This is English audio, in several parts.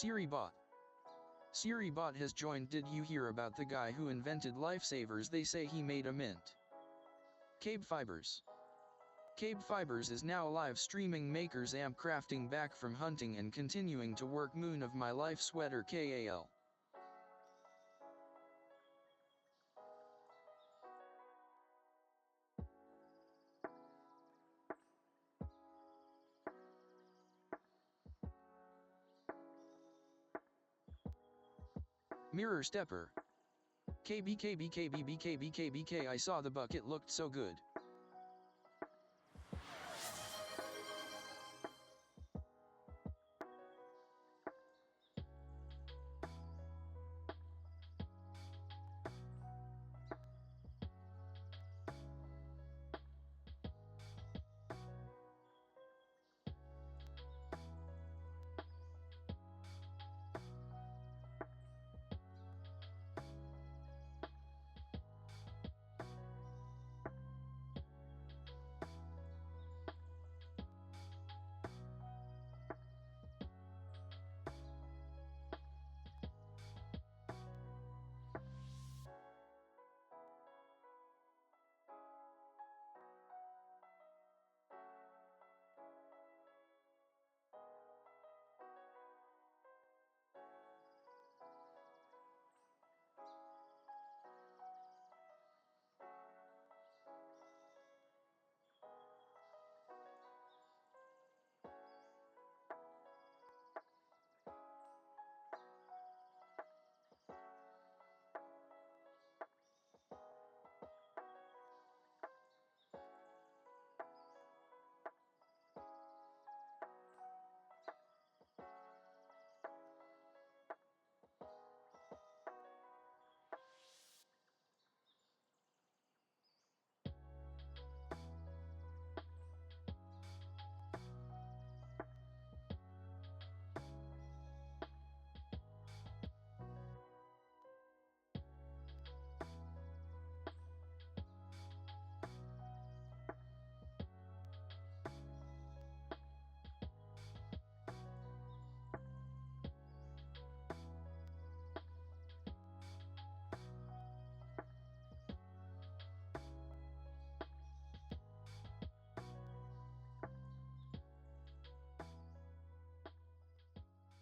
Siri bot. Siri bot has joined. Did you hear about the guy who invented lifesavers? They say he made a mint. KBfibers. KBfibers is now live streaming makers amp crafting back from hunting and continuing to work. Moon of my life sweater KAL. Mirror stepper. KBKBKBBKBKBK. I saw the bucket looked so good.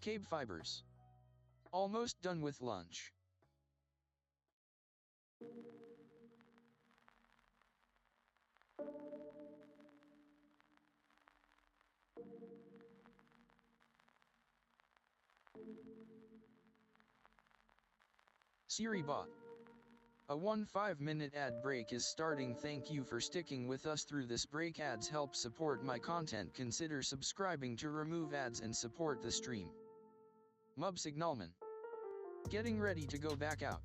KBfibers. Almost done with lunch. Siri bot. A 5-minute ad break is starting. Thank you for sticking with us through this break. Ads help support my content. Consider subscribing to remove ads and support the stream. Mub Signalman. Getting ready to go back out.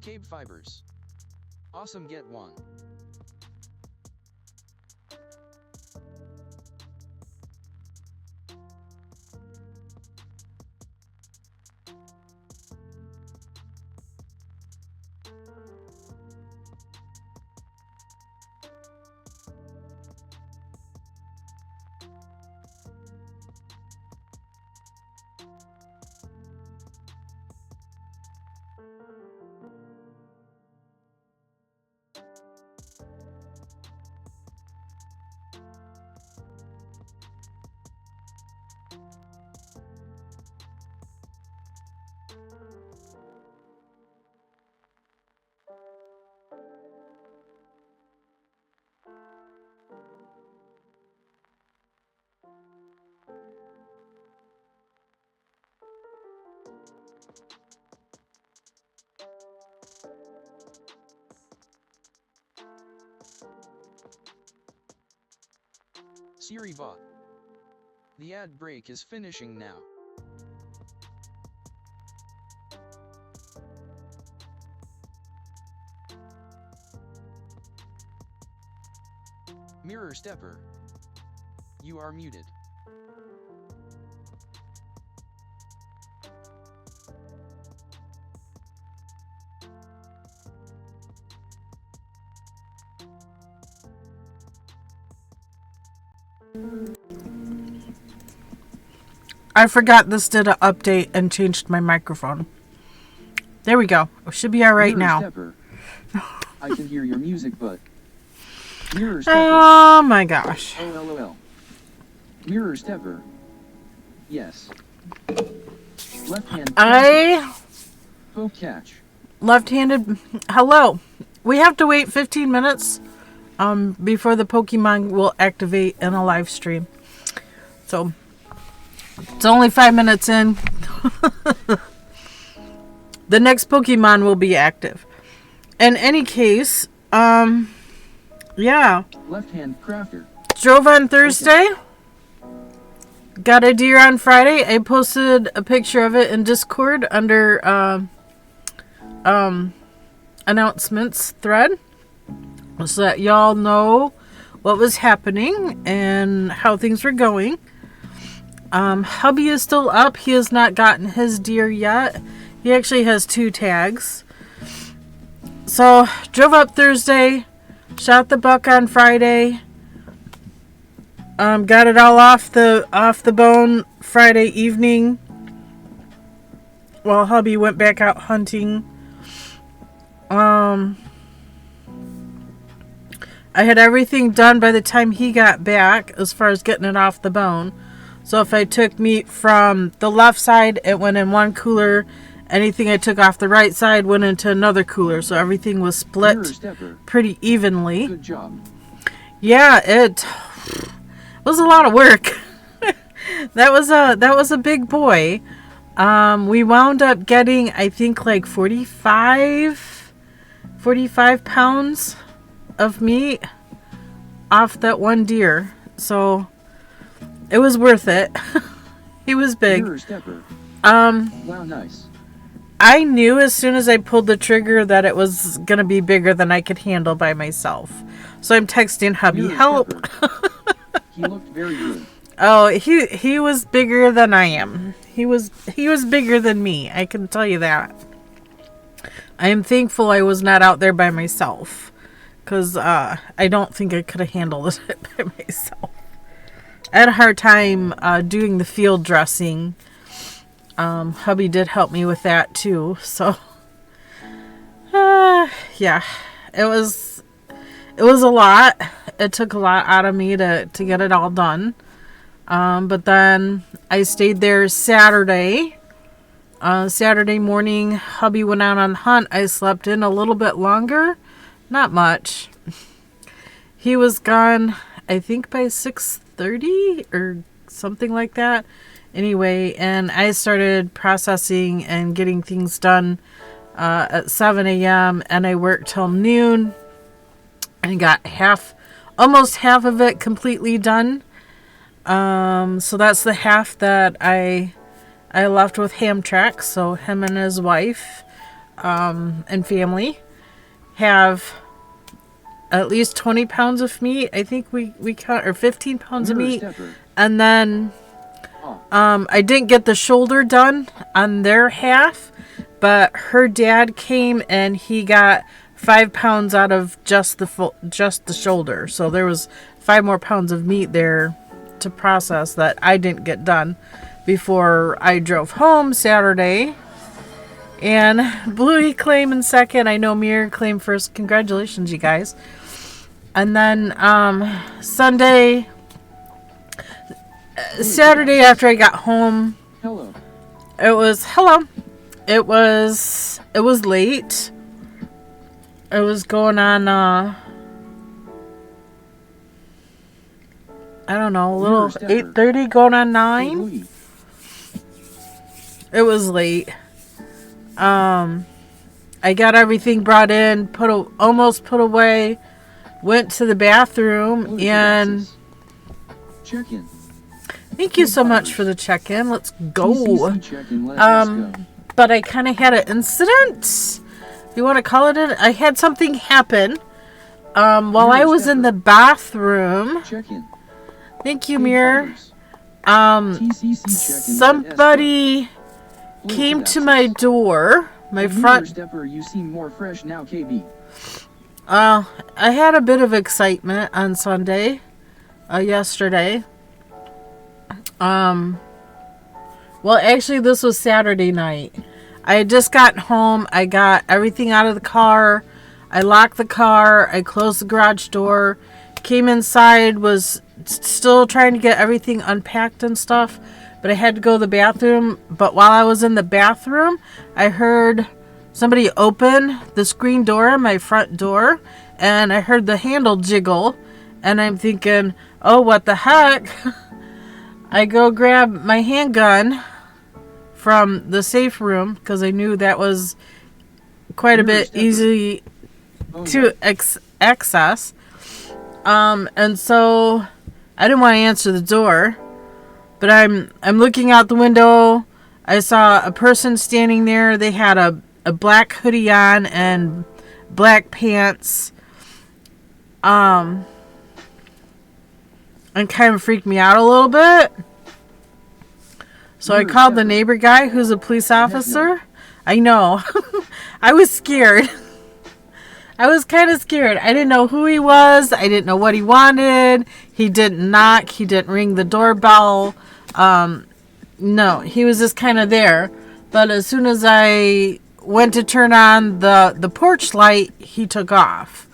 KBfibers. Awesome, get one. Siri bot. The ad break is finishing now. Mirror stepper. You are muted. I forgot this did an update and changed my microphone. There we go. It should be all right now. Stepper. I can hear your music, but... Mirror stepper. Oh my gosh. Oh, LOL. Mirror stepper. Yes. Left hand. Poke catch. Left-handed. Hello. We have to wait 15 minutes before the Pokemon will activate in a live stream. So it's only 5 minutes in. The next Pokemon will be active. In any case, yeah. Left-hand crafter. Drove on Thursday. Got a deer on Friday. I posted a picture of it in Discord under announcements thread so that y'all know what was happening and how things were going. Hubby is still up. He has not gotten his deer yet. He actually has 2 tags. So drove up Thursday, shot the buck on Friday. Got it all off the bone Friday evening while hubby went back out hunting. I had everything done by the time he got back as far as getting it off the bone. So if I took meat from the left side, it went in one cooler. Anything I took off the right side went into another cooler. So everything was split pretty evenly. Good job. Yeah, it was a lot of work. That was a big boy. We wound up getting, I think, like 45 pounds of meat off that one deer. So it was worth it. He was big. Wow, nice. I knew as soon as I pulled the trigger that it was gonna be bigger than I could handle by myself. So I'm texting hubby, help. He looked very good. Oh, he was bigger than I am. He was bigger than me. I can tell you that. I am thankful I was not out there by myself, because I don't think I could have handled it by myself. I had a hard time doing the field dressing. Hubby did help me with that too. So, yeah, it was a lot. It took a lot out of me to get it all done. But then I stayed there Saturday. Saturday morning, hubby went out on the hunt. I slept in a little bit longer. Not much. He was gone, I think, by 6:30 or something like that. Anyway, and I started processing and getting things done at 7 a.m. and I worked till noon and got almost half of it completely done. So that's the half that I left with Hamtramck. So him and his wife and family have at least 20 pounds of meat. I think we count, or 15 pounds of meat. And then I didn't get the shoulder done on their half, but her dad came and he got 5 pounds out of just the shoulder. So there was 5 more pounds of meat there to process that I didn't get done before I drove home Saturday. And Bluey claimed in second. I know Mir claimed first. Congratulations, you guys. And then Saturday after I got home, it was late. It was going on I don't know, a little 8:30 going on 9. It was late. I got everything brought in, almost put away, went to the bathroom, and thank you so much for the check-in. Let's go. But I kind of had an incident, if you want to call it it. I had something happen while I was in the bathroom. Thank you, Mir. Somebody came to my door, my front. You seem more fresh now, KB. I had a bit of excitement on Sunday. yesterday. Well, actually, this was Saturday night. I had just gotten home. I got everything out of the car. I locked the car. I closed the garage door. Came inside, was still trying to get everything unpacked and stuff. But I had to go to the bathroom. But while I was in the bathroom, I heard somebody open the screen door on my front door. And I heard the handle jiggle. And I'm thinking, oh, what the heck? I go grab my handgun from the safe room because I knew that was quite a bit easy to access. And so I didn't want to answer the door, but I'm looking out the window. I saw a person standing there. They had a black hoodie on and black pants. And kind of freaked me out a little bit. So I called the neighbor guy who's a police officer. I know. I was scared. I was kind of scared. I didn't know who he was. I didn't know what he wanted. He didn't knock. He didn't ring the doorbell. No, he was just kind of there. But as soon as I went to turn on the porch light, he took off.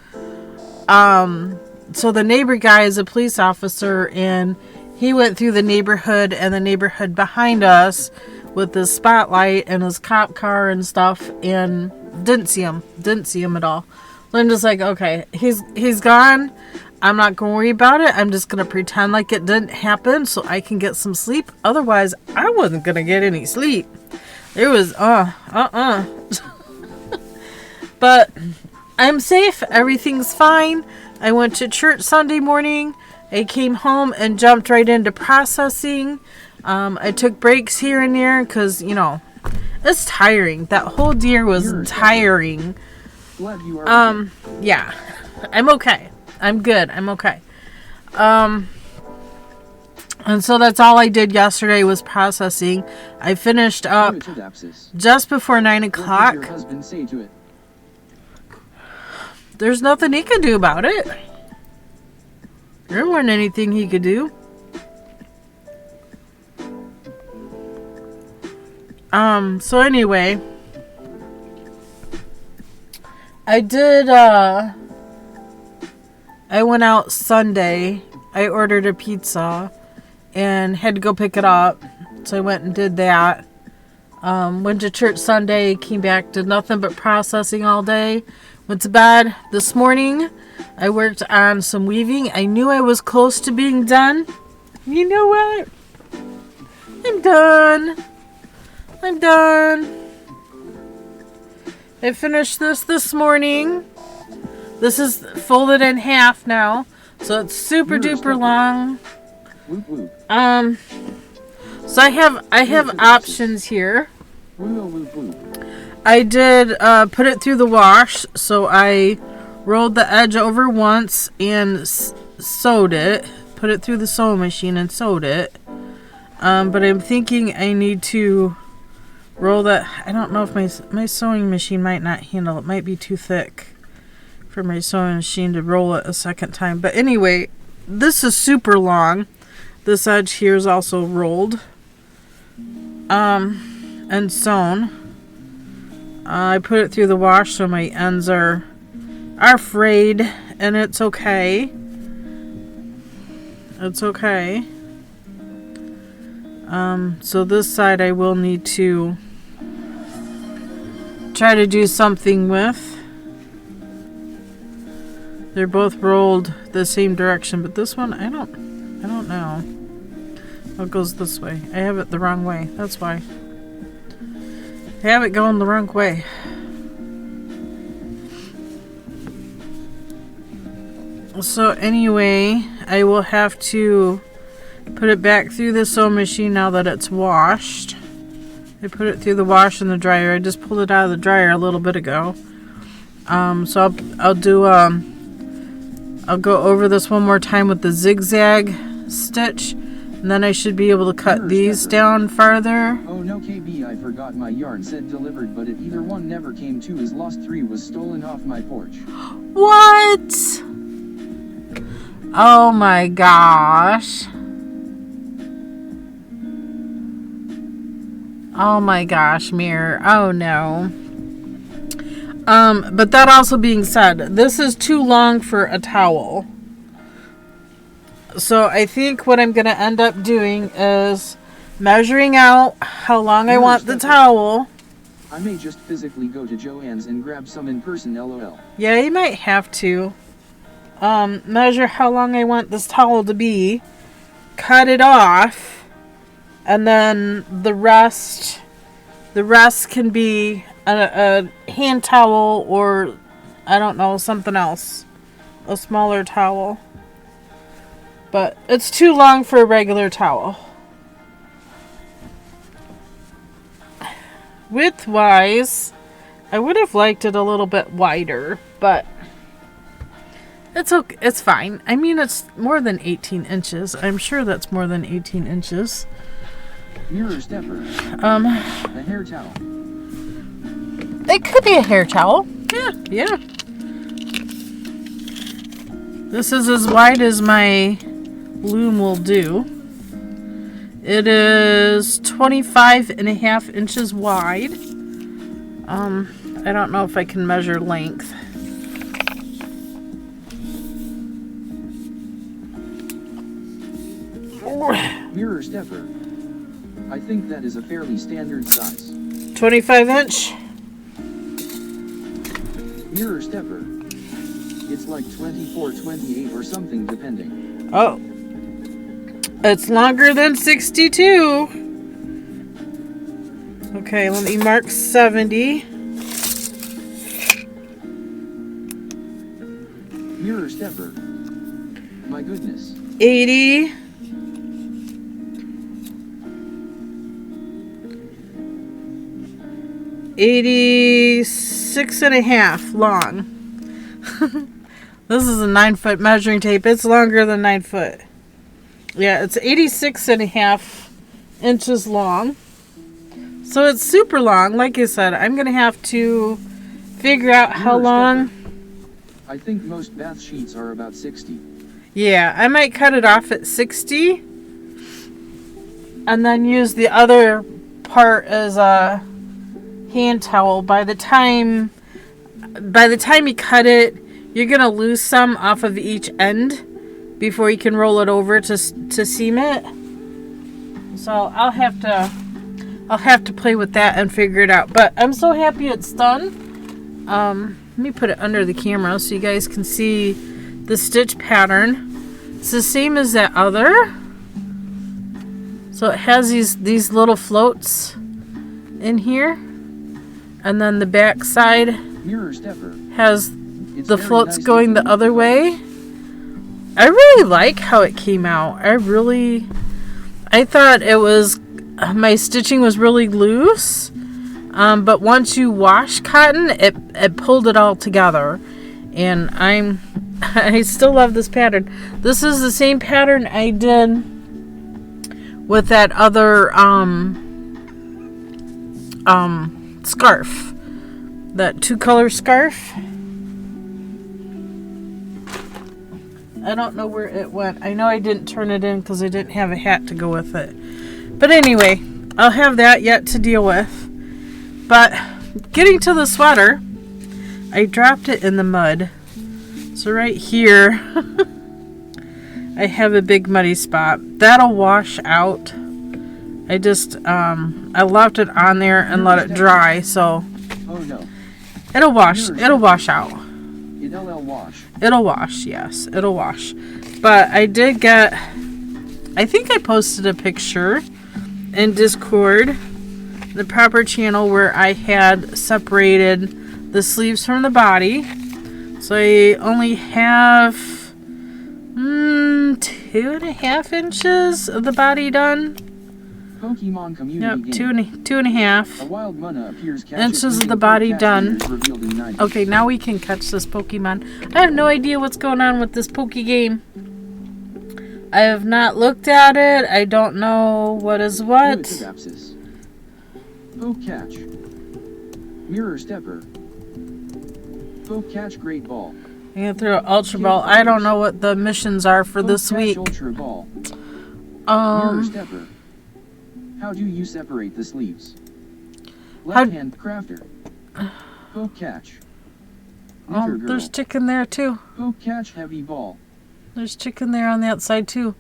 So the neighbor guy is a police officer, and he went through the neighborhood and the neighborhood behind us with his spotlight and his cop car and stuff, and didn't see him at all. So I'm just like, okay, he's gone. I'm not going to worry about it. I'm just going to pretend like it didn't happen so I can get some sleep. Otherwise, I wasn't going to get any sleep. It was, But I'm safe. Everything's fine. I went to church Sunday morning. I came home and jumped right into processing. I took breaks here and there because, it's tiring. That whole deer was tiring. Yeah. I'm okay. I'm good. I'm okay. And so that's all I did yesterday was processing. I finished up just before 9 o'clock. There's nothing he can do about it. There wasn't anything he could do. So anyway, I went out Sunday. I ordered a pizza and had to go pick it up. So I went and did that. Went to church Sunday, came back, did nothing but processing all day. Went to bed this morning. I worked on some weaving. I knew I was close to being done. You know what? I'm done. I finished this morning. This is folded in half now. So it's super duper long. So I have options here. I did put it through the wash. So I rolled the edge over once and sewed it. Put it through the sewing machine and sewed it. But I'm thinking I need to roll that. I don't know if my sewing machine might not handle it. Might be too thick for my sewing machine to roll it a second time. But anyway, this is super long. This edge here is also rolled and sewn. I put it through the wash so my ends are frayed, and it's okay. It's okay. So this side I will need to try to do something with. They're both rolled the same direction, but this one I don't know. Oh, it goes this way. I have it the wrong way. That's why. I have it going the wrong way. So anyway, I will have to put it back through the sewing machine now that it's washed. I put it through the wash and the dryer. I just pulled it out of the dryer a little bit ago. So I'll go over this one more time with the zigzag stitch, and then I should be able to cut these down farther. Oh no, KB, I forgot my yarn said delivered, but it either one never came to as lost 3 was stolen off my porch. What? Oh my gosh. Oh my gosh, Mirror. Oh no. But that also being said, this is too long for a towel. So I think what I'm going to end up doing is measuring out how long I want the towel. I may just physically go to Joann's and grab some in person, lol. Yeah, you might have to. Measure how long I want this towel to be. Cut it off. And then the rest can be a hand towel or, I don't know, something else. A smaller towel. But it's too long for a regular towel. Width-wise, I would have liked it a little bit wider, but it's okay. It's fine. I mean, it's more than 18 inches. I'm sure that's more than 18 inches. Mirror stepper. A hair towel. It could be a hair towel. Yeah. This is as wide as my loom will do. It is 25.5 inches wide. I don't know if I can measure length. Mirror stepper. I think that is a fairly standard size. 25 inch. Mirror stepper. It's like 24, 28 or something depending. Oh. It's longer than 62. Okay, let me mark 70. Mirror stepper. My goodness. 80. 86.5 long. This is a 9-foot measuring tape. It's longer than 9 foot. Yeah, it's 86.5 inches long. So it's super long. Like I said, I'm going to have to figure out how long. I think most bath sheets are about 60. Yeah, I might cut it off at 60. And then use the other part as a hand towel. By the time you cut it, you're going to lose some off of each end before you can roll it over to seam it. So I'll have to play with that and figure it out. But I'm so happy it's done. Let me put it under the camera so you guys can see the stitch pattern. It's the same as that other. So it has these little floats in here. And then the back side has the floats going the other way. I really like how it came out. I thought my stitching was really loose. But once you wash cotton, it pulled it all together. And I still love this pattern. This is the same pattern I did with that other scarf. That 2-color scarf. I don't know where it went. I know I didn't turn it in because I didn't have a hat to go with it. But anyway, I'll have that yet to deal with. But getting to the sweater, I dropped it in the mud. So right here, I have a big muddy spot. That'll wash out. I left it on there and let it dry, so it'll wash out. It'll wash, yes. It'll wash. But I think I posted a picture in Discord, the proper channel, where I had separated the sleeves from the body. So I only have 2.5 inches of the body done. Pokemon community yep, game. 2.5 inches of the body done. Okay, now we can catch this Pokemon. I have no idea what's going on with this Poke game. I have not looked at it. I don't know what is what. Poke catch. Mirror stepper. Poke catch great ball. I'm gonna throw an ultra ball. I don't know what the missions are for this week. Ultra ball. Mirror stepper. How do you separate the sleeves? Left hand crafter. Hook catch. Oh, there's chicken there too. Hook catch heavy ball. There's chicken there on that side too.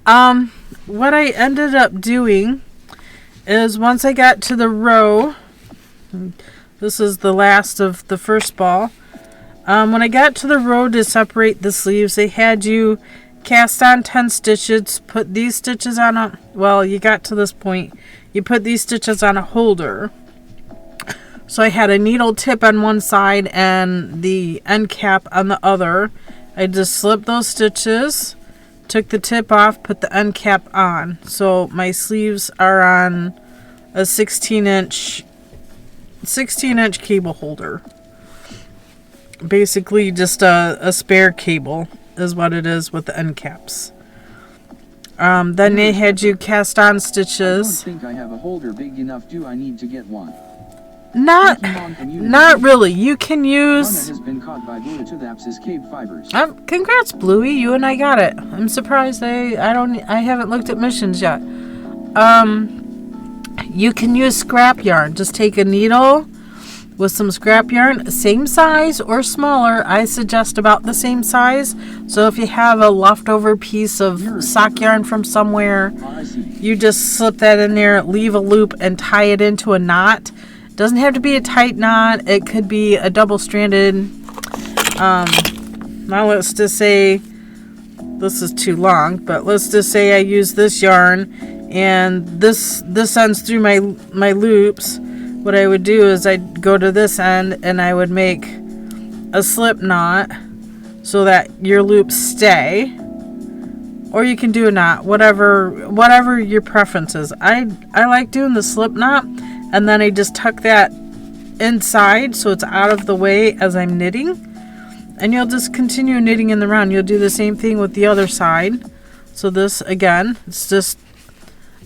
What I ended up doing is once I got to the row, this is the last of the first ball. When I got to the row to separate the sleeves, they had you cast on 10 stitches, put these stitches on a, well, you got to this point, you put these stitches on a holder. So I had a needle tip on one side and the end cap on the other. I just slipped those stitches, took the tip off, put the end cap on. So my sleeves are on a 16-inch cable holder. Basically just a spare cable is what it is with the end caps. Then they had you cast on stitches. I don't think I have a holder big enough. Do I need to get one? Not really. You can use. One that has been caught by Blue to the apps KBfibers. Congrats, Bluey. You and I got it. I'm surprised I haven't looked at missions yet. You can use scrap yarn. Just take a needle with some scrap yarn, same size or smaller. I suggest about the same size. So if you have a leftover piece of sock yarn from somewhere, you just slip that in there, leave a loop, and tie it into a knot. Doesn't have to be a tight knot. It could be a double-stranded. Now let's just say this is too long, but let's just say I use this yarn and this ends through my loops. What I would do is I'd go to this end and I would make a slip knot so that your loops stay. Or you can do a knot, whatever your preference is. I like doing the slip knot, and then I just tuck that inside so it's out of the way as I'm knitting. And you'll just continue knitting in the round. You'll do the same thing with the other side. So this, again, it's just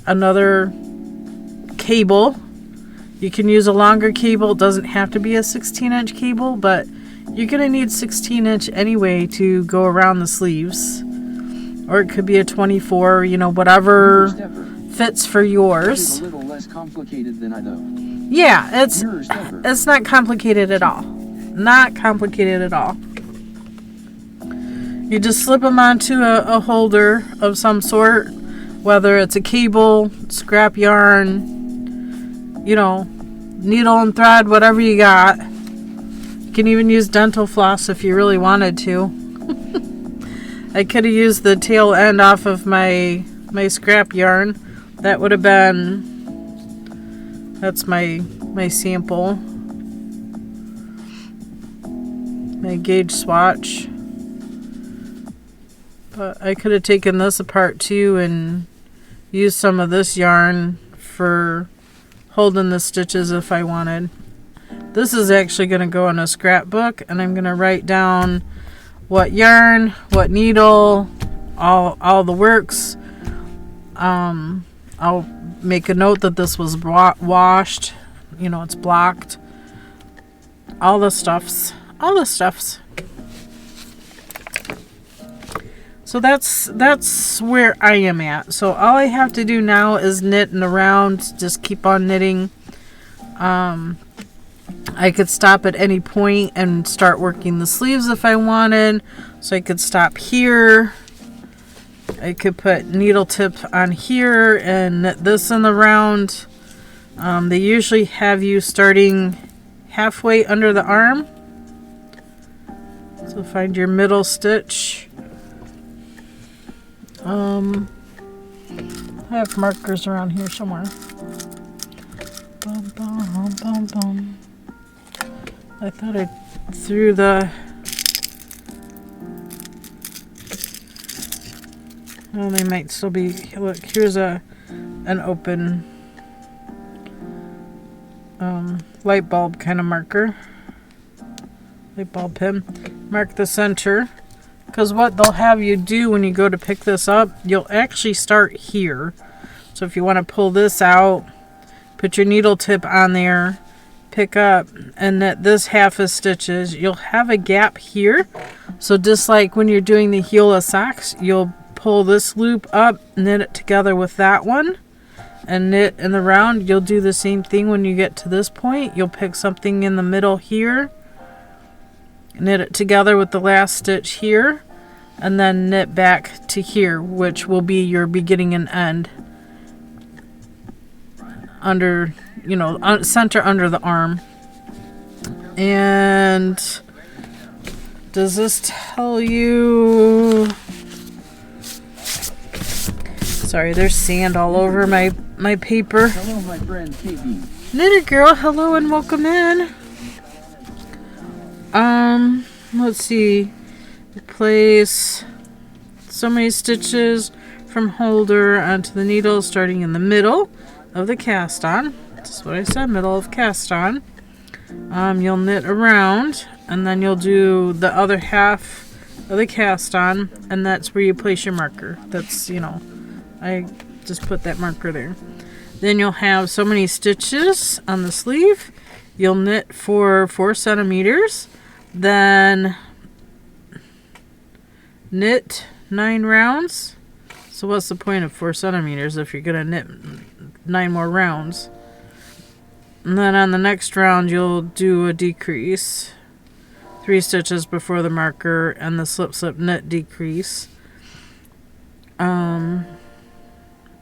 another cable. You can use a longer cable. It doesn't have to be a 16-inch cable, but you're going to need 16-inch anyway to go around the sleeves. Or it could be a 24, whatever fits for yours. It's a little less complicated than I thought. Yeah, it's not complicated at all. Not complicated at all. You just slip them onto a holder of some sort, whether it's a cable, scrap yarn, needle and thread, whatever you got. You can even use dental floss if you really wanted to. I could have used the tail end off of my scrap yarn. That would have been, that's my sample. My gauge swatch. But I could have taken this apart too and used some of this yarn for holding the stitches if I wanted. This is actually going to go in a scrapbook, and I'm going to write down what yarn, what needle, all the works. I'll make a note that this was washed. It's blocked. All the stuffs. So that's where I am at. So all I have to do now is knit in the round, just keep on knitting. I could stop at any point and start working the sleeves if I wanted. So I could stop here. I could put needle tip on here and knit this in the round. They usually have you starting halfway under the arm. So find your middle stitch. I have markers around here somewhere. Bum, bum, bum, bum. I thought I threw the... Well, they might still be... Look, here's an open light bulb kind of marker. Light bulb pin. Mark the center. Because what they'll have you do when you go to pick this up, you'll actually start here. So if you want to pull this out, put your needle tip on there, pick up and knit this half of stitches, you'll have a gap here. So just like when you're doing the heel of socks, you'll pull this loop up, knit it together with that one, and knit in the round. You'll do the same thing when you get to this point. You'll pick something in the middle here, knit it together with the last stitch here, and then knit back to here, which will be your beginning and end under, center under the arm. And does this tell you... Sorry, there's sand all over my paper. Hello, my friend KB. Knitter girl, hello and welcome in. Let's see. Place so many stitches from holder onto the needle, starting in the middle of the cast on. That's what I said, middle of cast on. You'll knit around, and then you'll do the other half of the cast on, and that's where you place your marker. That's, I just put that marker there. Then you'll have so many stitches on the sleeve. You'll knit for 4 centimeters, then knit 9 rounds. So what's the point of 4 centimeters if you're going to knit 9 more rounds? And then on the next round, you'll do a decrease. 3 stitches before the marker and the slip slip knit decrease. And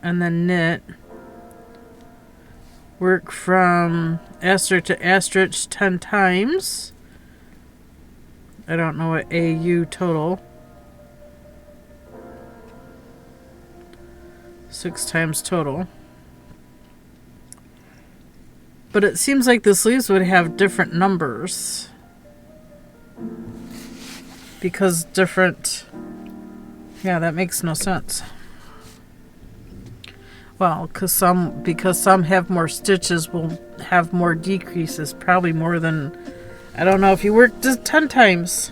then knit. Work from asterisk to asterisk 10 times. I don't know what AU total. 6 times total. But it seems like the sleeves would have different numbers. Because different... Yeah, that makes no sense. Well, because some have more stitches will have more decreases. Probably more than... I don't know if you work 10 times.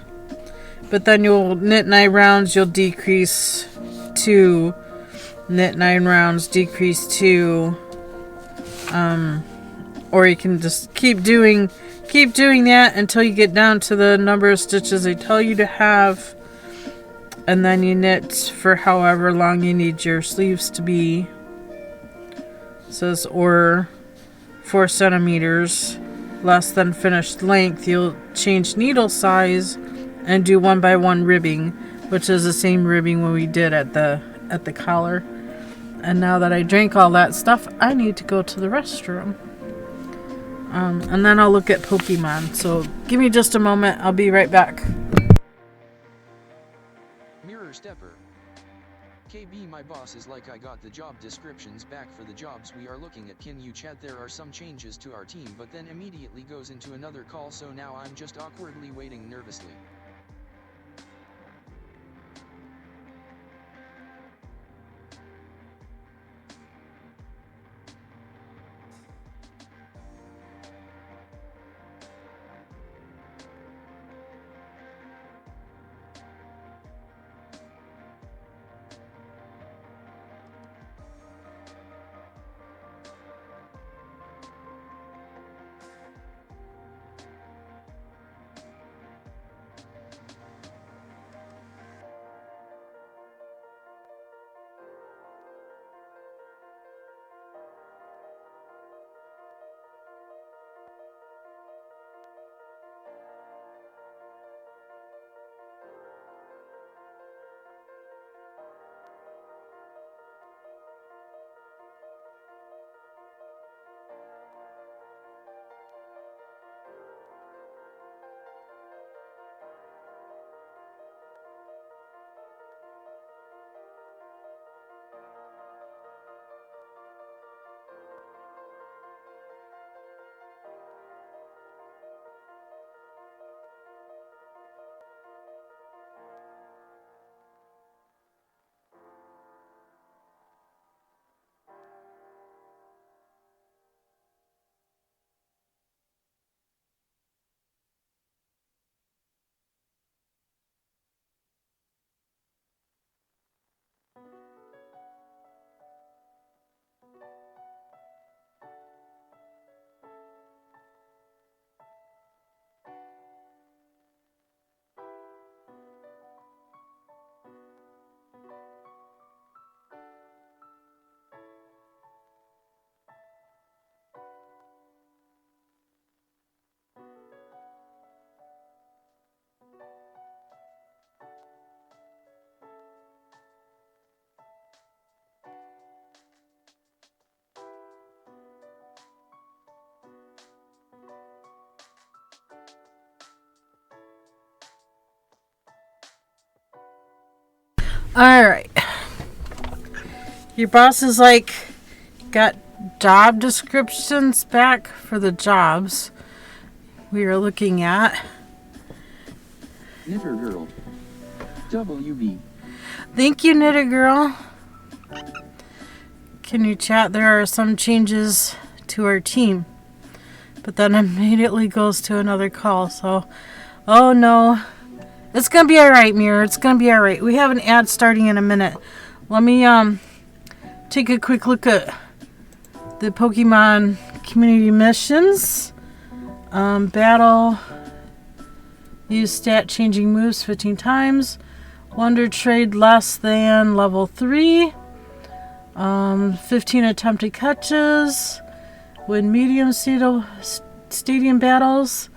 But then you'll knit 9 rounds, you'll decrease 2. Knit 9 rounds, decrease 2. Or you can just keep doing that until you get down to the number of stitches they tell you to have. And then you knit for however long you need your sleeves to be. It says, or 4 centimeters less than finished length. You'll change needle size and do 1 by 1 ribbing, which is the same ribbing when we did at the collar. And now that I drank all that stuff, I need to go to the restroom. And then I'll look at Pokemon. So give me just a moment. I'll be right back. Mirror Stepper. KB, my boss is like, I got the job descriptions back for the jobs we are looking at. Can you chat? There are some changes to our team, but then immediately goes into another call, so now I'm just awkwardly waiting nervously. Alright. Your boss is like, got job descriptions back for the jobs we are looking at. Knitter Girl. WB. Thank you, Knitter Girl. Can you chat? There are some changes to our team. But then immediately goes to another call. So, oh no. It's going to be alright, Mirror. It's going to be alright. We have an ad starting in a minute. Let me take a quick look at the Pokemon community missions. Battle. Use stat changing moves 15 times. Wonder trade less than level 3. 15 attempted catches. Win medium stadium battles.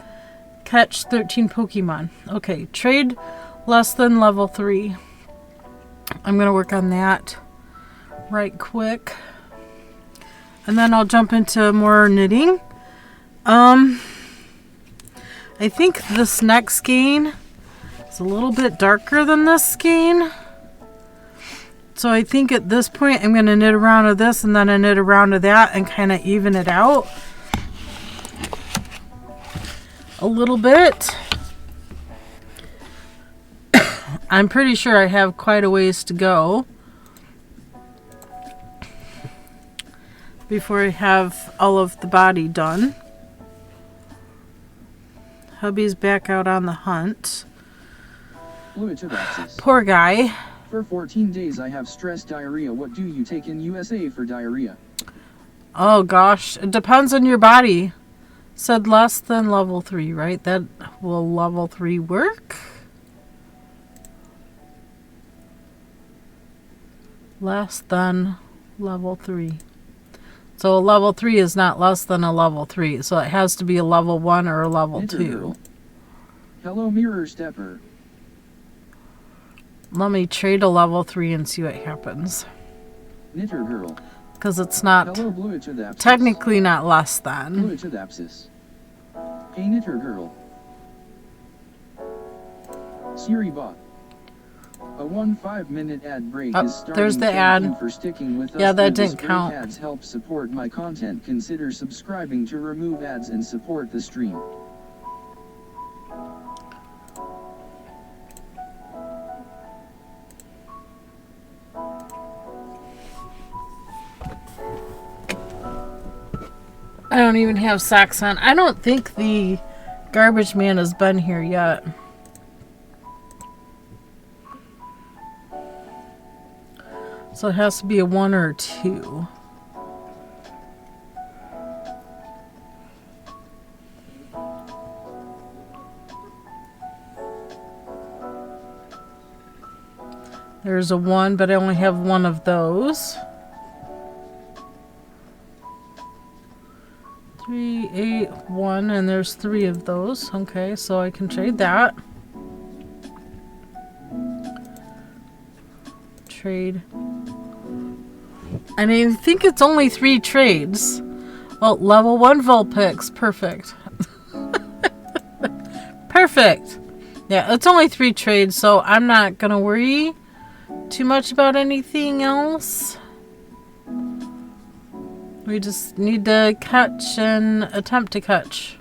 Catch 13 Pokemon. Okay, trade less than level 3. I'm going to work on that right quick. And then I'll jump into more knitting. I think this next skein is a little bit darker than this skein. So I think at this point I'm going to knit around to this and then I knit around to that and kind of even it out a little bit. I'm pretty sure I have quite a ways to go before I have all of the body done. Hubby's back out on the hunt. Poor guy. For 14 days I have stress diarrhea. What do you take in USA for diarrhea? Oh gosh, it depends on your body. Said less than level 3, right? That will level 3 work? Less than level 3. So a level 3 is not less than a level 3. So it has to be a level 1 or a level Knitter 2. Girl. Hello, Mirror Stepper. Let me trade a level 3 and see what happens. Knitter Girl. Because it's not Hello, technically not less than. Hey, Knitter Girl. Siri bot. A 5-minute ad break is starting. There's the Thank ad. you for sticking with us. Yeah, that Through didn't this count. break. Ads help support my content. Consider subscribing to remove ads and support the stream. I don't even have socks on. I don't think the garbage man has been here yet. So it has to be a 1 or a 2. There's a 1, but I only have 1 of those. 3, 8, 1, and there's 3 of those. Okay, so I can trade that. Trade. And I think it's only 3 trades. Well, level 1 Vulpix. Perfect. Perfect. Yeah, it's only 3 trades, so I'm not going to worry too much about anything else. We just need to catch and attempt to catch.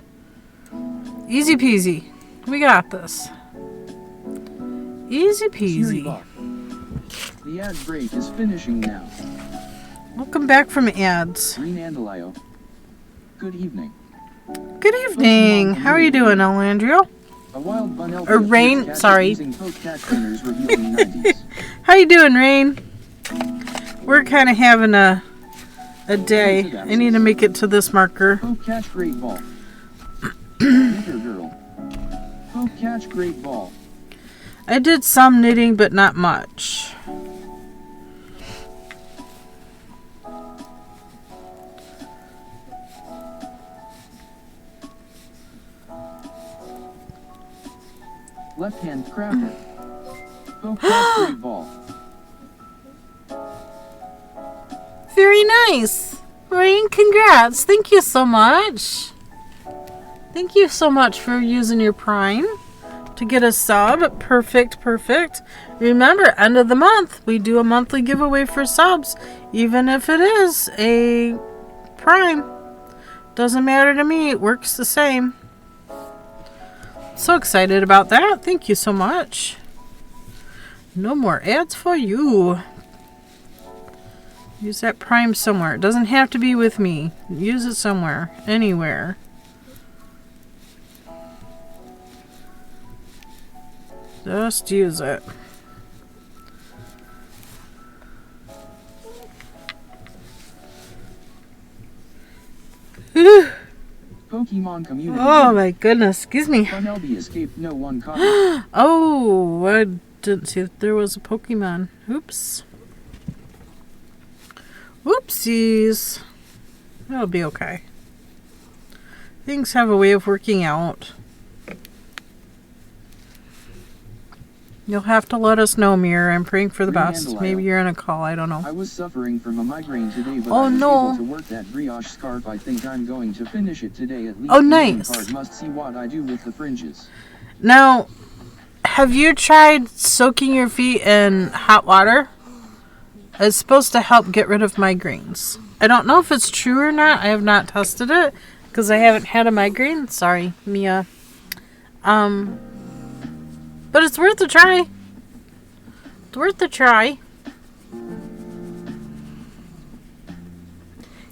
Easy peasy. We got this. Easy peasy. The ad break is finishing now. Welcome back from ads. Green Andalio. Good evening. Good evening. How are you doing, Elandrio? A wild bun elf Or Rain, sorry. using post-cat trainers revealing 90s. How you doing, Rain? We're kind of having a day. I need to make it to this marker. Poke catch great ball. Knitter Girl. Poke catch great ball. I did some knitting, but not much. Left hand crafter. Poke catch great ball. Very nice. Rain, congrats. Thank you so much. Thank you so much for using your Prime to get a sub. Perfect, perfect. Remember, end of the month, we do a monthly giveaway for subs, even if it is a Prime. Doesn't matter to me. It works the same. So excited about that. Thank you so much. No more ads for you. Use that Prime somewhere. It doesn't have to be with me. Use it somewhere. Anywhere. Just use it. Pokemon community. Oh my goodness. Excuse me. Funelby escaped, no one caught. Oh, I didn't see that there was a Pokemon. Oops. Whoopsies. That'll be okay. Things have a way of working out. You'll have to let us know, Mir. I'm praying for the best. Maybe you're on a call. I don't know. I was suffering from a migraine today, but I was able to work that brioche scarf. I think I'm going to finish it today at least. Oh, nice. Card must see what I do with the fringes. Now, have you tried soaking your feet in hot water? It's supposed to help get rid of migraines. I don't know if it's true or not. I have not tested it because I haven't had a migraine. Sorry, Mia. But it's worth a try. It's worth a try.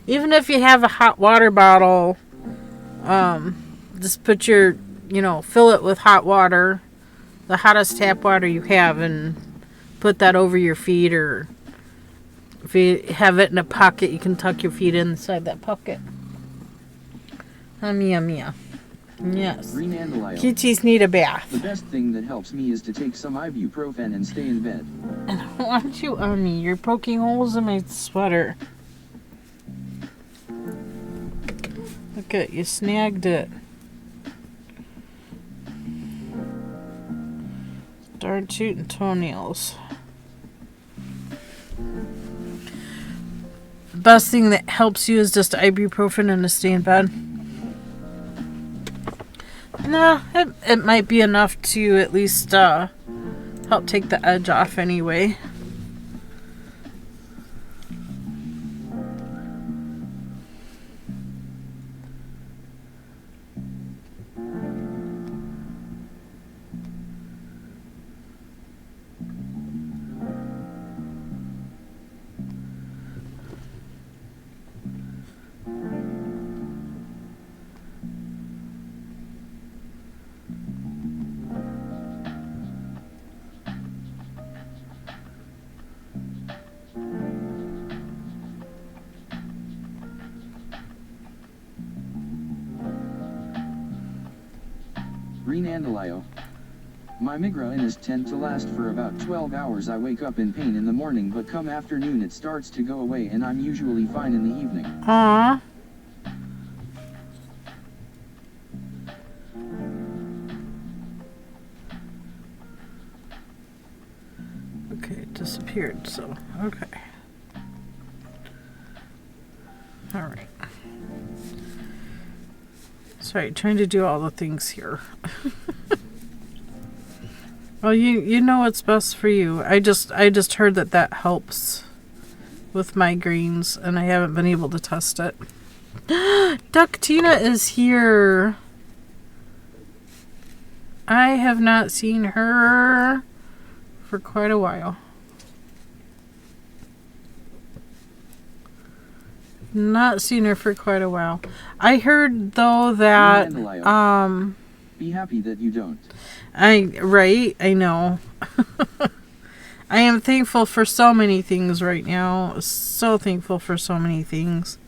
Even if you have a hot water bottle, just put your, fill it with hot water, the hottest tap water you have, and put that over your feet, or if you have it in a pocket, you can tuck your feet inside that pocket. Mia, Mia. Yes. Kitties need a bath. The best thing that helps me is to take some ibuprofen and stay in bed. I don't want you on me. You're poking holes in my sweater. Look at you snagged it. Darn tootin' toenails. The best thing that helps you is just ibuprofen and to stay in bed. Nah, it might be enough to at least help take the edge off anyway. Renandalio. My migraines tend to last for about 12 hours. I wake up in pain in the morning, but come afternoon it starts to go away and I'm usually fine in the evening. Aww. Okay, it disappeared, so, okay. Alright. Sorry, trying to do all the things here. Well, you know what's best for you. I just heard that helps with migraines, and I haven't been able to test it. Duck Tina is here. I have not seen her for quite a while. Not seen her for quite a while. I heard though that be happy that you don't. Right, I know. I am thankful for so many things right now. So thankful for so many things.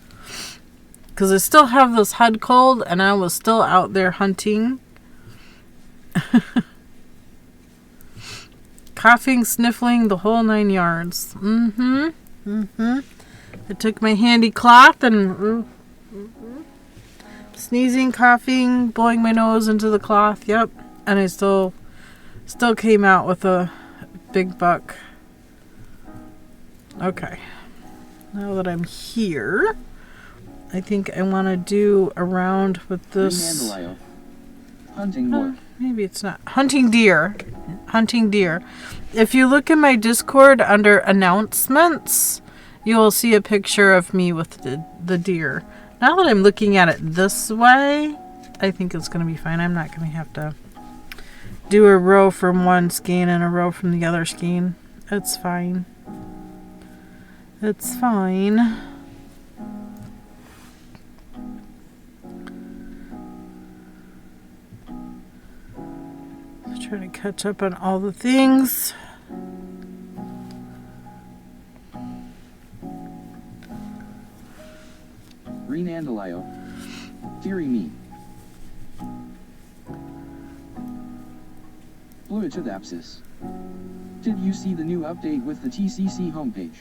Because I still have this head cold and I was still out there hunting. Coughing, sniffling, the whole 9 yards. I took my handy cloth and sneezing, coughing, blowing my nose into the cloth. Yep. And I still came out with a big buck. Okay. Now that I'm here, I think I want to do a round with this. Hunting what? Maybe it's not. Hunting deer. Hunting deer. If you look in my Discord under announcements, you will see a picture of me with the deer. Now that I'm looking at it this way, I think it's going to be fine. I'm not going to have to do a row from one skein and a row from the other skein. It's fine. It's fine. Let's try to catch up on all the things. Renandalio. Deary me. Fluitidapsis. Did you see the new update with the TCC homepage?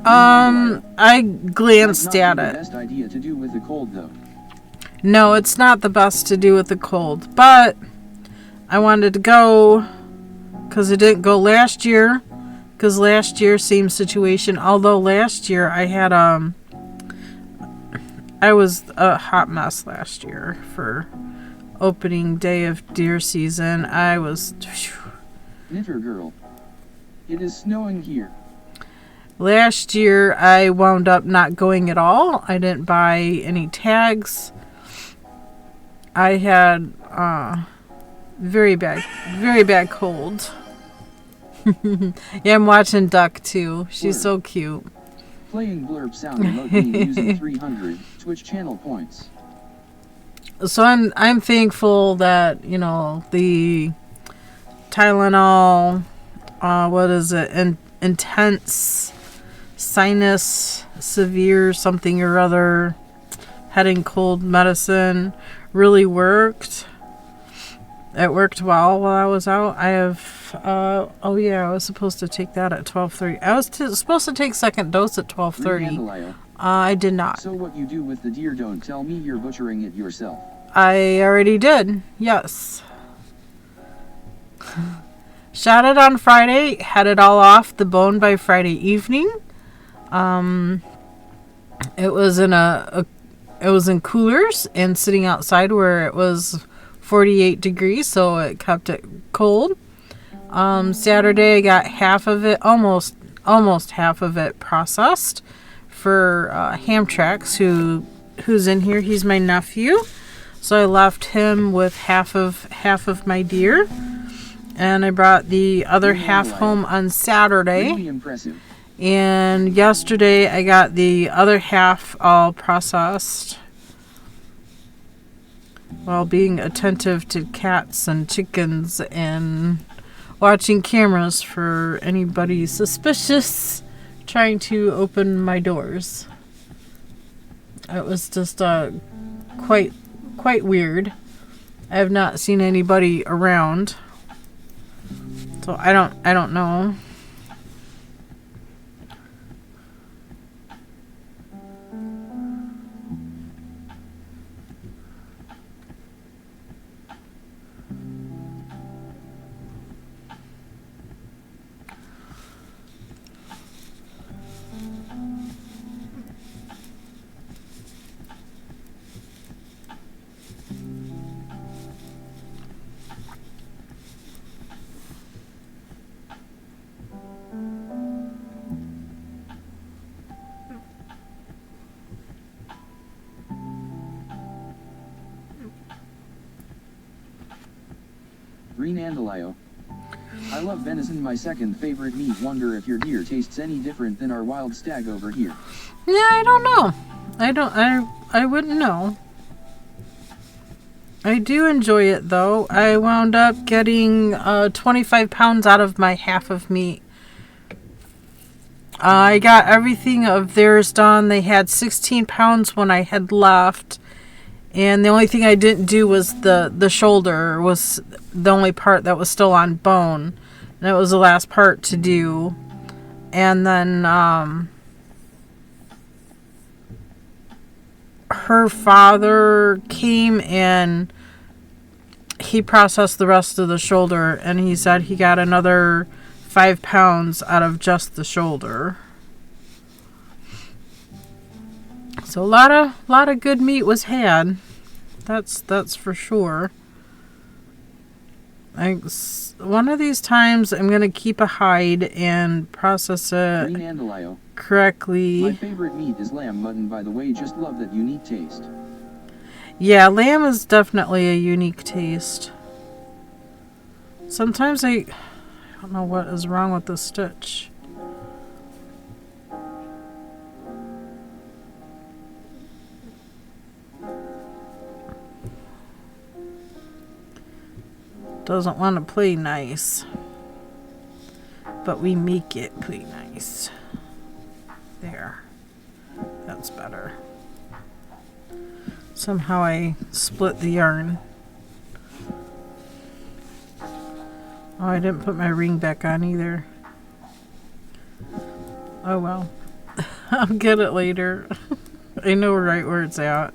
I glanced at it. Best idea to do with the cold though. No, it's not the best to do with the cold, but I wanted to go because it didn't go last year. Because last year, same situation. Although last year I had I was a hot mess last year for opening day of deer season. I was. Knitter girl. It is snowing here. Last year, I wound up not going at all. I didn't buy any tags. I had very bad cold. Yeah, I'm watching Duck too. She's Blurb. so cute. Playing blurb sound remote game using 300 Twitch channel points. So I'm thankful that, you know, the Tylenol, what is it, intense sinus severe something or other head and cold medicine really worked. It worked well while I was out. I have I was supposed to take that at 12:30. I was supposed to take second dose at 12:30. I did not. So what you do with the deer, don't tell me you're butchering it yourself. I already did. Yes. Shot it on Friday, had it all off the bone by Friday evening. It was in it was in coolers and sitting outside where it was 48 degrees, so it kept it cold. Saturday I got half of it, almost half of it processed for Hamtrax, who's in here. He's my nephew, so I left him with half of my deer, and I brought the other half home on Saturday. Really impressive. And yesterday I got the other half all processed while being attentive to cats and chickens and watching cameras for anybody suspicious trying to open my doors. It was just quite weird. I have not seen anybody around, so I don't know. Renandalio. I love venison, my second favorite meat. Wonder if your deer tastes any different than our wild stag over here. Yeah, I don't know. I wouldn't know. I do enjoy it though. I wound up getting 25 pounds out of my half of meat. I got everything of theirs done. They had 16 pounds when I had left. And the only thing I didn't do was the shoulder was the only part that was still on bone. And it was the last part to do. And then her father came and he processed the rest of the shoulder. And he said he got another 5 pounds out of just the shoulder. So a lot of good meat was had. That's for sure. One of these times I'm going to keep a hide and process it correctly. My favorite meat is lamb mutton, by the way. Just love that unique taste. Yeah, lamb is definitely a unique taste. Sometimes I don't know what is wrong with the stitch. Doesn't want to play nice, but we make it play nice. There, that's better. Somehow I split the yarn. Oh, I didn't put my ring back on either. Oh well. I'll get it later. I know right where it's at.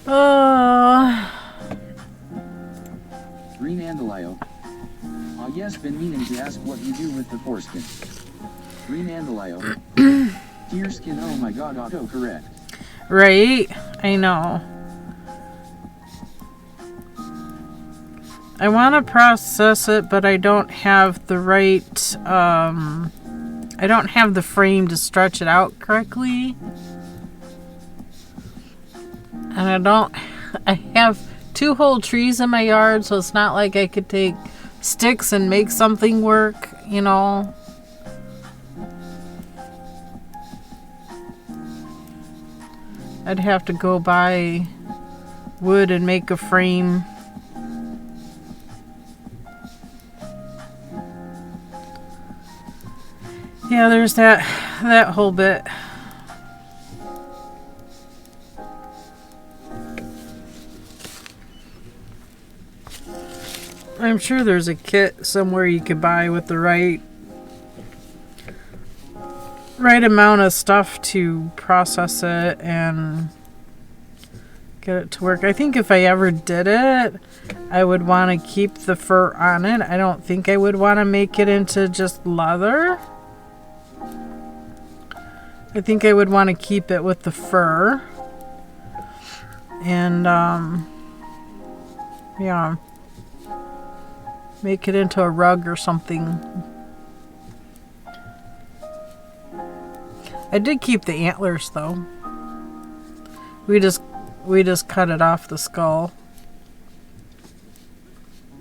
Oh. Green Andalio. Ah yes, been meaning to ask what you do with the foreskin. Green Andalio. Deerskin, oh my god, autocorrect. Right? I know. I want to process it, but I don't have the right, I don't have the frame to stretch it out correctly. And I have 2 whole trees in my yard, so it's not like I could take sticks and make something work, you know. I'd have to go buy wood and make a frame. Yeah, there's that whole bit. I'm sure there's a kit somewhere you could buy with the right amount of stuff to process it and get it to work. I think if I ever did it, I would want to keep the fur on it. I don't think I would want to make it into just leather. I think I would want to keep it with the fur. And, yeah. Make it into a rug or something. I did keep the antlers though. We just cut it off the skull.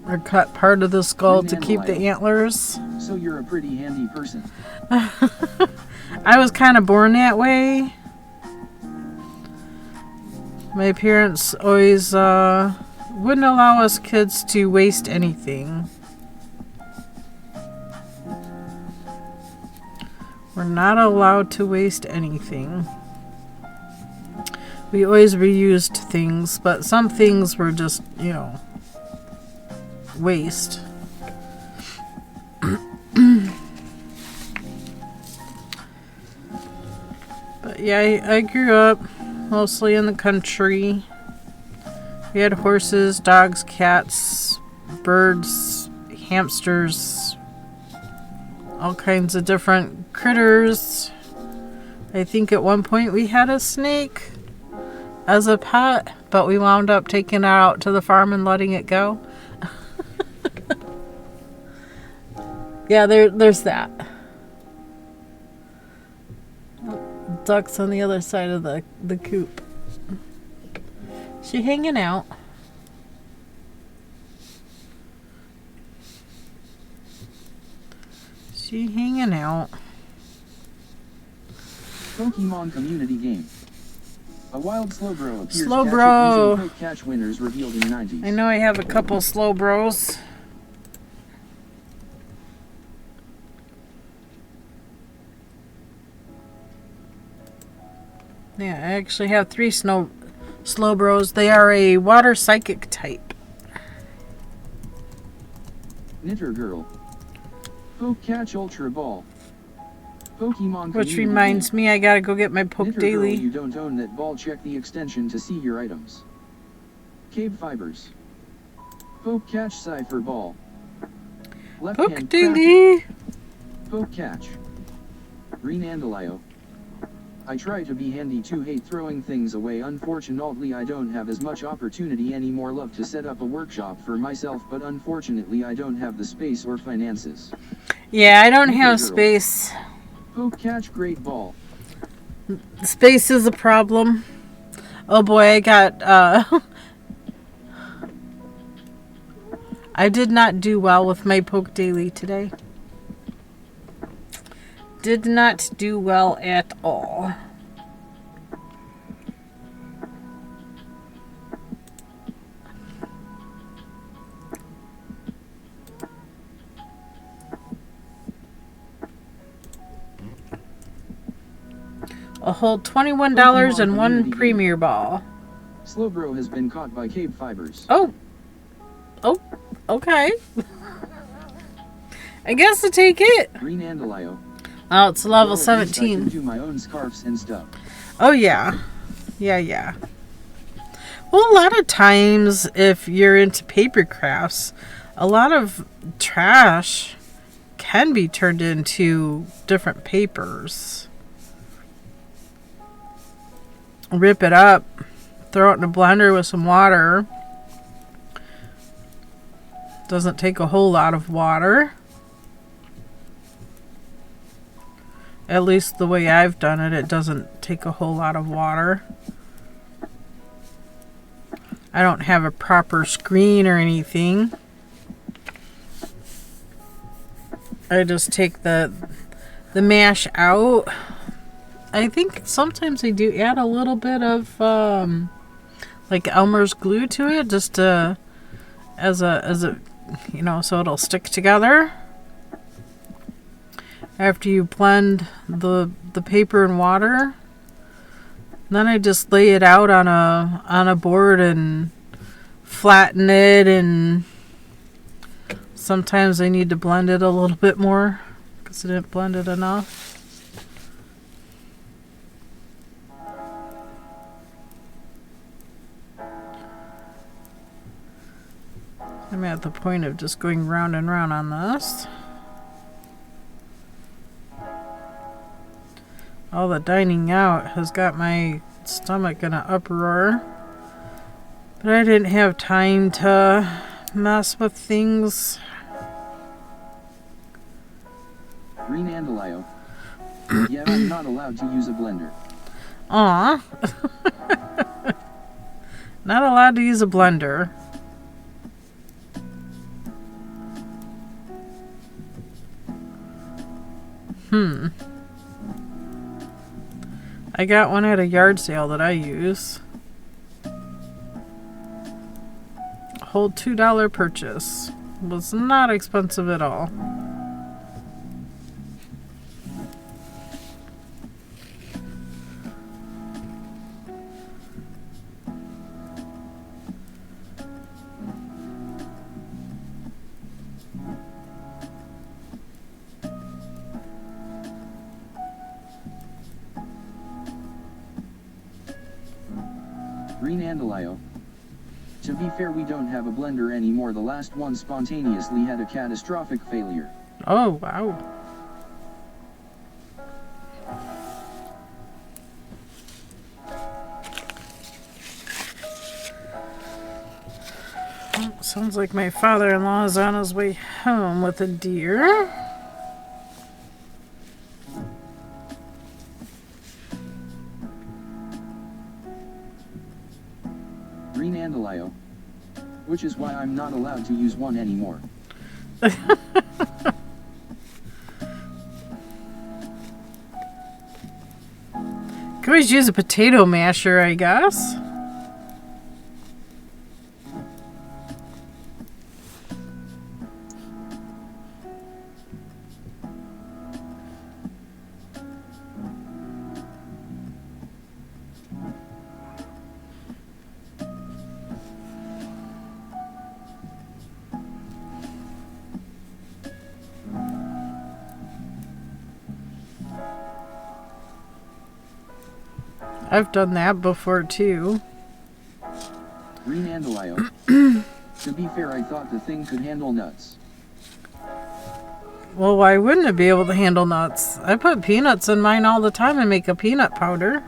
Or cut part of the skull to keep the antlers. So you're a pretty handy person. I was kind of born that way. My parents always wouldn't allow us kids to waste anything. We're not allowed to waste anything. We always reused things, but some things were just, you know, waste. But yeah, I grew up mostly in the country. We had horses, dogs, cats, birds, hamsters, all kinds of different critters. I think at one point we had a snake as a pet, but we wound up taking it out to the farm and letting it go. Yeah, there's that. Duck's on the other side of the coop. She hanging out. She hanging out. Pokemon community game. A wild Slowbro appears. Slowbro. Catch winners revealed in the 90s. I know I have a couple Slowbros. Yeah, I actually have 3 Slowbros. They are a water psychic type. Knitter Girl. Poke Catch Ultra Ball. Pokemon. Which reminds me, I gotta go get my Poke Knitter Daily. Girl, you don't own that ball. Check the extension to see your items. KBfibers. Poke Catch Cipher Ball. Left Poke hand Daily. Poke Catch. Green Andalio. I try to be handy too, hate throwing things away. Unfortunately I don't have as much opportunity anymore. Love to set up a workshop for myself, but unfortunately I don't have the space or finances. Yeah, I don't have space. Poke, catch, great ball. Space is a problem. Oh boy, I got I did not do well with my poke daily today. Did not do well at all. A whole $21 and one premier ball. Slowbro has been caught by KBfibers. Oh, okay. I guess to take it. Green Andalio. Oh, it's level Well, 17. I can do my own scarves and stuff. Oh yeah. Yeah. Well, a lot of times if you're into paper crafts, a lot of trash can be turned into different papers. Rip it up, throw it in a blender with some water. Doesn't take a whole lot of water. At least the way I've done it, it doesn't take a whole lot of water. I don't have a proper screen or anything. I just take the mash out. I think sometimes they do add a little bit of like Elmer's glue to it, just as a so it'll stick together. After you blend the paper and water, then I just lay it out on a board and flatten it, and sometimes I need to blend it a little bit more because I didn't blend it enough. I'm at the point of just going round and round on this. All the dining out has got my stomach in an uproar. But I didn't have time to mess with things. Green Andalio. Yeah, I'm not allowed to use a blender. Aw. Not allowed to use a blender. I got one at a yard sale that I use. A whole $2 purchase. Was not expensive at all. Green Andalio. To be fair, we don't have a blender anymore. The last one spontaneously had a catastrophic failure. Oh, wow. Oh, sounds like my father-in-law is on his way home with a deer. Green Andalio. Which is why I'm not allowed to use one anymore. Could always use a potato masher, I guess. I've done that before too. Green Andalio. To be fair, I thought the thing could handle nuts. Well, why wouldn't it be able to handle nuts? I put peanuts in mine all the time and make a peanut powder.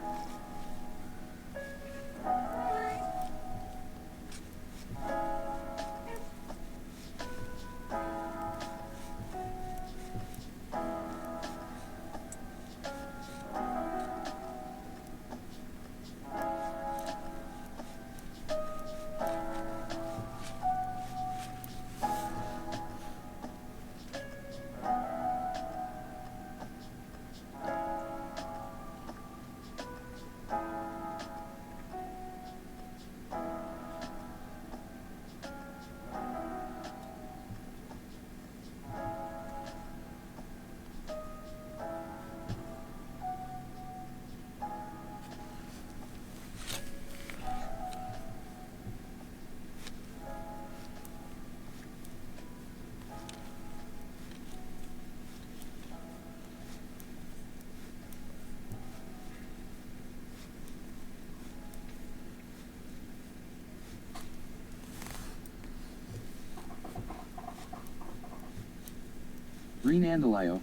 Green Andalio.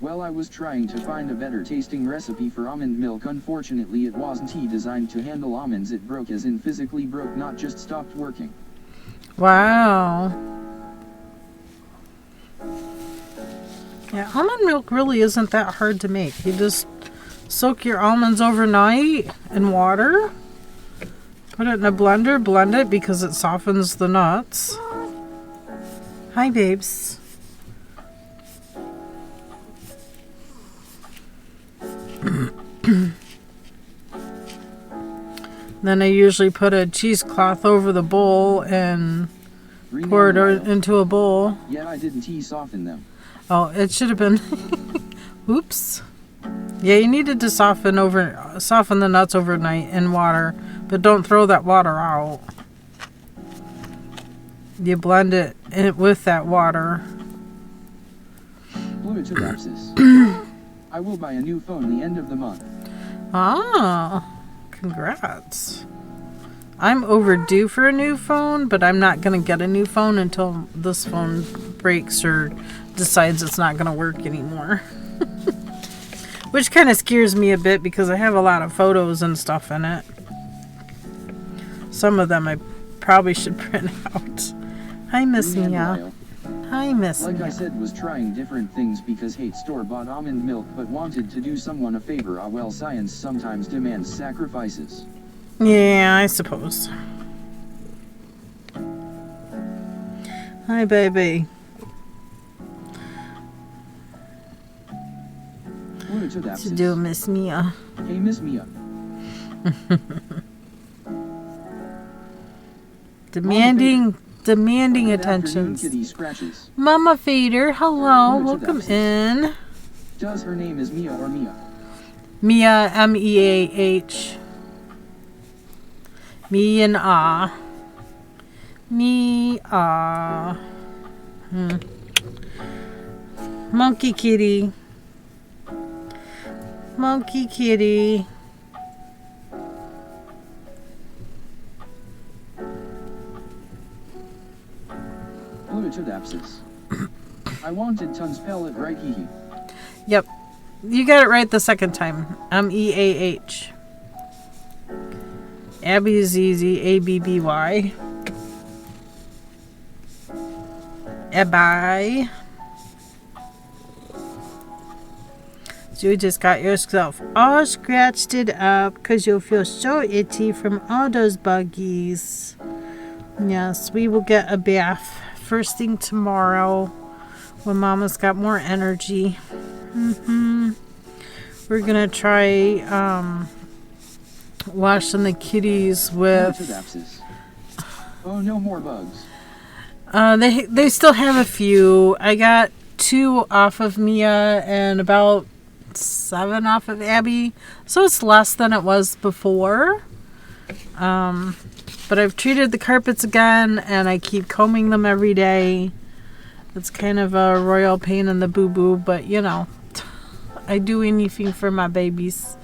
Well, I was trying to find a better tasting recipe for almond milk. Unfortunately, it wasn't designed to handle almonds. It broke, as in physically broke, not just stopped working. Wow. Yeah, almond milk really isn't that hard to make. You just soak your almonds overnight in water, put it in a blender, blend it because it softens the nuts. Hi, babes. Then I usually put a cheesecloth over the bowl and pour it into a bowl. Yeah, I didn't soften them. Oh, it should have been. Oops. Yeah, you needed to soften the nuts overnight in water, but don't throw that water out. You blend it with that water. I will buy a new phone the end of the month. Ah, congrats. I'm overdue for a new phone, but I'm not going to get a new phone until this phone breaks or decides it's not going to work anymore. Which kind of scares me a bit because I have a lot of photos and stuff in it. Some of them I probably should print out. Hi, Miss Mia. Hi, Miss Mia. Like I said, was trying different things because hate store-bought almond milk, but wanted to do someone a favor. Well, science sometimes demands sacrifices. Yeah, I suppose. Hi, baby. What you do, Miss Mia? Hey, Miss Mia. Demanding attentions. Mama Feeder, hello, welcome in. Does her name is Mia or Mia? Mia, M-E-A-H. Me and ah. Me ah. Monkey kitty. Monkey kitty. I wanted tons pellet, right? Hee. Yep. You got it right the second time. M-E-A-H. Abby is easy. A-B-B-Y. Abby. So you just got yourself all scratched it up because you'll feel so itchy from all those buggies. Yes, we will get a bath first thing tomorrow when Mama's got more energy. We're gonna try washing the kitties with. Oh, no more bugs. They still have a few. I got 2 off of Mia and about 7 off of Abby, so it's less than it was before. But I've treated the carpets again, and I keep combing them every day. It's kind of a royal pain in the boo-boo, but you know, I do anything for my babies.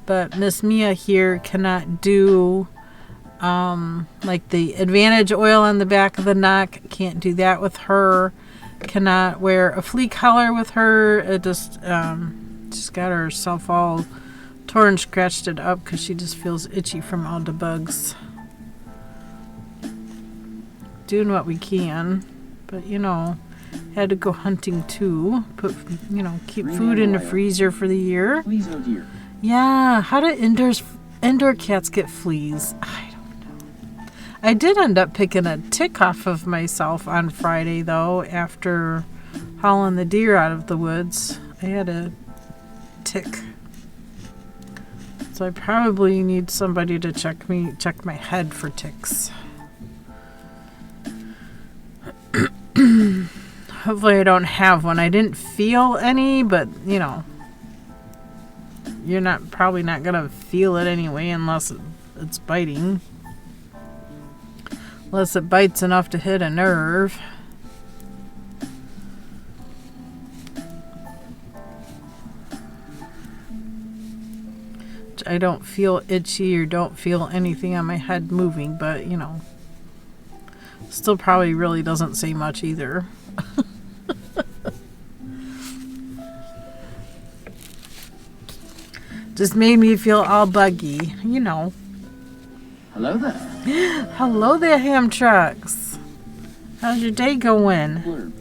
But Miss Mia here cannot do like the Advantage oil on the back of the neck. Can't do that with her. cannot wear a flea collar with her. It just she's got herself all torn, scratched it up because she just feels itchy from all the bugs. Doing what we can, but you know, had to go hunting too. Put, you know, keep food in the freezer for the year. Please, oh dear. Yeah, how do indoor cats get fleas? I don't know. I did end up picking a tick off of myself on Friday though, after hauling the deer out of the woods. I had a tick. So I probably need somebody to check my head for ticks. Hopefully I don't have one. I didn't feel any, but you know, you're probably not gonna feel it anyway unless it's biting. Unless it bites enough to hit a nerve. I don't feel itchy or don't feel anything on my head moving, but you know, still probably really doesn't say much either. Just made me feel all buggy, you know. Hello there. Hello there, ham trucks. How's your day going? Blurb.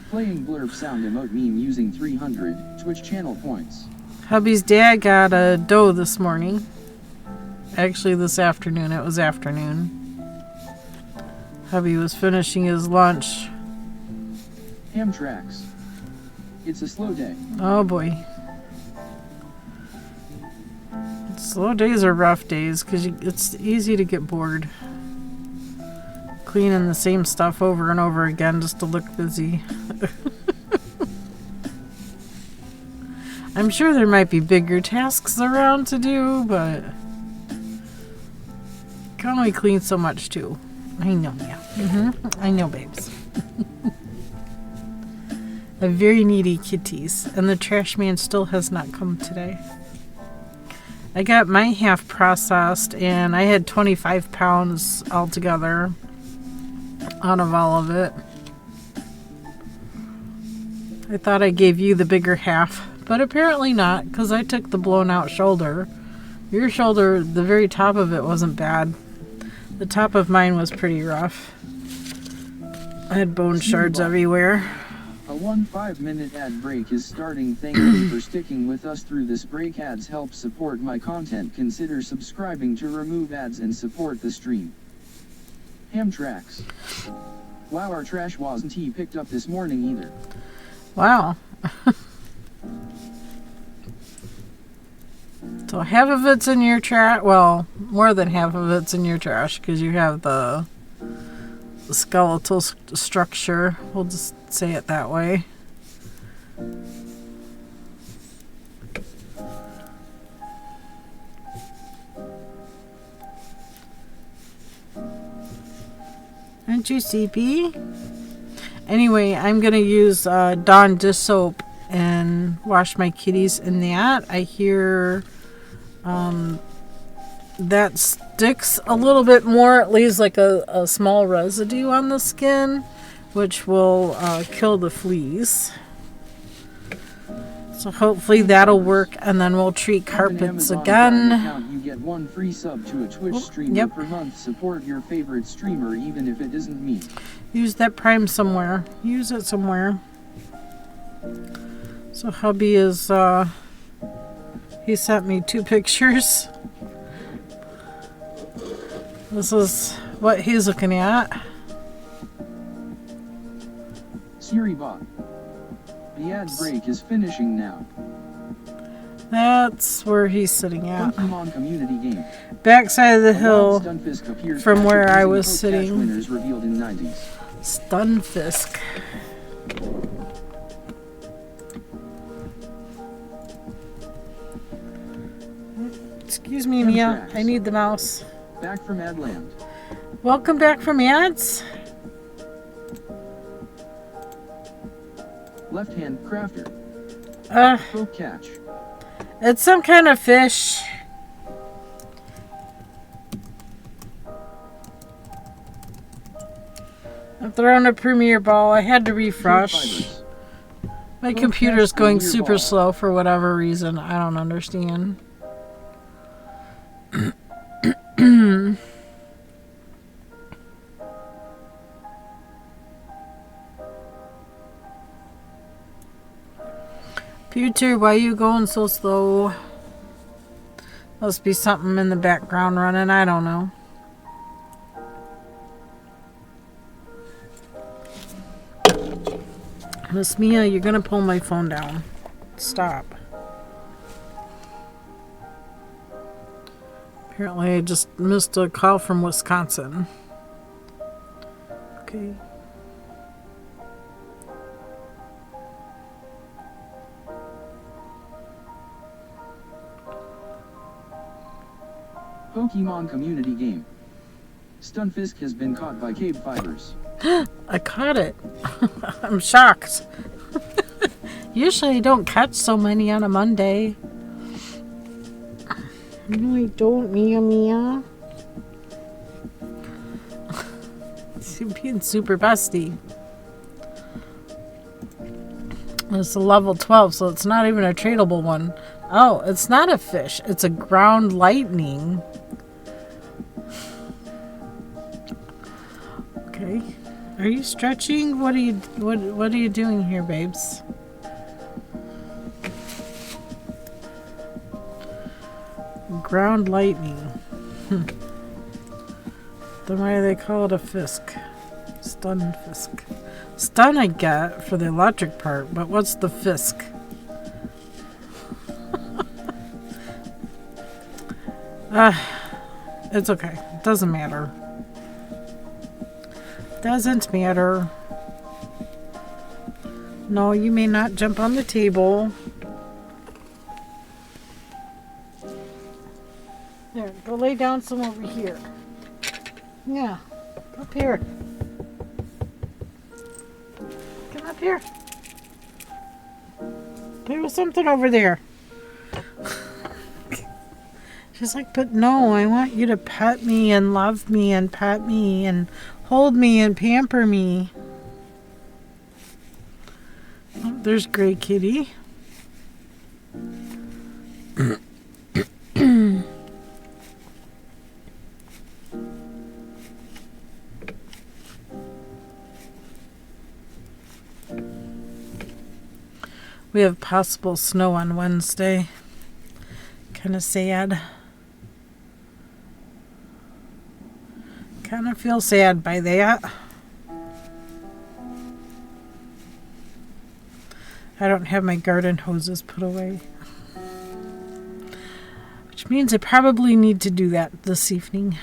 Playing blurb sound emote meme using 300 Twitch channel points. Hubby's dad got a doe this morning. Actually, this afternoon. It was afternoon. Hubby was finishing his lunch. Ham tracks. It's a slow day. Oh boy. Slow days are rough days because it's easy to get bored. Cleaning the same stuff over and over again just to look busy. I'm sure there might be bigger tasks around to do, but can only clean so much too. I know, yeah. I know, babes. A very needy kitties, and the trash man still has not come today. I got my half processed, and I had 25 pounds altogether out of all of it. I thought I gave you the bigger half, but apparently not, because I took the blown out shoulder. Your shoulder, the very top of it wasn't bad. The top of mine was pretty rough. I had bone shards everywhere. A 5-minute ad break is starting. Thank you for sticking with us through this break. Ads help support my content. Consider subscribing to remove ads and support the stream. Ham tracks. Wow, our trash wasn't picked up this morning either. Wow. So half of it's in your trash. Well, more than half of it's in your trash because you have the skeletal structure. We'll just say it that way. Aren't you sleepy? Anyway, I'm going to use Dawn dish soap and wash my kitties in that. I hear that sticks a little bit more. It leaves like a small residue on the skin, which will kill the fleas. So hopefully that'll work, and then we'll treat carpets again. You get 1 free sub to a Twitch streamer per month. Support your favorite streamer even if it isn't me. Use that Prime somewhere. Use it somewhere. So hubby is, he sent me 2 pictures. This is what he's looking at. Siri bot. The ad break is finishing now. That's where he's sitting at. Pokemon community game. Backside of the hill Stunfisk from where I was sitting. Winners revealed in 90s. Stunfisk. Excuse me, Mia. I need the mouse. Back from Adland. Welcome back from ads. Left hand crafter. Folk catch. It's some kind of fish. I'm throwing a Premiere ball. I had to refresh. KBfibers. My computer's going super slow for whatever reason. I don't understand. Computer, why you going so slow? Must be something in the background running. I don't know. Miss Mia, you're gonna pull my phone down. Stop. Apparently I just missed a call from Wisconsin. Okay. Pokemon community game. Stunfisk has been caught by KBfibers. I caught it. I'm shocked. Usually I don't catch so many on a Monday. No, I don't, Mia Mia. She's being super busty. It's a level 12, so it's not even a tradable one. Oh, it's not a fish. It's a ground lightning. Okay. Are you stretching? What are you doing here, babes? Ground lightning. Then why do they call it a fisk? Stun fisk. Stun I get for the electric part, but what's the fisk? It's okay. It doesn't matter. Doesn't matter. No, you may not jump on the table. There, go lay down some over here. Yeah, up here. Come up here. There was something over there. She's like, but no, I want you to pet me and love me and pet me and hold me and pamper me. Oh, there's Gray Kitty. We have possible snow on Wednesday. Kind of sad. Kind of feel sad by that. I don't have my garden hoses put away. Which means I probably need to do that this evening.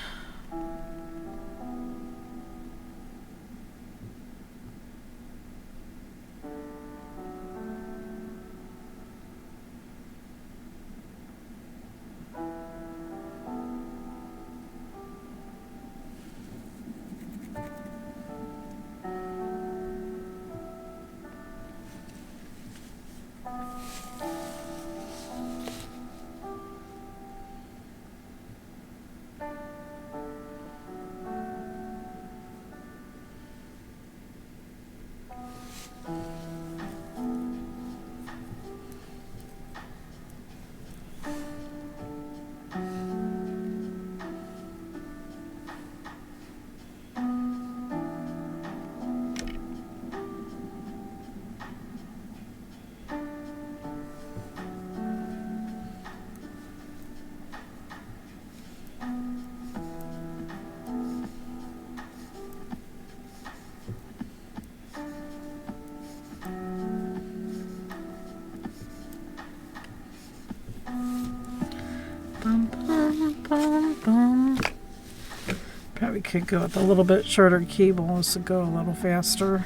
Probably could go with a little bit shorter cables to go a little faster.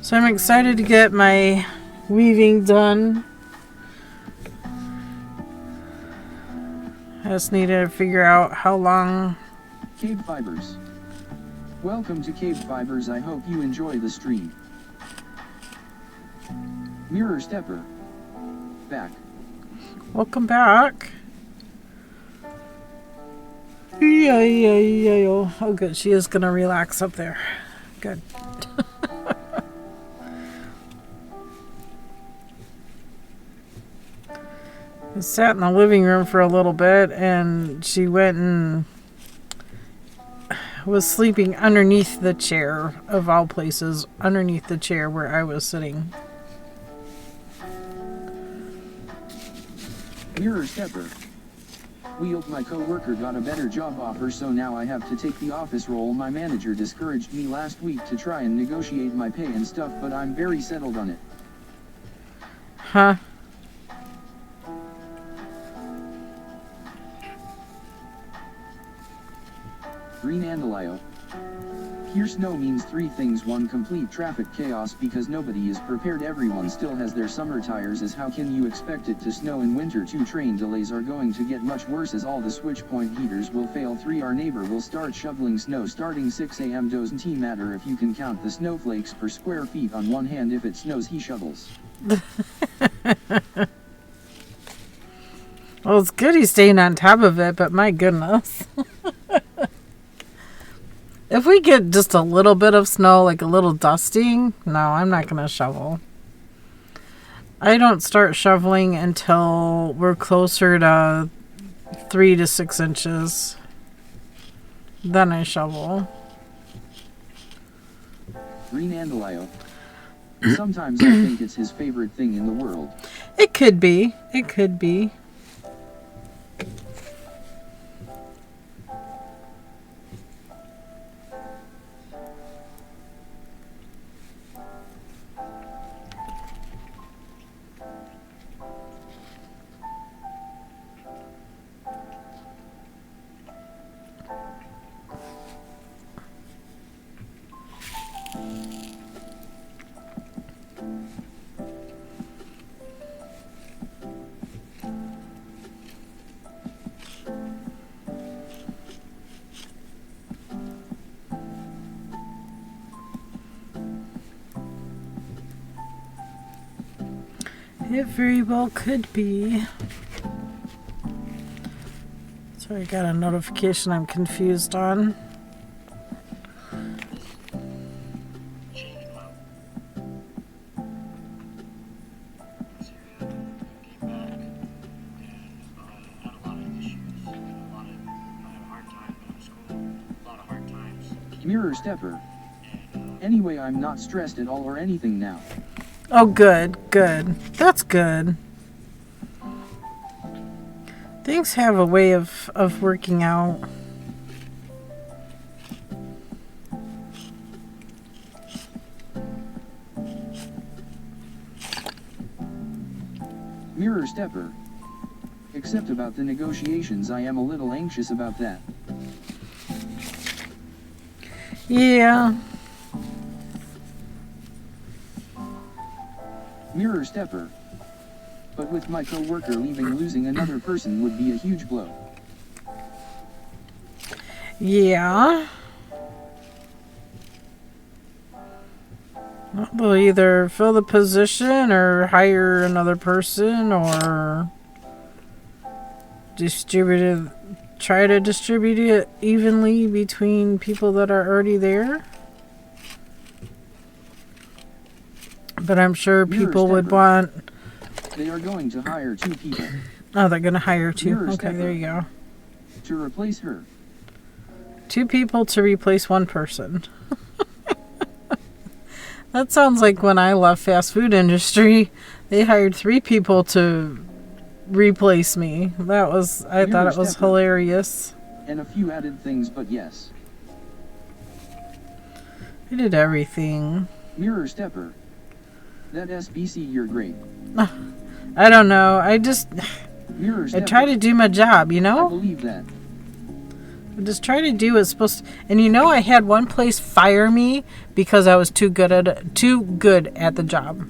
So I'm excited to get my weaving done. I just need to figure out how long. KBfibers. Welcome to KBfibers. I hope you enjoy the stream. Mirror Stepper. Back. Welcome back. Yeah. Oh, good. She is going to relax up there. Good. I sat in the living room for a little bit, and she went and was sleeping underneath the chair, of all places, underneath the chair where I was sitting. Mirror stepper. Wheeled, my co-worker got a better job offer, so now I have to take the office role. My manager discouraged me last week to try and negotiate my pay and stuff, but I'm very settled on it. Huh? Green Andalio. Here snow means three things. 1. Complete traffic chaos because nobody is prepared. Everyone still has their summer tires, as how can you expect it to snow in winter? 2. Train delays are going to get much worse as all the switch point heaters will fail. 3. Our neighbor will start shoveling snow starting 6 a.m. Doesn't matter if you can count the snowflakes per square feet on one hand. If it snows, he shovels. Well, it's good he's staying on top of it, but my goodness. If we get just a little bit of snow, like a little dusting, no, I'm not going to shovel. I don't start shoveling until we're closer to 3 to 6 inches. Then I shovel. Green Andalio. Sometimes I think it's his favorite thing in the world. It could be. It could be. It very well could be. So I got a notification I'm confused on. Mirror stepper. Anyway, I'm not stressed at all or anything now. Oh, good, good. That's good. Things have a way of working out. Mirror stepper. Except about the negotiations, I am a little anxious about that. Yeah. Mirror stepper. But with my co-worker leaving, losing another person would be a huge blow. Yeah. Well, they'll either fill the position or hire another person or try to distribute it evenly between people that are already there. But I'm sure people would want... They are going to hire 2 people. Oh, they're going to hire 2. Mirror Okay, stepper. there you go. To replace her. 2 people to replace 1 person. That sounds like when I left fast food industry, they hired 3 people to replace me. I thought it was hilarious. And a few added things, but yes. I did everything. Mirror stepper. That SBC, you're great. I don't know. I try to do my job, you I know? believe that. I just try to do what's supposed to. And you know, I had one place fire me because I was too good at the job.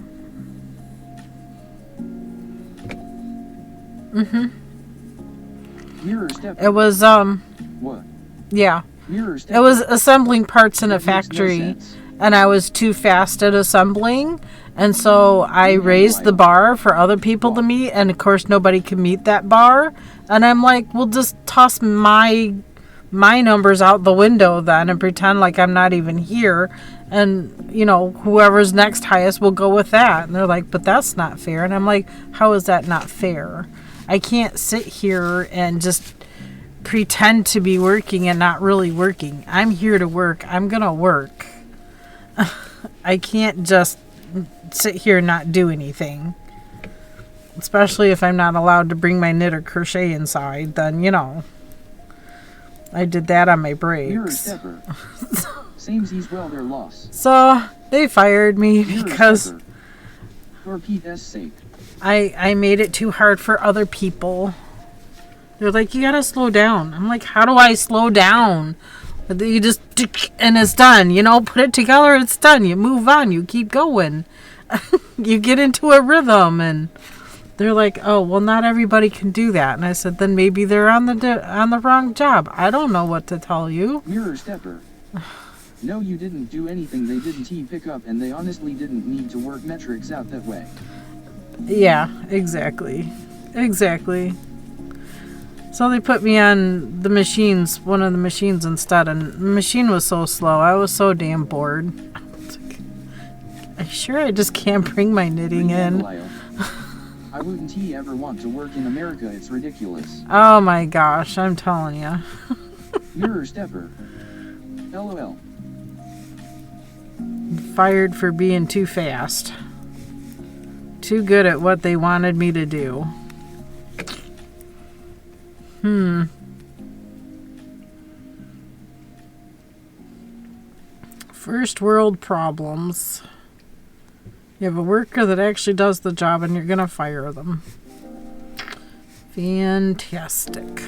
Mirror stepper. It was What? yeah. Mirror stepper. It was assembling parts in a That makes no factory, sense. and I was too fast at assembling, And so I raised the bar for other people to meet, and of course nobody can meet that bar. And I'm like, well, just toss my numbers out the window then and pretend like I'm not even here. And, you know, whoever's next highest will go with that. And they're like, but that's not fair. And I'm like, how is that not fair? I can't sit here and just pretend to be working and not really working. I'm here to work. I'm going to work. I can't just sit here and not do anything. Especially if I'm not allowed to bring my knit or crochet inside, then, you know. I did that on my breaks. Samesies well their loss. So they fired me because for Pete's sake. I made it too hard for other people. They're like, you gotta slow down. I'm like, how do I slow down? You just, and it's done. You know, put it together, it's done. You move on, you keep going. You get into a rhythm, and they're like, oh, well, not everybody can do that. And I said, then maybe they're on the wrong job. I don't know what to tell you. Mirror stepper. No, you didn't do anything they didn't pick up, and they honestly didn't need to work metrics out that way. Yeah, exactly. Exactly. So they put me on the machines, one of the machines instead, and the machine was so slow. I was so damn bored. I'm sure I just can't bring my knitting in. I wouldn't ever want to work in America, it's ridiculous. Oh my gosh, I'm telling you. Mirror stepper. LOL. Fired for being too fast. Too good at what they wanted me to do. First world problems. You have a worker that actually does the job and you're going to fire them. Fantastic.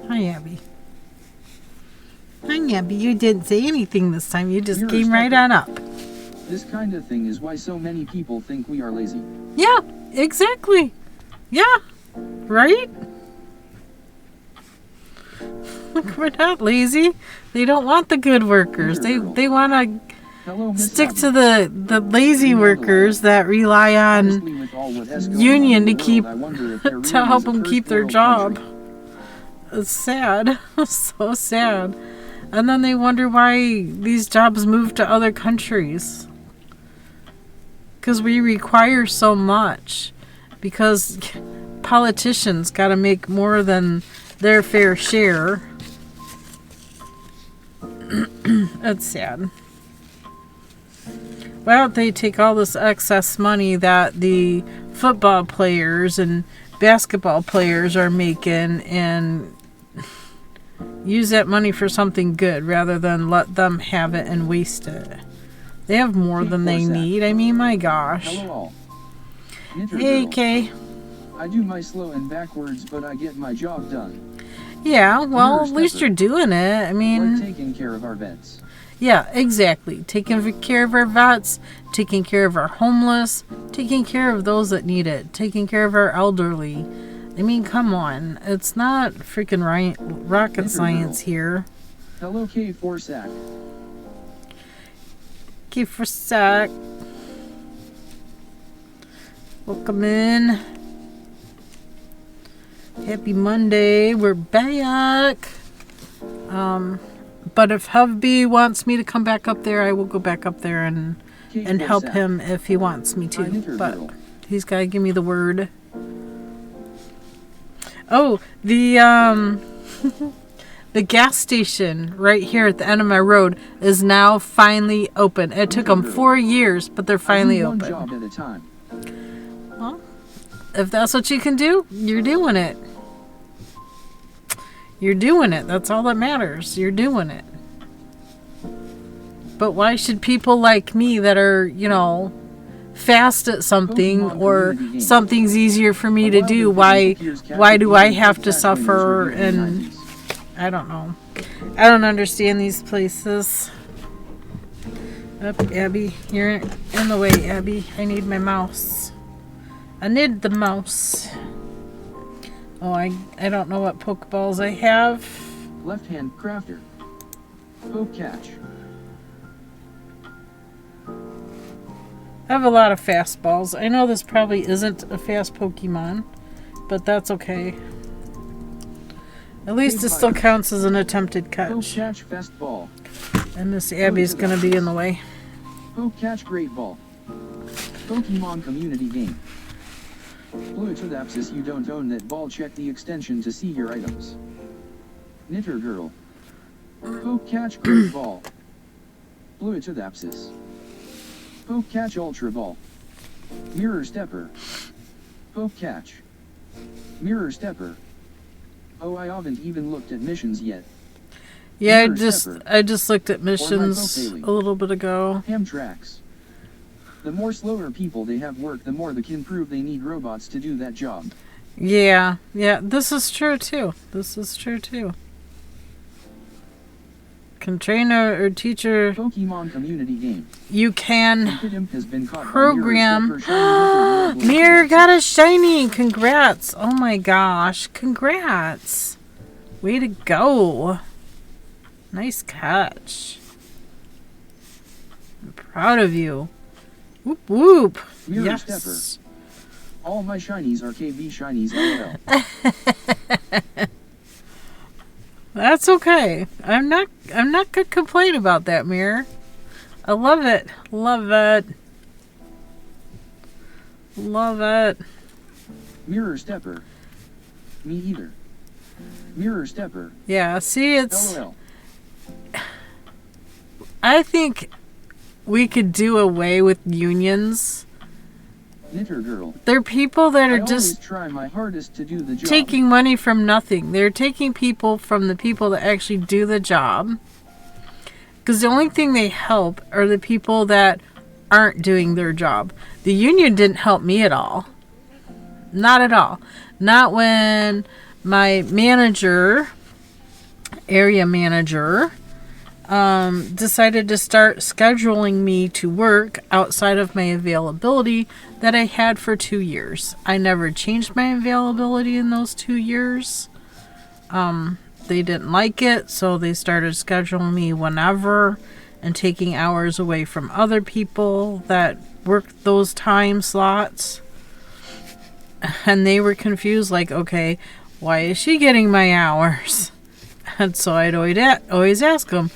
Hi, Abby. Hi, Abby. You didn't say anything this time. You just came right on up. This kind of thing is why so many people think we are lazy. Yeah, exactly. Yeah, right? We're not lazy. They don't want the good workers. They want to stick to the lazy workers that rely on union to keep to help them keep their job. It's sad. So sad. And then they wonder why these jobs move to other countries. Because we require so much. Because politicians got to make more than their fair share. That's sad. Why don't they take all this excess money that the football players and basketball players are making and use that money for something good rather than let them have it and waste it? They have more than they need. I mean, my gosh. Hello all. Hey, Kay. I do my slow and backwards, but I get my job done. Yeah, well, at least you're doing it. I mean, we're taking care of our vets. Yeah, exactly. Taking care of our vets, taking care of our homeless, taking care of those that need it, taking care of our elderly. I mean, come on. It's not freaking rocket science here. Hello, K4SAC. K4SAC. Welcome in. Happy Monday. We're back. But if Hubby wants me to come back up there, I will go back up there and help him if he wants me to. But he's got to give me the word. Oh, the the gas station right here at the end of my road is now finally open. It took them 4 years, but they're finally open. One job at a time. Well, if that's what you can do, you're doing it. You're doing it. That's all that matters. You're doing it. But why should people like me that are, you know, fast at something or something's easier for me to do, why do I have to suffer? And I don't know. I don't understand these places. Up, Abby. You're in the way, Abby. I need my mouse. I need the mouse. Oh, I don't know what Pokeballs I have. Left hand crafter. Poke catch. I have a lot of fastballs. I know this probably isn't a fast Pokemon, but that's okay. At least it still counts as an attempted catch. Catch fastball. And Miss Abby's gonna be in the way. Catch great ball. Pokemon community game. Fluitodapsis, you don't own that ball. Check the extension to see your items. Knitter girl. Catch great ball. Fluitodapsis. Catch ultra ball. Mirror stepper. Catch. Mirror stepper. Oh, I haven't even looked at missions yet. Yeah, Mirror I just looked at missions a little bit ago. Hamtracks. The more slower people they have work, the more they can prove they need robots to do that job. Yeah, this is true too. This is true too. Can trainer or teacher Pokemon community game. You can Has been program. Mirror got a shiny. Congrats. Oh my gosh. Congrats. Way to go. Nice catch. I'm proud of you. Whoop whoop. Mirror yes. stepper. All my shinies are KB shinies. LOL. That's okay. I'm not gonna complain about that, Mirror. I love it. Love it. Love it. Mirror stepper. Me either. Mirror stepper. Yeah, see, it's... LOL. I think we could do away with unions. Knitter girl. They're people that are I just try my hardest to do the job. taking money from nothing. They're taking people from the people that actually do the job. Because the only thing they help are the people that aren't doing their job. The union didn't help me at all. Not at all. Not when my manager, area manager, decided to start scheduling me to work outside of my availability that I had for 2 years. I never changed my availability in those 2 years. They didn't like it, so they started scheduling me whenever and taking hours away from other people that worked those time slots. And they were confused, like, okay, why is she getting my hours? And so I'd always ask them,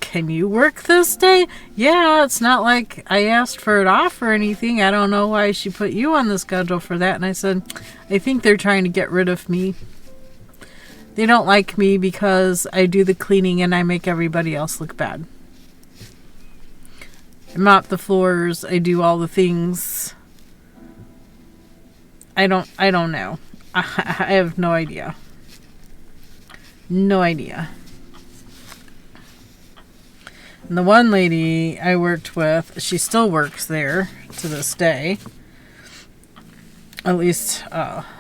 can you work this day? Yeah, it's not like I asked for it off or anything. I don't know why she put you on the schedule for that. And I said, I think they're trying to get rid of me. They don't like me because I do the cleaning and I make everybody else look bad. I mop the floors. I do all the things. I don't know. I have no idea. No idea. And the one lady I worked with, she still works there to this day. At least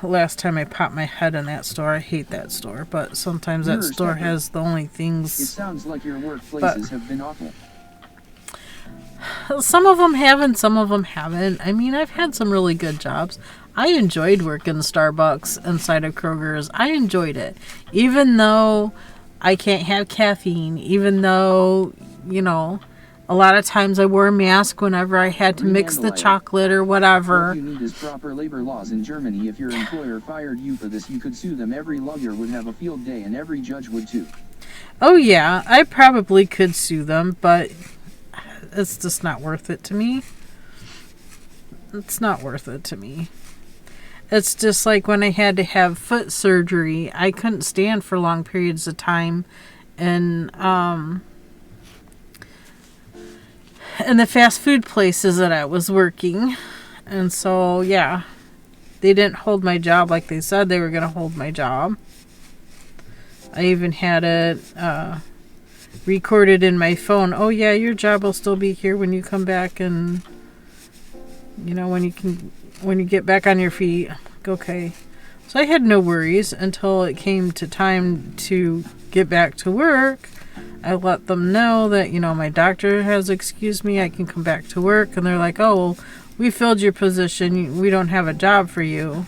last time I popped my head in that store. I hate that store, but sometimes that store has the only things. It sounds like your workplaces have been awful. Some of them have and some of them haven't. I mean, I've had some really good jobs. I enjoyed working Starbucks inside of Kroger's. I enjoyed it. Even though I can't have caffeine, even though, you know, a lot of times I wore a mask whenever I had to mix the chocolate or whatever. What you need is proper labor laws in Germany. If your employer fired you for this, you could sue them. Every lawyer would have a field day and every judge would too. Oh yeah, I probably could sue them, but it's just not worth it to me. It's not worth it to me. It's just like when I had to have foot surgery. I couldn't stand for long periods of time. And in the fast food places that I was working. And so, yeah, they didn't hold my job like they said they were going to hold my job. I even had it recorded in my phone. Oh, yeah, your job will still be here when you come back and, you know, when you get back on your feet. Okay. So I had no worries until it came to time to get back to work. I let them know that, you know, my doctor has excused me. I can come back to work. And they're like, oh, well, we filled your position. We don't have a job for you.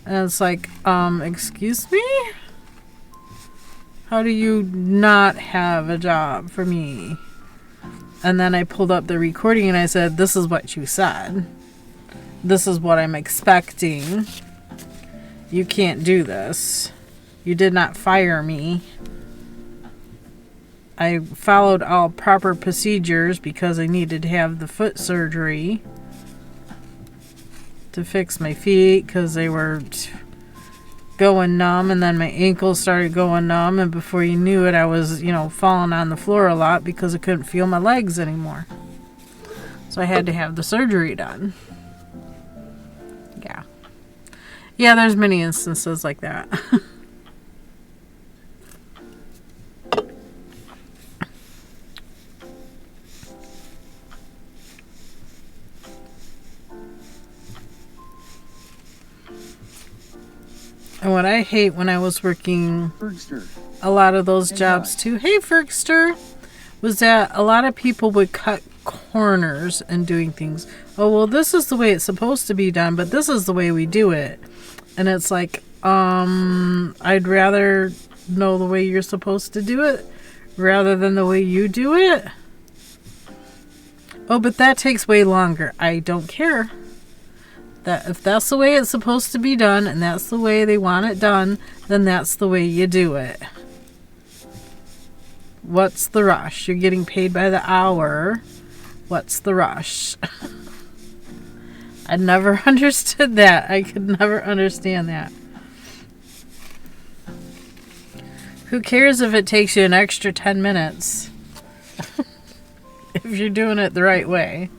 And it's like, excuse me? How do you not have a job for me? And then I pulled up the recording and I said, this is what you said. This is what I'm expecting. You can't do this. You did not fire me. I followed all proper procedures because I needed to have the foot surgery to fix my feet because they were going numb, and then my ankles started going numb, and before you knew it, I was, falling on the floor a lot because I couldn't feel my legs anymore. So I had to have the surgery done. Yeah. Yeah, there's many instances like that. And what I hate when I was working a lot of those jobs too, hey Fergster, was that a lot of people would cut corners in doing things. Oh, well, this is the way it's supposed to be done, but this is the way we do it. And it's like, I'd rather know the way you're supposed to do it rather than the way you do it. Oh, but that takes way longer. I don't care. That if that's the way it's supposed to be done and that's the way they want it done, then that's the way you do it. What's the rush? You're getting paid by the hour. What's the rush? I never understood that. I could never understand that. Who cares if it takes you an extra 10 minutes? If you're doing it the right way.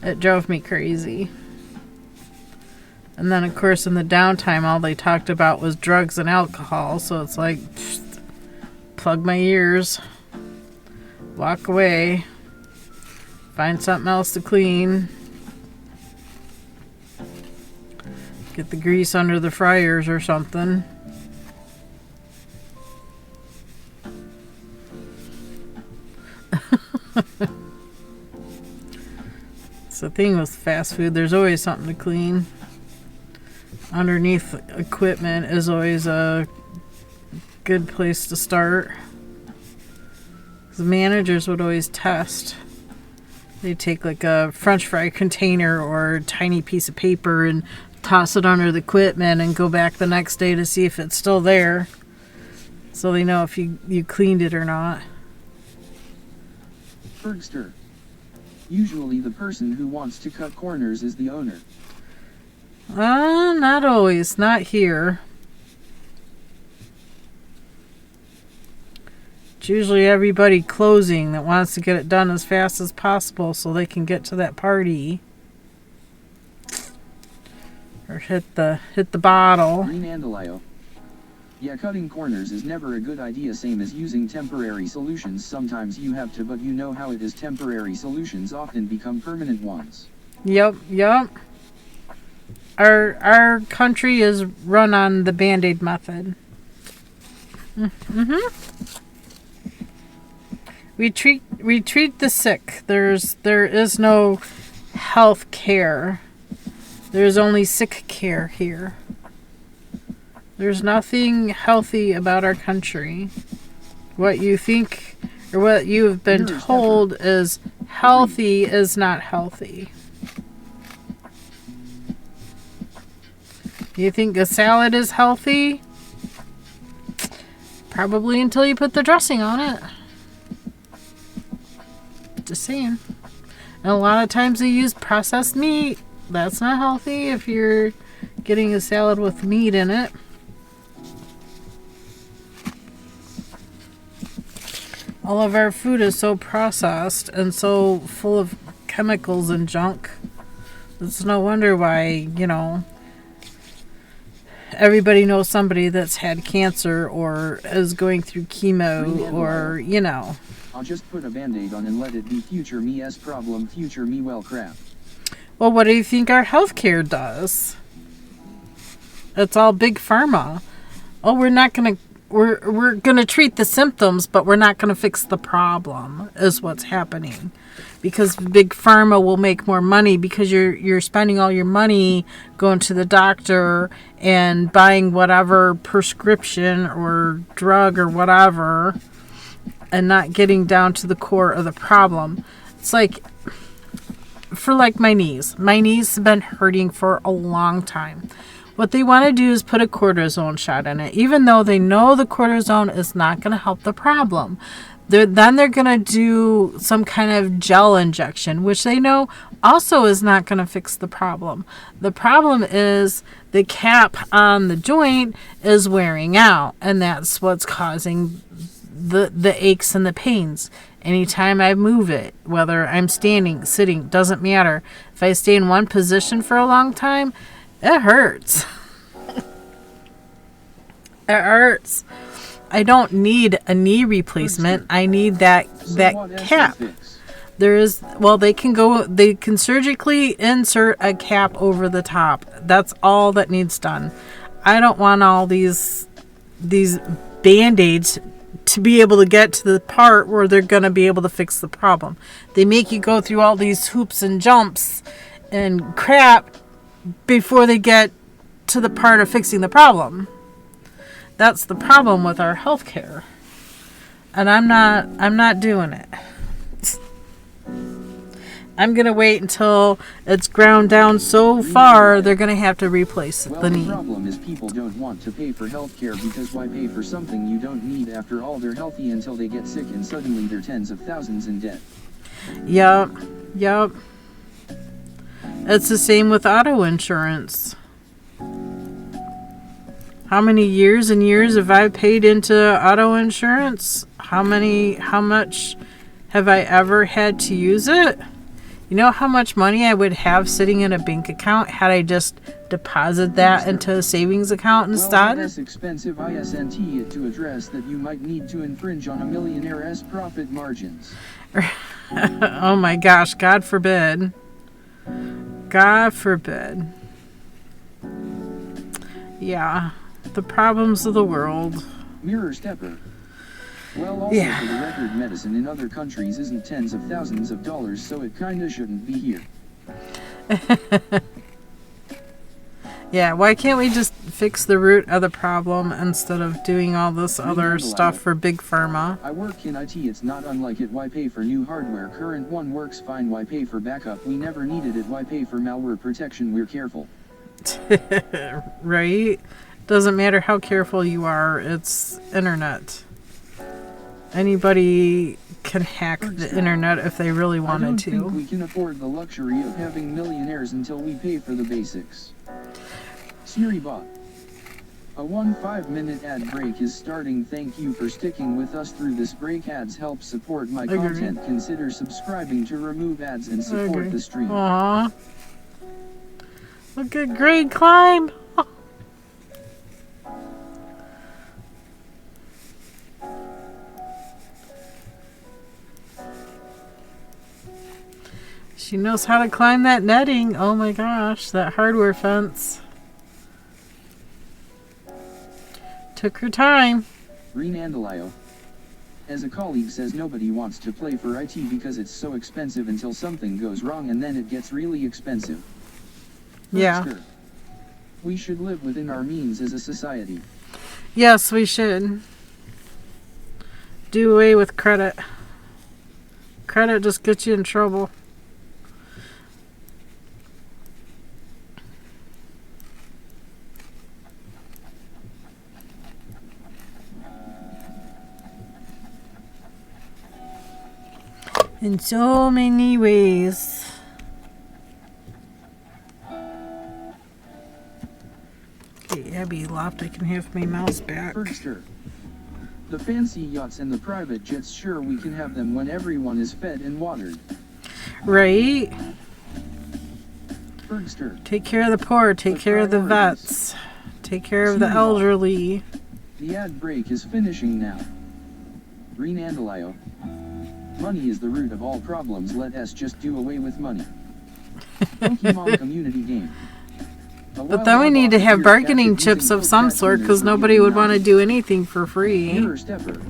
It drove me crazy. And then, of course, in the downtime, all they talked about was drugs and alcohol. So it's like, plug my ears, walk away, find something else to clean, get the grease under the fryers or something. It's the thing with fast food, there's always something to clean. Underneath equipment is always a good place to start. The managers would always test. They'd take like a French fry container or a tiny piece of paper and toss it under the equipment and go back the next day to see if it's still there. So they know if you cleaned it or not. Fergster. Usually the person who wants to cut corners is the owner. Not always. Not here. It's usually everybody closing that wants to get it done as fast as possible so they can get to that party. Or hit the bottle. Green Andalio. Yeah, cutting corners is never a good idea, same as using temporary solutions. Sometimes you have to, but you know how it is, temporary solutions often become permanent ones. Yep. Our country is run on the Band-Aid method. We treat the sick. There is no health care. There's only sick care here. There's nothing healthy about our country. What you think or what you have been told is healthy is not healthy. You think a salad is healthy? Probably until you put the dressing on it. Just saying. And a lot of times they use processed meat. That's not healthy if you're getting a salad with meat in it. All of our food is so processed and so full of chemicals and junk. It's no wonder why, everybody knows somebody that's had cancer or is going through chemo or, I'll just put a Band-Aid on and let it be future me's problem, future me well crap. Well, what do you think our healthcare does? It's all big pharma. Oh, we're going to treat the symptoms, but we're not going to fix the problem, is what's happening. Because big pharma will make more money because you're spending all your money going to the doctor and buying whatever prescription or drug or whatever. and not getting down to the core of the problem. It's like, for like my knees. My knees have been hurting for a long time. What they want to do is put a cortisone shot in it, even though they know the cortisone is not going to help the problem. Then they're going to do some kind of gel injection, which they know also is not going to fix the problem. The problem is the cap on the joint is wearing out, and that's what's causing the aches and the pains. Anytime I move it, whether I'm standing, sitting, doesn't matter. If I stay in one position for a long time, it hurts. It hurts. I don't need a knee replacement. I need that cap. They can surgically insert a cap over the top. That's all that needs done. I don't want all these band-aids to be able to get to the part where they're going to be able to fix the problem. They make you go through all these hoops and jumps and crap before they get to the part of fixing the problem. That's the problem with our healthcare. And I'm not doing it. I'm going to wait until it's ground down so far they're going to have to replace the knee. The problem is people don't want to pay for healthcare because why pay for something you don't need? After all, they're healthy until they get sick and suddenly they're tens of thousands in debt. Yep. It's the same with auto insurance. How many years and years have I paid into auto insurance? How much have I ever had to use it? You know how much money I would have sitting in a bank account had I just deposited that into a savings account instead? Less expensive isn't it to address that you might need to infringe on a millionaire's profit margins. Oh my gosh, God forbid. God forbid. Yeah. The problems of the world. Mirror stepper. Well, also for the record, medicine in other countries isn't tens of thousands of dollars, so it kinda shouldn't be here. Yeah, why can't we just fix the root of the problem instead of doing all this other stuff for big pharma? I work in IT, it's not unlike it. Why pay for new hardware? Current one works fine. Why pay for backup? We never needed it. Why pay for malware protection? We're careful. Right? Doesn't matter how careful you are, it's internet. Anybody can hack the internet if they really wanted to. I don't think we can afford the luxury of having millionaires until we pay for the basics. Siri bot. A 5-minute ad break is starting. Thank you for sticking with us through this break. Ads help support my content. Consider subscribing to remove ads and support the stream. Aww. Look at grade climb. She knows how to climb that netting. Oh my gosh, that hardware fence. Took her time. Renandalio. As a colleague says, nobody wants to play for IT because it's so expensive until something goes wrong and then it gets really expensive. Yeah. We should live within our means as a society. Yes, we should. Do away with credit. Credit just gets you in trouble. In so many ways. Hey, Abby left. I can have my mouse back. Bergster. The fancy yachts and the private jets, sure, we can have them when everyone is fed and watered. Right? Bergster. Take care of the poor. Take care of the vets. Take care of the elderly. The ad break is finishing now. Renandalio. Money is the root of all problems. Let us just do away with money. Pokemon community game. But then we need to have bargaining chips of some sort, because nobody would want to do anything for free. Mirror stepper.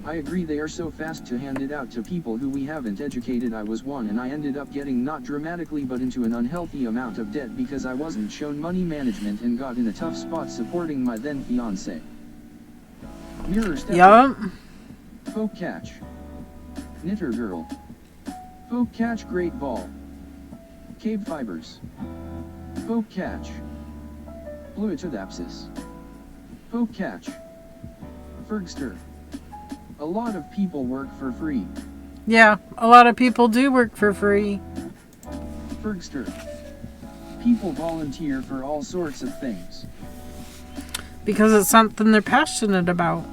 I agree, they are so fast to hand it out to people who we haven't educated. I was one and I ended up getting, not dramatically but into an unhealthy amount of debt because I wasn't shown money management and got in a tough spot supporting my then fiance. Mirror stepper. Yup. Poke catch. Knitter girl. Poke catch great ball. KBfibers. Poke catch. Fluitodapsis. Poke catch. Fergster. A lot of people work for free. Yeah, a lot of people do work for free. Fergster. People volunteer for all sorts of things. Because it's something they're passionate about.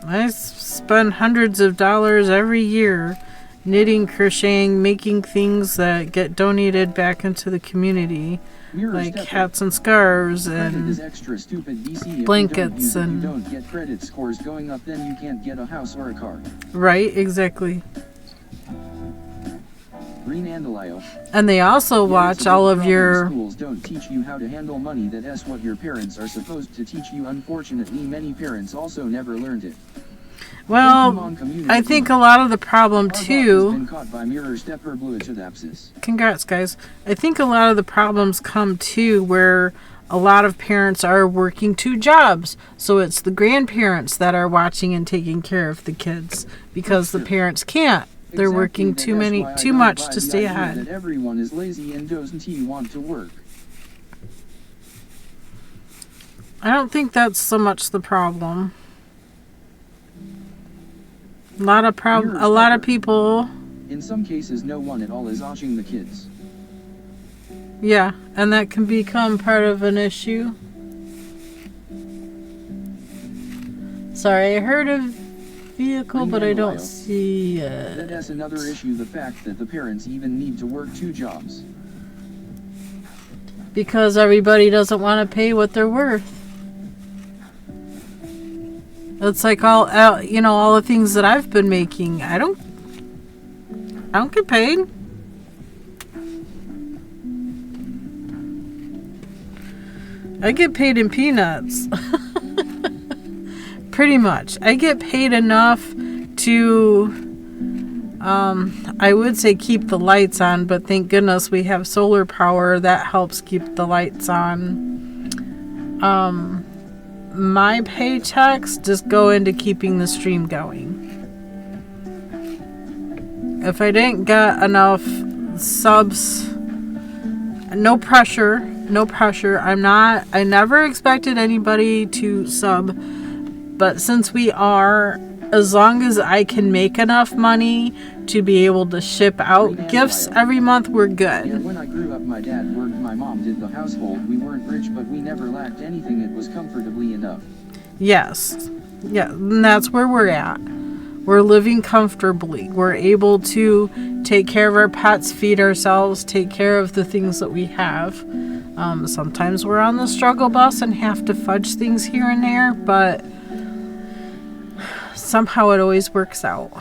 I spend hundreds of dollars every year knitting, crocheting, making things that get donated back into the community. Mirror Like stepper. hats and scarves Credit and is extra stupid VC. If blankets you and... don't get credit scores going up, then you can't get a house or a car. Right, exactly. Green Andalio. And they also watch all of your... Schools don't teach you how to handle money. That's what your parents are supposed to teach you. Unfortunately, many parents also never learned it. Well, I think a lot of the problem too... Been caught by mirror stepper Fluitodapsis. Congrats, guys. I think a lot of the problems come too where a lot of parents are working 2 jobs. So it's the grandparents that are watching and taking care of the kids because the parents can't. They're working too much to stay ahead. That everyone is lazy and doesn't want to work. I don't think that's so much the problem. A lot of people. In some cases, no one at all is watching the kids. Yeah, and that can become part of an issue. Sorry, I heard a vehicle, but I don't see it. That's another issue, the fact that the parents even need to work 2 jobs. Because everybody doesn't want to pay what they're worth. It's like all the things that I've been making. I don't get paid. I get paid in peanuts. Pretty much. I get paid enough to, I would say keep the lights on, but thank goodness we have solar power that helps keep the lights on. My paychecks just go into keeping the stream going. If I didn't get enough subs, no pressure. I never expected anybody to sub, but since we are, as long as I can make enough money to be able to ship out gifts every month, we're good. Yeah, when I grew up, my dad worked, my mom did the household. We weren't rich, but we never lacked anything. It was comfortably enough. Yes. Yeah, and that's where we're at. We're living comfortably. We're able to take care of our pets, feed ourselves, take care of the things that we have. Sometimes we're on the struggle bus and have to fudge things here and there, but somehow it always works out.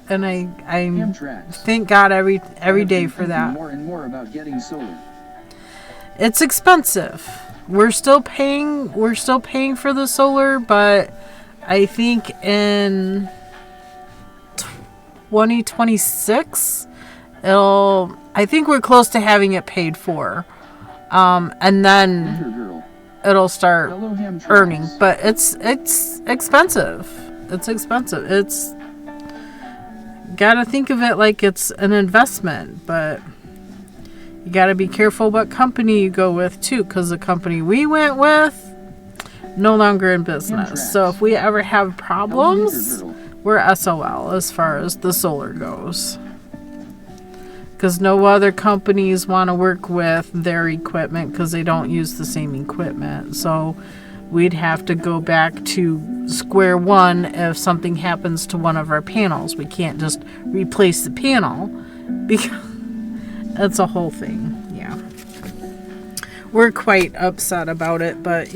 And I thank God every day for that. More and more about getting solar. It's expensive. We're still paying for the solar, but I think in 2026 I think we're close to having it paid for. And then it'll start earning, but it's expensive. It's expensive. It's gotta think of it like it's an investment, but you gotta be careful what company you go with too, because the company we went with no longer in business. So if we ever have problems, we're SOL as far as the solar goes. Because no other companies want to work with their equipment because they don't use the same equipment. So we'd have to go back to square one if something happens to one of our panels. We can't just replace the panel because it's a whole thing. Yeah. We're quite upset about it, but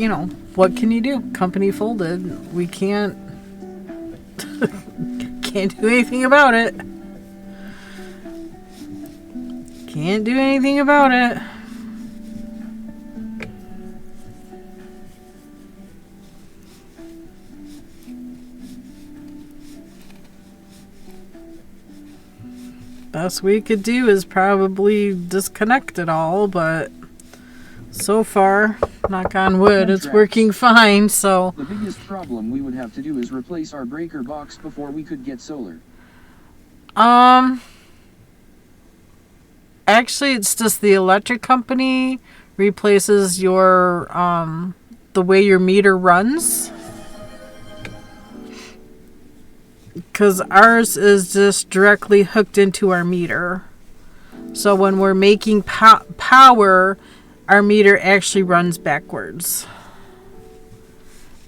what can you do? Company folded. We can't do anything about it. Can't do anything about it. Best we could do is probably disconnect it all, but So far, knock on wood, it's Contracts. working fine, so... The biggest problem we would have to do is replace our breaker box before we could get solar. Actually, it's just the electric company replaces your, the way your meter runs. Because ours is just directly hooked into our meter. So when we're making power, our meter actually runs backwards.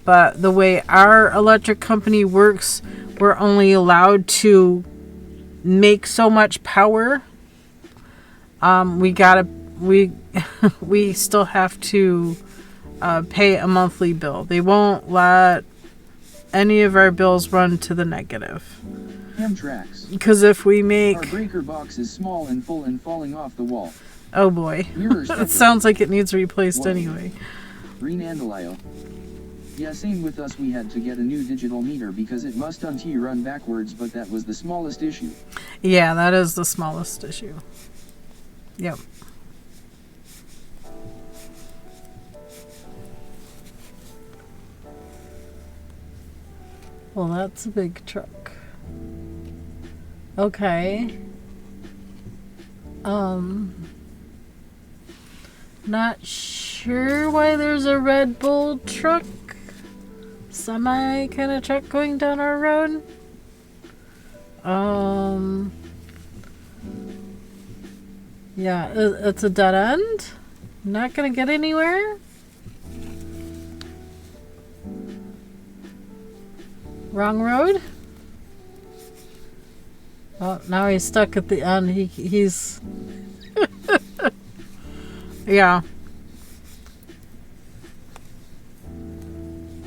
But the way our electric company works, we're only allowed to make so much power. We still have to pay a monthly bill. They won't let any of our bills run to the negative. Amtrax. Because if we make... Our breaker box is small and full and falling off the wall. Oh boy. It sounds like it needs replaced anyway. Renandalio. Yeah, same with us. We had to get a new digital meter because it must run backwards, but that was the smallest issue. Yeah, that is the smallest issue. Yep. Well, that's a big truck. Okay. Not sure why there's a Red Bull truck, semi kind of truck going down our road. Yeah, it's a dead end. Not gonna get anywhere. Wrong road. Oh, now he's stuck at the end. He's yeah.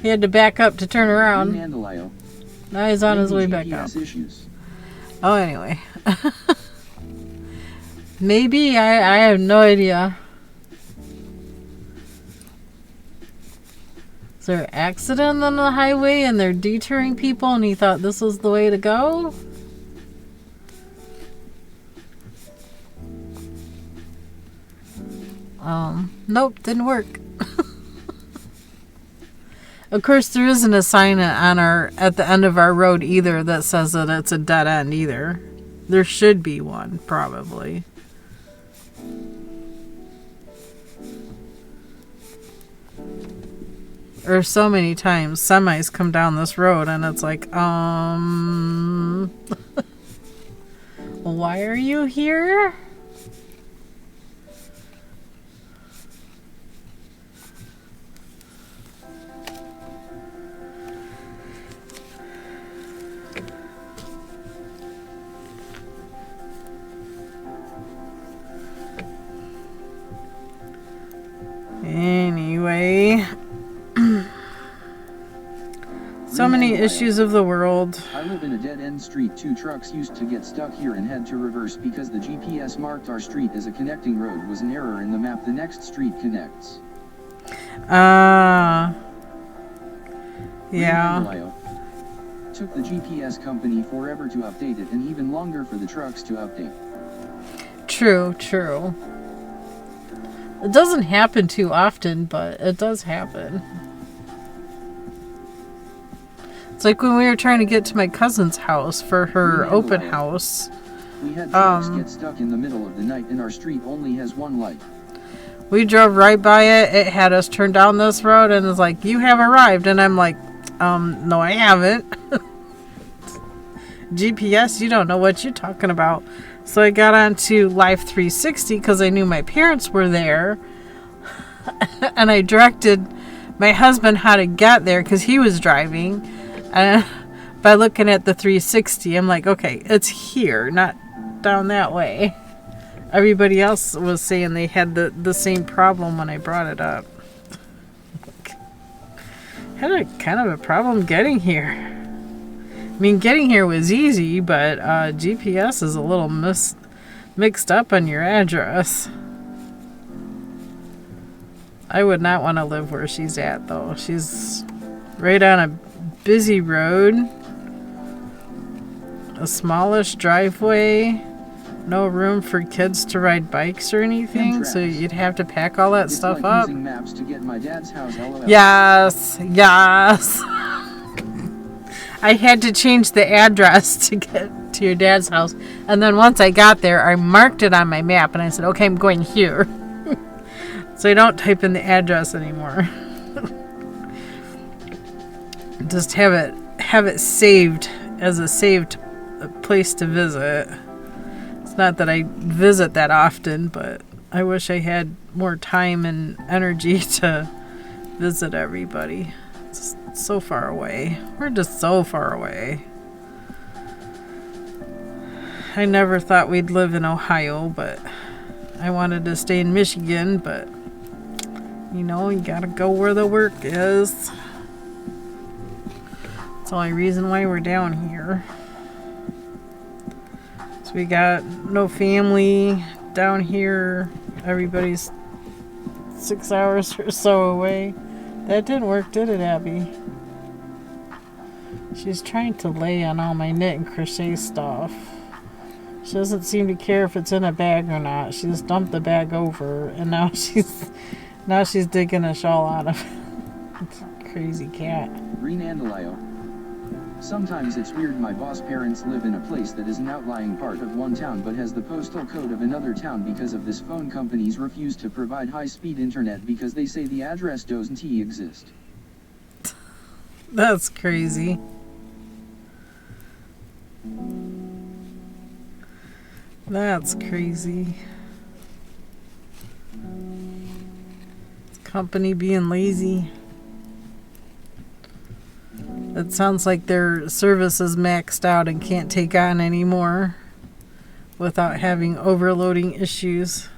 He had to back up to turn around. Now he's on his way back up. Oh, anyway. Maybe, I have no idea. Is there an accident on the highway and they're detouring people and he thought this was the way to go? Nope, didn't work. Of course, there isn't a sign at the end of our road either that says that it's a dead end either. There should be one, probably. Or so many times semis come down this road and it's like, why are you here? Anyway, so many issues of the world. I live in a dead-end street. 2 trucks used to get stuck here and had to reverse because the GPS marked our street as a connecting road was an error in the map. The next street connects. Yeah. Took the GPS company forever to update it and even longer for the trucks to update. True. It doesn't happen too often, but it does happen. It's like when we were trying to get to my cousin's house for her open house. We had trucks get stuck in the middle of the night and our street only has one light. We drove right by it. It had us turn down this road and it's like, you have arrived. And I'm like, no, I haven't. GPS, you don't know what you're talking about. So I got onto Life 360 because I knew my parents were there. And I directed my husband how to get there because he was driving. And by looking at the 360, I'm like, okay, it's here, not down that way. Everybody else was saying they had the same problem when I brought it up. Had a kind of a problem getting here. I mean, getting here was easy, but GPS is a little mixed up on your address. I would not want to live where she's at, though. She's right on a busy road. A smallish driveway. no room for kids to ride bikes or anything, so you'd have to pack all that stuff like up. Using maps to get my dad's house, LOL. Yes. I had to change the address to get to your dad's house, and then once I got there, I marked it on my map, and I said, okay, I'm going here. So I don't type in the address anymore. Just have it saved as a saved place to visit. It's not that I visit that often, but I wish I had more time and energy to visit everybody. It's so far away. We're just so far away. I never thought we'd live in Ohio, but I wanted to stay in Michigan, but you know, you gotta go where the work is. That's the only reason why we're down here. So we got no family down here. Everybody's 6 hours or so away. That didn't work, did it, Abby? She's trying to lay on all my knit and crochet stuff. She doesn't seem to care if it's in a bag or not. She just dumped the bag over, and now she's digging a shawl out of it. It's a crazy cat. Green Andalio. Sometimes it's weird my boss parents live in a place that is an outlying part of one town but has the postal code of another town. Because of this, phone companies refuse to provide high-speed internet because they say the address doesn't exist. That's crazy. That's crazy. Company being lazy. It sounds like their service is maxed out and can't take on anymore without having overloading issues.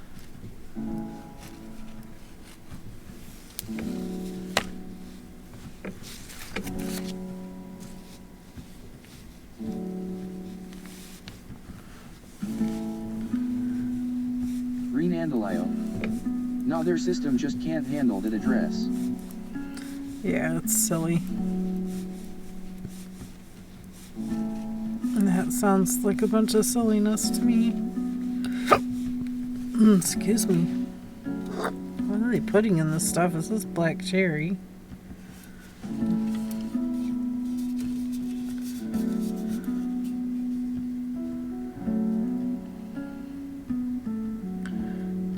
Green Andalio. No, their system just can't handle that address. Yeah, it's silly. And that sounds like a bunch of silliness to me. Excuse me. What are they putting in this stuff? Is this black cherry?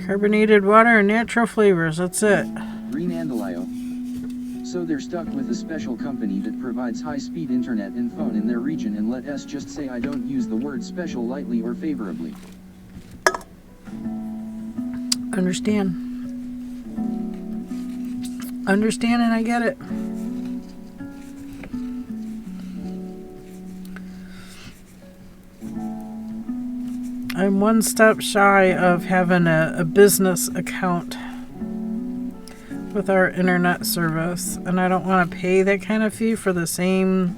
Carbonated water and natural flavors. That's it. Green Andalio. So they're stuck with a special company that provides high-speed internet and phone in their region, and let us just say I don't use the word special lightly or favorably. Understand. Understand, and I get it. I'm one step shy of having a business account with our internet service, and I don't want to pay that kind of fee for the same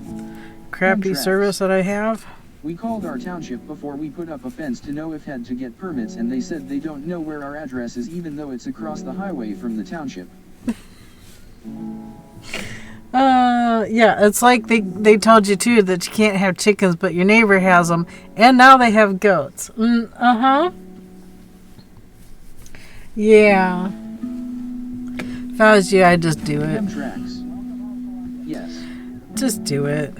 crappy service that I have. We called our township before we put up a fence to know if had to get permits, and they said they don't know where our address is even though it's across the highway from the township. Yeah, it's like they told you too that you can't have chickens, but your neighbor has them, and now they have goats. Yeah. If I was you, I'd just do it. Tracks. Yes. Just do it.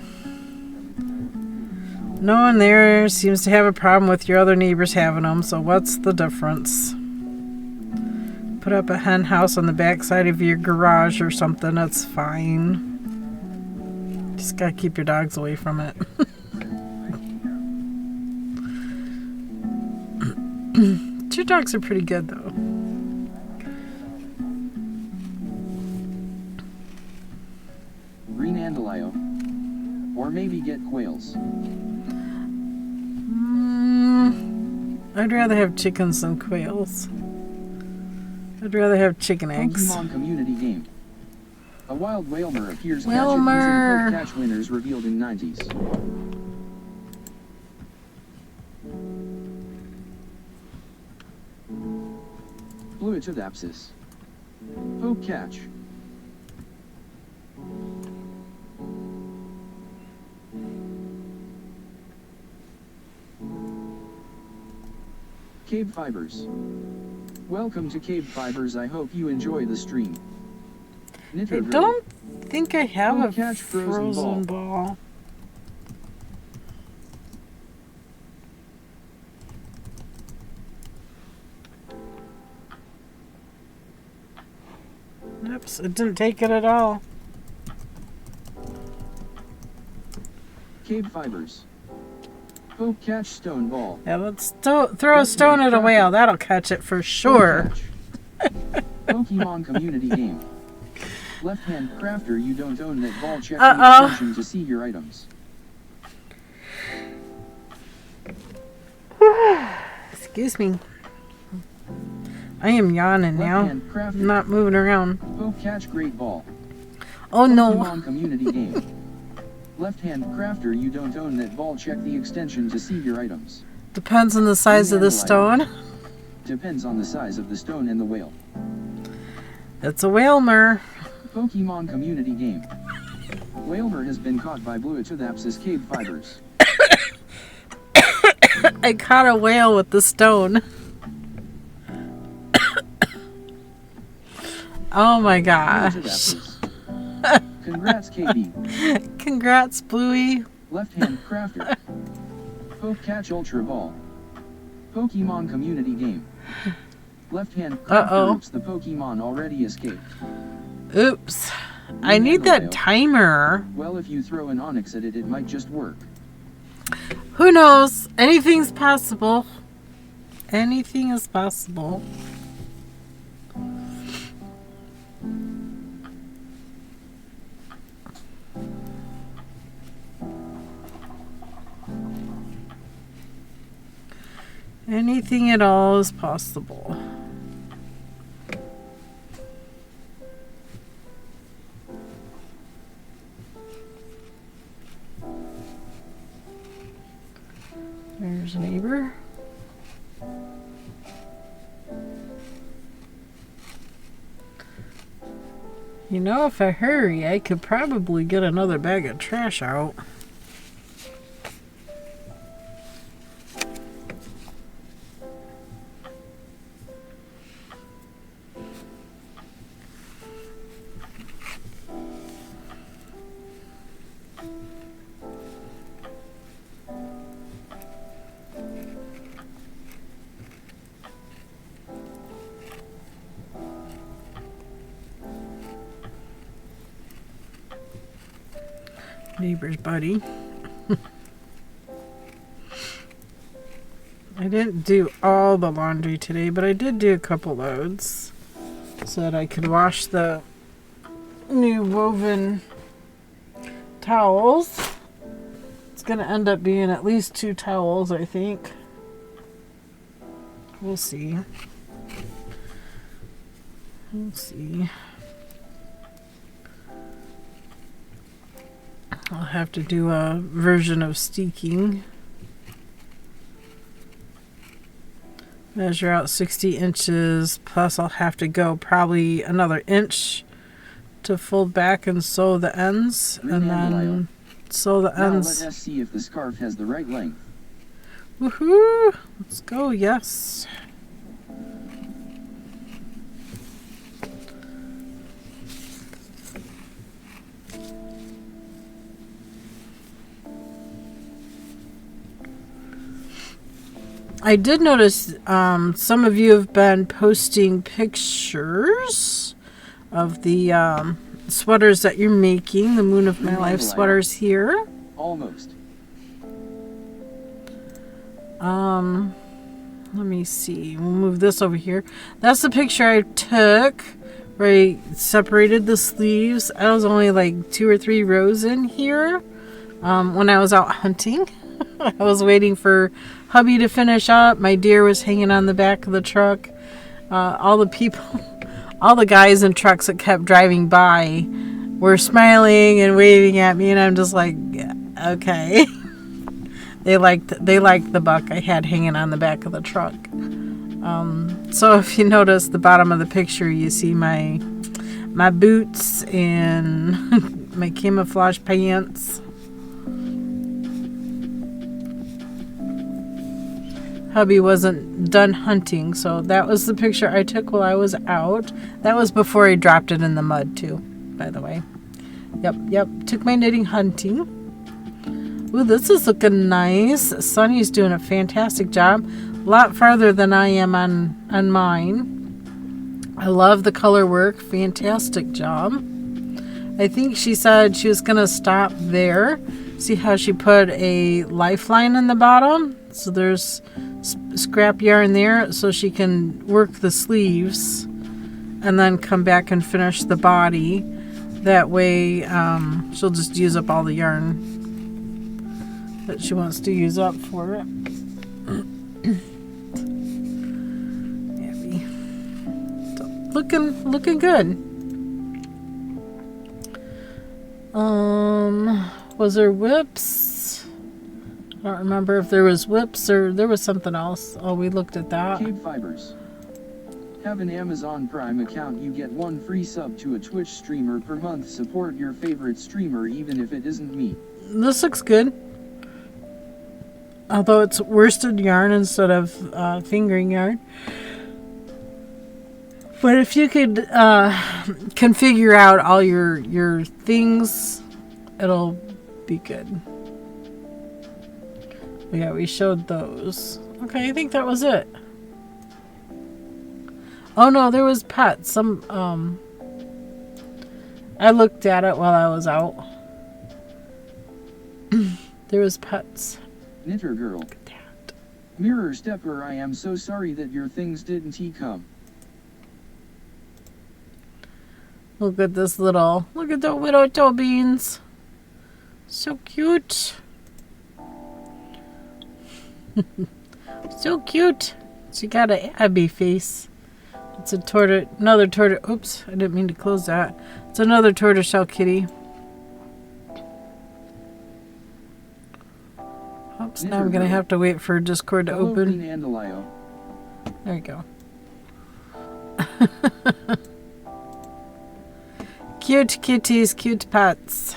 No one there seems to have a problem with your other neighbors having them, so what's the difference? Put up a hen house on the back side of your garage or something, that's fine. Just gotta keep your dogs away from it. Your dogs are pretty good, though. Green Andalio. Or maybe get quails. I'd rather have chickens than quails. I'd rather have chicken eggs. Pokemon community game. A wild Whalmer appears Whalmer. catch winners revealed in 90s. Fluitodapsis. Poke catch. KBfibers. Welcome to KBfibers. I hope you enjoy the stream. I don't think I have a catch frozen ball. Oops, it didn't take it at all. KBfibers. Poke catch stone ball. Yeah, let's throw a stone at a whale. That'll catch it for sure. Pokemon community game. Left-hand crafter, you don't own that ball. Check the extension to see your items. Excuse me. I am yawning now. I'm not moving around. Poke catch great ball. Oh no. Pokemon community game. Left-hand crafter, you don't own that ball. Check the extension to see your items. Depends on the size of the stone. Depends on the size of the stone and the whale. It's a whalemer. Pokemon community game. Whalemer has been caught by Bluetoothapsis KBfibers. I caught a whale with the stone. Oh my gosh. Congrats, KB. Congrats, Bluey. Left-hand crafter. Poke catch ultra ball. Pokemon community game. Left-hand crafter. Oops, the Pokemon already escaped. Oops. I need that timer. Well, if you throw an onyx at it, it might just work. Who knows? Anything's possible. Anything is possible. Anything at all is possible. There's a neighbor. You know, if I hurry, I could probably get another bag of trash out. Neighbor's buddy. I didn't do all the laundry today, but I did do a couple loads so that I could wash the new woven towels. It's going to end up being at least 2 towels, I think. We'll see. We'll see. I'll have to do a version of steeking. Measure out 60 inches, plus I'll have to go probably another inch to fold back and sew the ends, and then sew the ends. Now let us see if the scarf has the right length. Woohoo! Let's go, yes. I did notice some of you have been posting pictures of the sweaters that you're making, the Moon of My Life sweaters here. Almost. Let me see. We'll move this over here. That's the picture I took where I separated the sleeves. I was only like 2 or 3 rows in here when I was out hunting. I was waiting for hubby to finish up. My deer was hanging on the back of the truck. All the people, all the guys in trucks that kept driving by were smiling and waving at me, and I'm just like, yeah, okay. They liked the buck I had hanging on the back of the truck. So if you notice the bottom of the picture, you see my boots and my camouflage pants. hubby wasn't done hunting. So that was the picture I took while I was out. That was before he dropped it in the mud too, by the way. Yep. Took my knitting hunting. Ooh, this is looking nice. Sunny's doing a fantastic job. A lot farther than I am on mine. I love the color work. Fantastic job. I think she said she was going to stop there. See how she put a lifeline in the bottom? So there's scrap yarn there so she can work the sleeves and then come back and finish the body. That way she'll just use up all the yarn that she wants to use up for it. Abby. So, looking good. Was there whips? I don't remember if there was whips or there was something else. Oh, we looked at that. KBfibers. Have an Amazon Prime account, you get 1 free sub to a Twitch streamer per month. Support your favorite streamer even if it isn't me. This looks good. Although it's worsted yarn instead of fingering yarn. But if you could configure out all your things, it'll be good. Yeah, we showed those. Okay, I think that was it. Oh no, there was pets. I looked at it while I was out. There was pets. Knitter girl. Look at that. Mirror stepper, I am so sorry that your things didn't come. Look at this little. Look at the widow toe beans. So cute. So cute. She got an Abby face. It's a another tortoise. Oops, I didn't mean to close that. It's another tortoiseshell kitty. Oops, now I'm gonna have to wait for Discord to open. There you go. Cute kitties, cute pets.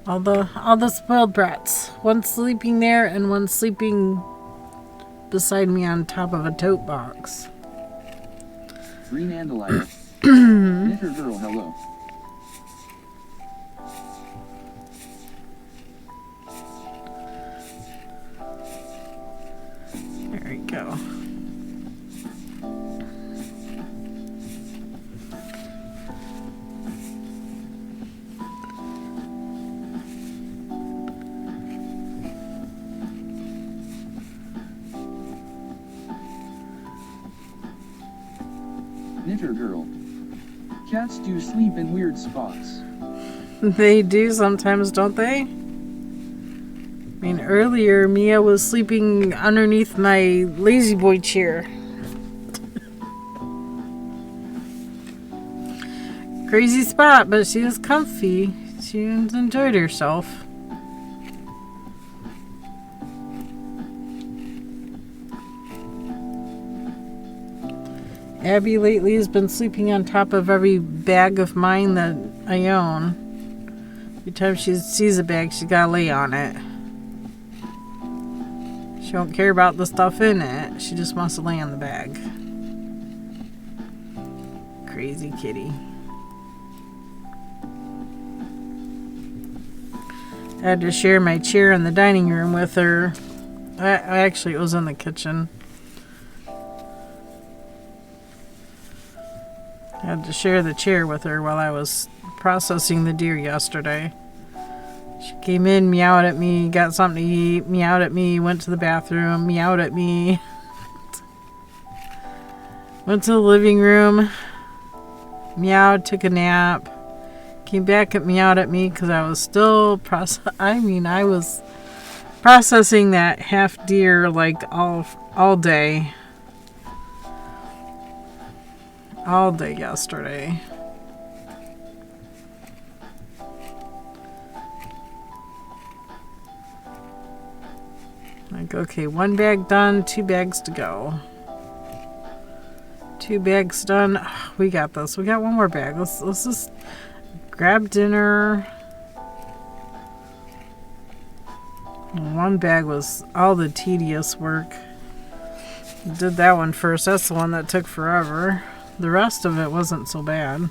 All the spoiled brats. One sleeping there and one sleeping beside me on top of a tote box. Green Andalaya. Knitter girl, hello. There we go. Knitter girl. Cats do sleep in weird spots. They do sometimes, don't they? I mean, earlier Mia was sleeping underneath my lazy boy chair. Crazy spot, but she was comfy. She enjoyed herself. Abby lately has been sleeping on top of every bag of mine that I own. Every time she sees a bag, she's got to lay on it. She don't care about the stuff in it. She just wants to lay on the bag. Crazy kitty. I had to share my chair in the dining room with her. Actually, it was in the kitchen. I had to share the chair with her while I was processing the deer yesterday. She came in, meowed at me, got something to eat, meowed at me, went to the bathroom, meowed at me. Went to the living room, meowed, took a nap, came back and meowed at me because I was still I was processing that half deer like all day. All day yesterday. Like, okay, 1 bag done, 2 bags to go. 2 bags done. Oh, we got this. We got 1 more bag. Let's just grab dinner. One bag was all the tedious work. Did that one first. That's the one that took forever. The rest of it wasn't so bad.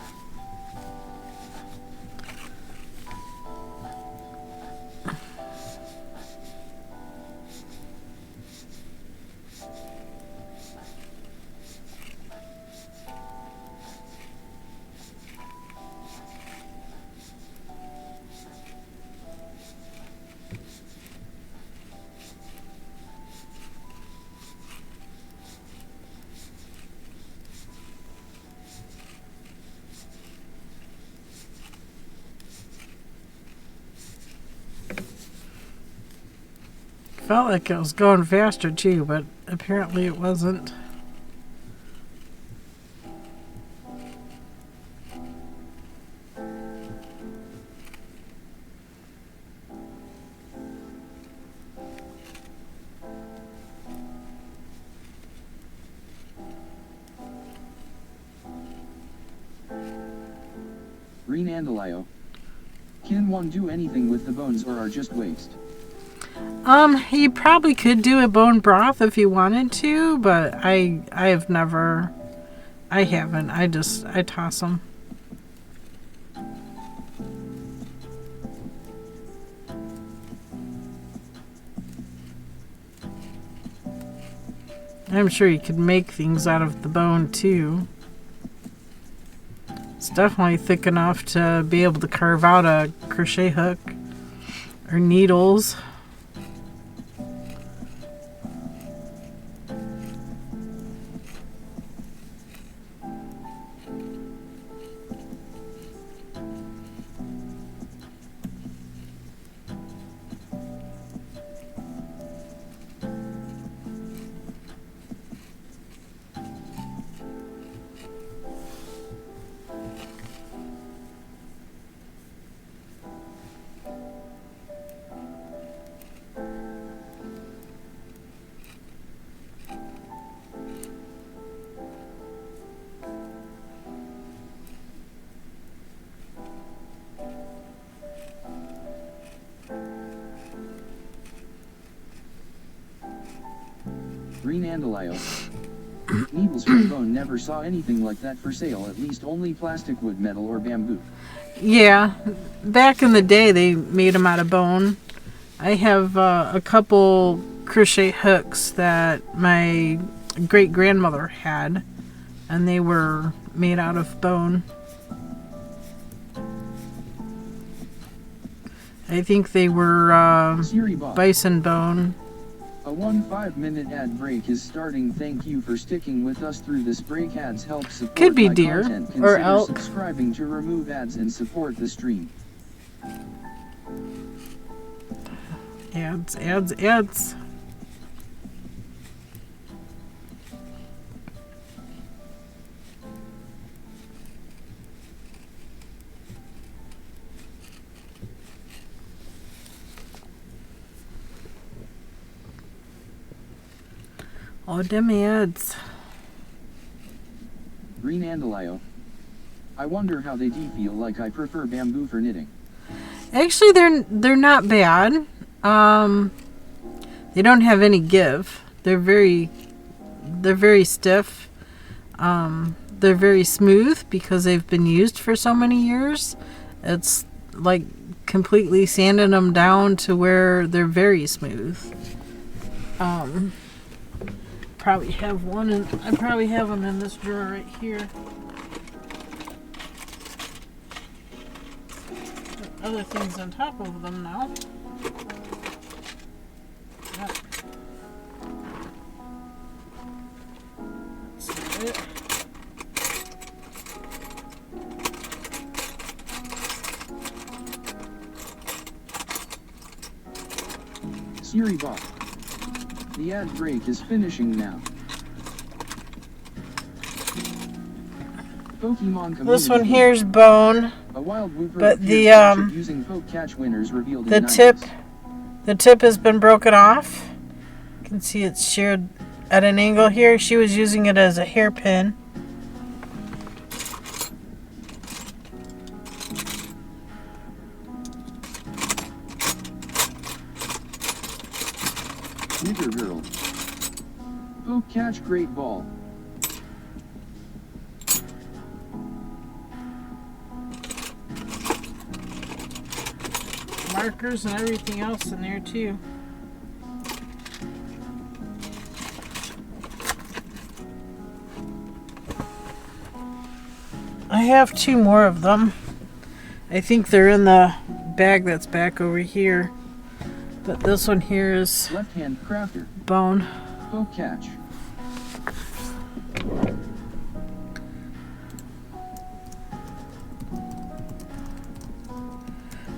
Felt like it was going faster too, but apparently it wasn't. Green Andalio. Can one do anything with the bones or are just waste? You probably could do a bone broth if you wanted to, but I haven't. I toss them. I'm sure you could make things out of the bone too. It's definitely thick enough to be able to carve out a crochet hook or needles. Green Andalio. Needles for bone, never saw anything like that for sale, at least only plastic, wood, metal, or bamboo. Yeah, back in the day they made them out of bone. I have a couple crochet hooks that my great-grandmother had, and they were made out of bone. I think they were bison bone. A 1-5-minute ad break is starting. Thank you for sticking with us through this break. Ads help support Could be my deer content. or Consider elk. subscribing to remove ads and support the stream. Ads. Oh, them ads. Green Andalio. I wonder how they do feel. Like I prefer bamboo for knitting. Actually, they're not bad. They don't have any give. They're very stiff. They're very smooth because they've been used for so many years. It's like completely sanding them down to where they're very smooth. Probably have one, and I probably have them in this drawer right here. Other things on top of them now. Yep. That's it. Siri bot. The ad break is finishing now. Pokemon community. This one here's bone, A wild whooper but using poke catch winners revealed the in tip 90s. the tip has been broken off. You can see it's sheared at an angle here. She was using it as a hairpin. Knitter Girl. Poke catch great ball. Markers and everything else in there too. I have 2 more of them. I think they're in the bag that's back over here. But this one here is Left-hand crafter. bone. Poke catch.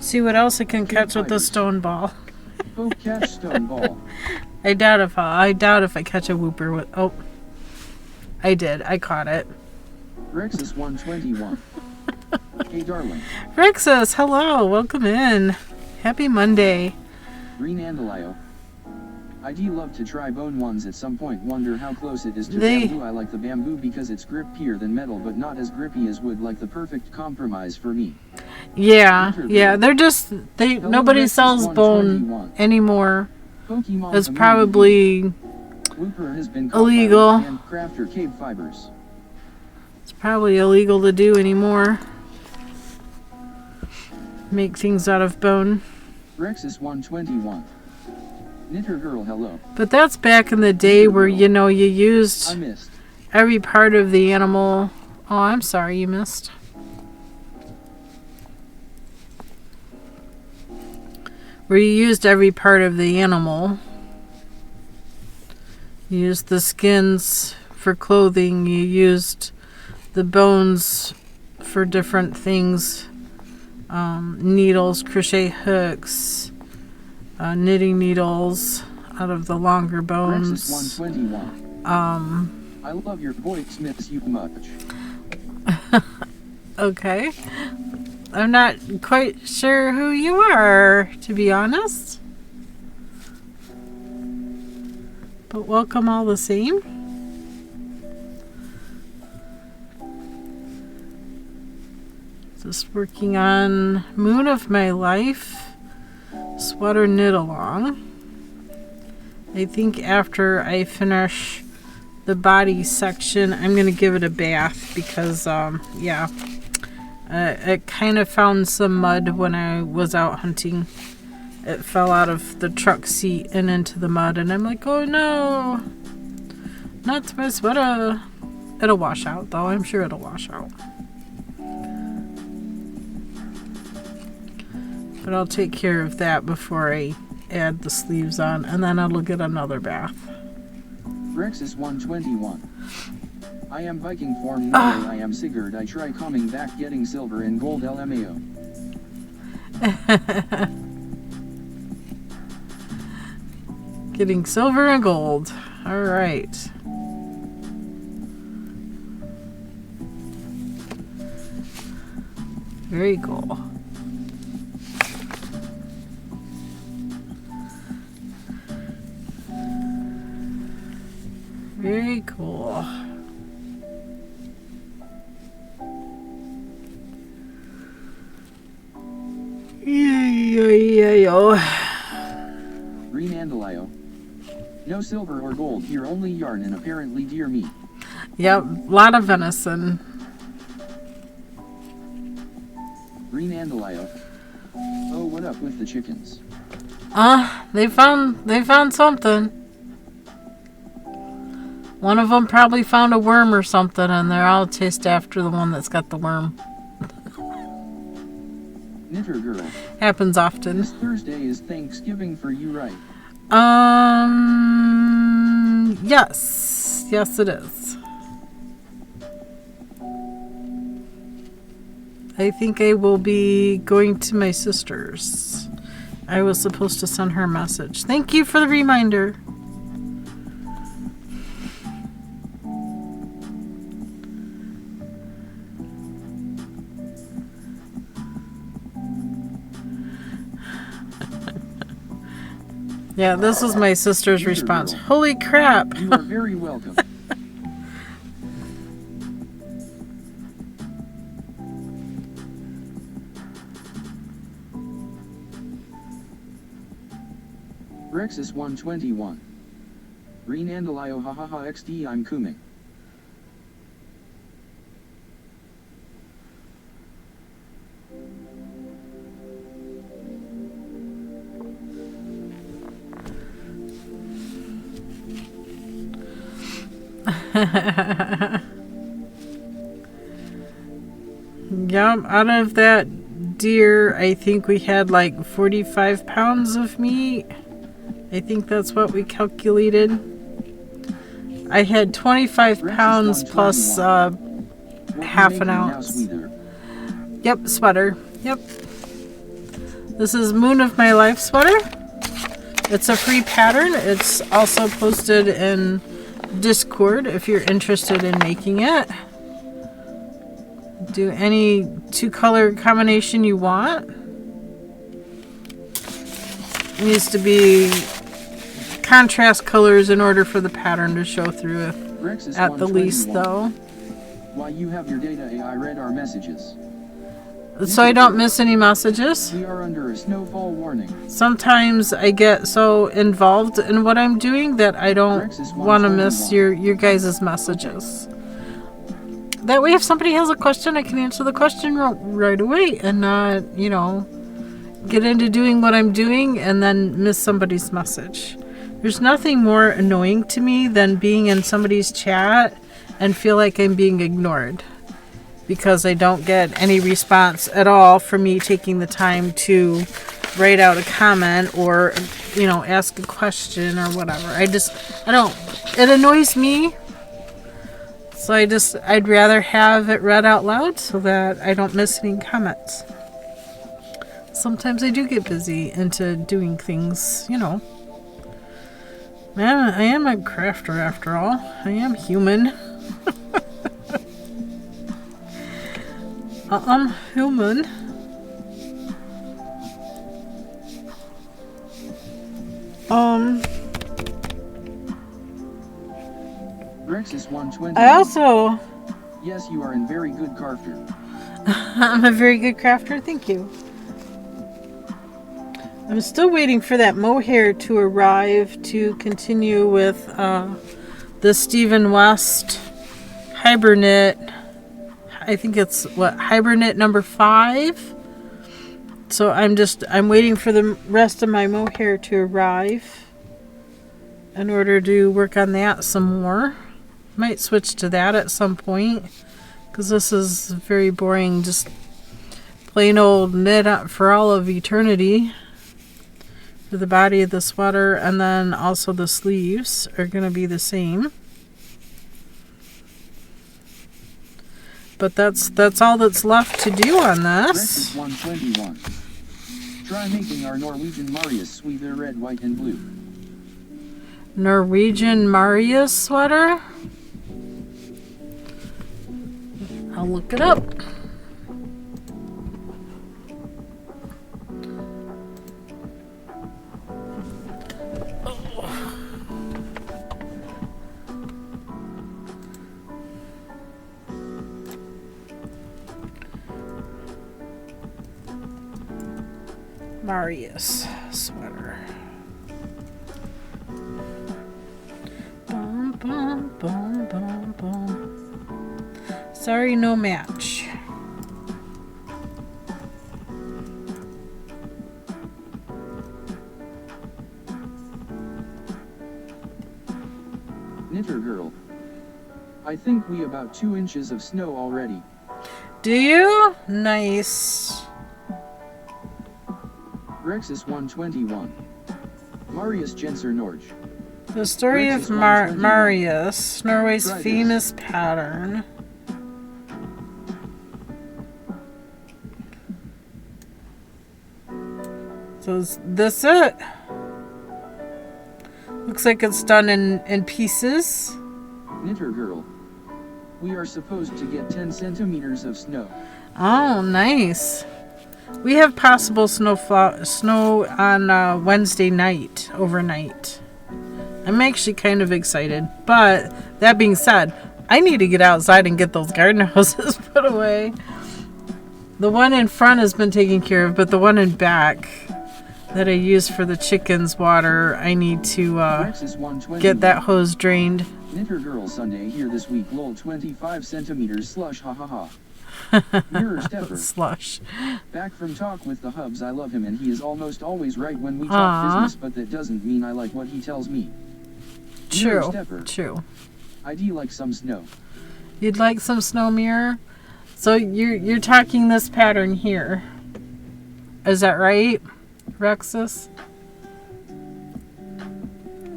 See what else I can catch with the stone ball. Poke catch stone ball. I doubt if I catch a whooper with. Oh, I did. I caught it. Rexus 121. Hey darling. Rexus, hello, welcome in. Happy Monday. Green Andalio. I do love to try bone ones at some point. Wonder how close it is to They- bamboo. I like the bamboo because it's grippier than metal, but not as grippy as wood. Like the perfect compromise for me. Yeah, they're just nobody Rexus sells bone 121. anymore. Pokemon It's community. probably Whooper has been caught by illegal. left-hand crafter KBfibers. illegal to do anymore. Make things out of bone. Rexus 121. Knitter Girl, hello. But that's back in the day where you I used missed. every part of the animal. Oh, I'm sorry you missed. Where you used every part of the animal. You used the skins for clothing. You used the bones for different things. Needles, crochet hooks, knitting needles out of the longer Rexus bones. 121. I love your voice, miss you much. Okay. I'm not quite sure who you are, to be honest. But welcome all the same. Just working on Moon of My Life. Sweater knit along. I think after I finish the body section, I'm going to give it a bath because, yeah. It kind of found some mud when I was out hunting. It fell out of the truck seat and into the mud, and I'm like, oh no, not my sweater. It'll wash out, though. I'm sure it'll wash out. But I'll take care of that before I add the sleeves on, and then I'll get another bath. Rexus 121. I am Viking form. No way I am Sigurd. I try coming back getting silver and gold LMAO. Getting silver and gold. All right. Very cool. Very cool. Green Andalio. No silver or gold here, only yarn and apparently deer meat. Yep, a lot of venison. Green Andalio. Oh, what up with the chickens? They found something. One of them probably found a worm or something, and they're all chased after the one that's got the worm. Knitter Girl. Happens often. This Thursday is Thanksgiving for you, right? Yes. Yes, it is. I think I will be going to my sister's. I was supposed to send her a message. Thank you for the reminder. Yeah, this was my sister's response. Holy crap! You are very welcome. Rexus 121. Green Andalio hahaha XD I'm coming. Yum, out of that deer, I think we had like 45 pounds of meat. I think that's what we calculated. I had 25 pounds plus half an ounce. Yep, sweater. Yep. This is Moon of My Life sweater. It's a free pattern. It's also posted in Discord if you're interested in making it. Do any 2-color combination you want. It needs to be contrast colors in order for the pattern to show through at the least, though. Why you have your data AI read our messages. So I don't miss any messages. We are under a snowfall warning. Sometimes I get so involved in what I'm doing that I don't want to miss your guys' messages. That way if somebody has a question, I can answer the question right away and not, get into doing what I'm doing and then miss somebody's message. There's nothing more annoying to me than being in somebody's chat and feel like I'm being ignored because I don't get any response at all for me taking the time to write out a comment or, ask a question or whatever. It annoys me. So I'd rather have it read out loud so that I don't miss any comments. Sometimes I do get busy into doing things, Man, I am a crafter after all. I am human. I'm human. Rexus 120. I also... Yes, you are a very good crafter. I'm a very good crafter, thank you. I'm still waiting for that mohair to arrive to continue with the Stephen West Hibernate. I think it's Hibernate number 5. So I'm waiting for the rest of my mohair to arrive in order to work on that some more. Might switch to that at some point because this is very boring, just plain old knit up for all of eternity. For the body of the sweater, and then also the sleeves are going to be the same. But that's all that's left to do on this. Rexus 121. Try making our Norwegian Marius sweater red, white, and blue. Norwegian Marius sweater? I'll look it up. Marius sweater. Bum, bum, bum, bum, bum. Sorry, no match. Knitter girl. I think we about 2 inches of snow already. Do you? Nice. Rexus 121. Marius Jenser Norge. The story of Marius, Norway's famous pattern. So is this it? Looks like it's done in pieces. Knitter girl. We are supposed to get 10 centimeters of snow. Oh, nice. We have possible snow on Wednesday night, overnight. I'm actually kind of excited. But that being said, I need to get outside and get those garden hoses put away. The one in front has been taken care of, but the one in back, that I use for the chickens' water. I need to get that hose drained. Knitter Girl Sunday here this week. Lol, 25 centimeters slush, ha ha ha. Mirror Stepper. Slush. Back from talk with the hubs. I love him and he is almost always right when we talk business, but that doesn't mean I like what he tells me. True. Mirror Stepper. True. I'd like some snow. You'd like some snow, Mirror? So you're talking this pattern here. Is that right, Rexus?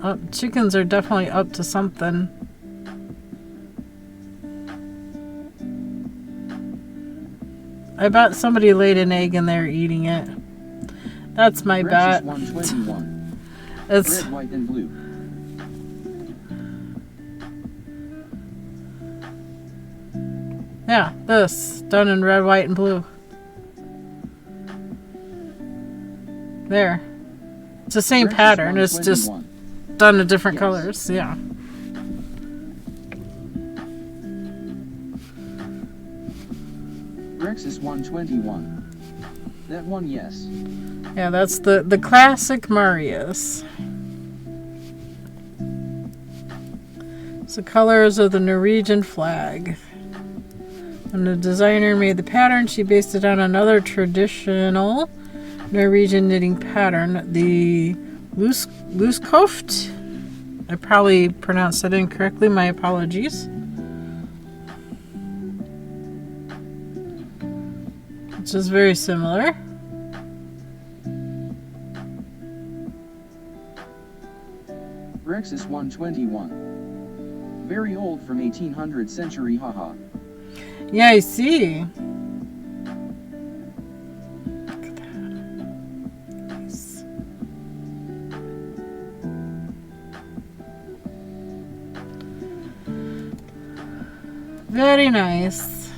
Oh, chickens are definitely up to something. I bet somebody laid an egg and they're eating it. That's my bet. 121. It's red, white, and blue. Yeah, this done in red, white, and blue. There. It's the same pattern. It's just done in different colors. Yeah. Rexus 121. That one, yes. Yeah, that's the classic Marius. It's the colors of the Norwegian flag. When the designer made the pattern, she based it on another traditional Norwegian knitting pattern, the Looskoft. I probably pronounced that incorrectly. My apologies. Which is very similar. Rexus 121. Very old from 1800th century, haha. Yeah, I see. Look at that. Nice. Very nice.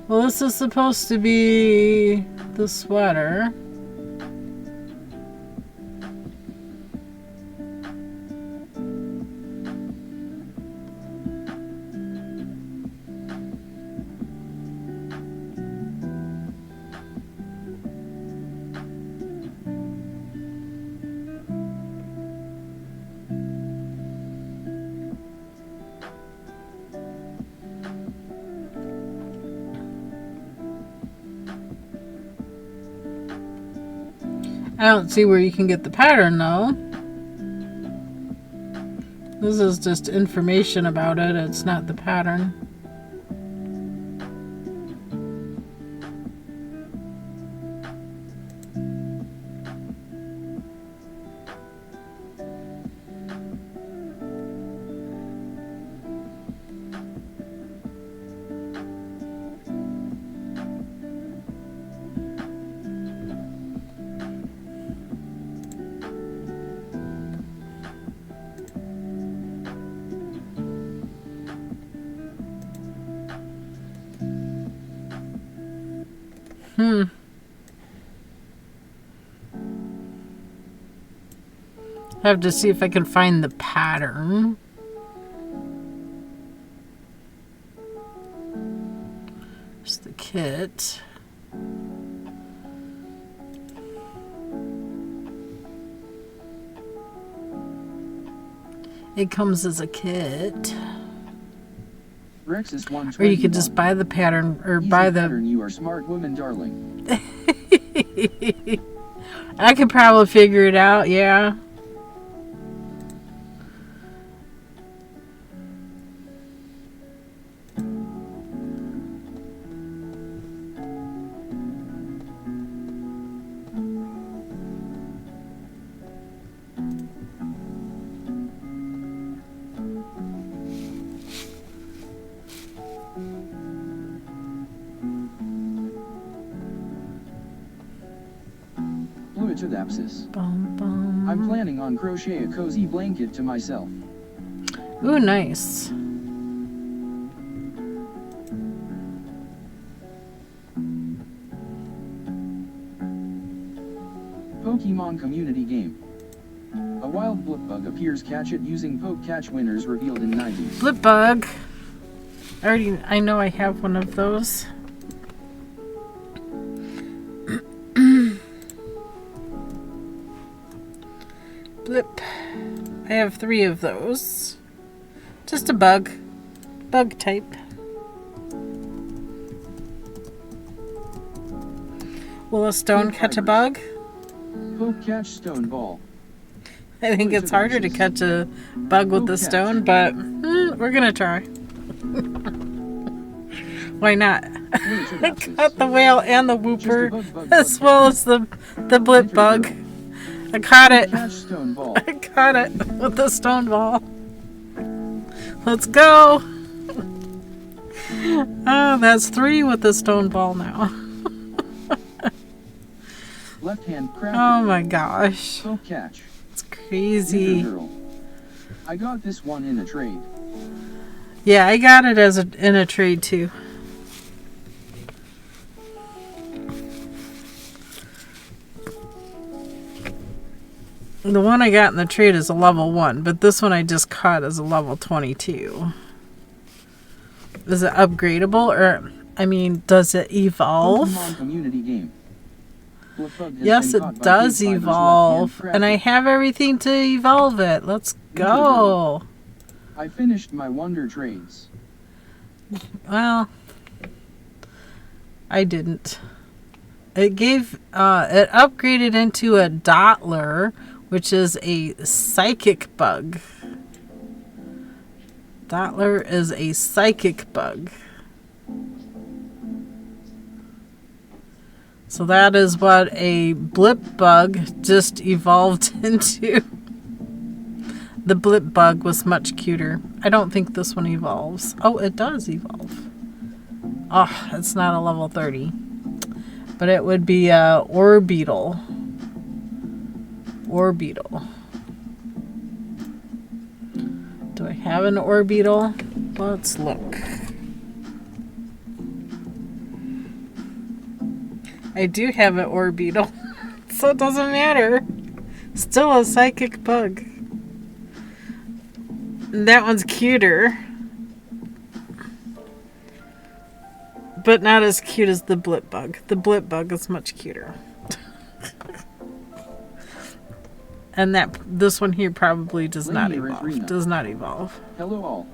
Well, this is supposed to be the sweater. I don't see where you can get the pattern though. This is just information about it. It's not the pattern. I have to see if I can find the pattern. Here's the kit. It comes as a kit. Rexus 121. Or you could just buy the pattern, or Easy buy the pattern. You are smart woman, darling. I could probably figure it out, yeah. Fluidodapsis. Bum, bum. I'm planning on crochet a cozy blanket to myself. Ooh, nice. Pokemon community game. A wild blipbug appears. Catch it using poke catch. Winners revealed in 90s. Blipbug. I know I have one of those. I have 3 of those. Just a bug type. Will a stone catch a bug? Poke catch stone ball. I think it's harder to catch a bug with the stone, but we're gonna try. Why not? I caught the whale and the whooper, as well as the blip bug. I caught it. I caught it with the stone ball. Let's go. Oh, that's 3 with the stone ball now. Left hand cracker. Oh my gosh. Poke catch. It's crazy. I got this one in a trade. Yeah, I got it in a trade too. The one I got in the trade is a level 1, but this one I just caught is a level 22. Is it upgradable, or, I mean, does it evolve? Community game. Yes, it does evolve, and I have everything to evolve it. Let's go. I finished my wonder trades. Well, I didn't. It upgraded into a Dottler, which is a psychic bug. Dottler is a psychic bug. So that is what a blip bug just evolved into. The blip bug was much cuter. I don't think this one evolves. Oh, it does evolve. Oh, it's not a level 30. But it would be a orbital. Orbital. Do I have an orbital? Let's look. I do have an orbital, so it doesn't matter. Still a psychic bug. That one's cuter, but not as cute as the blip bug. The blip bug is much cuter. And this one here probably does not evolve. Does not evolve. Hello all.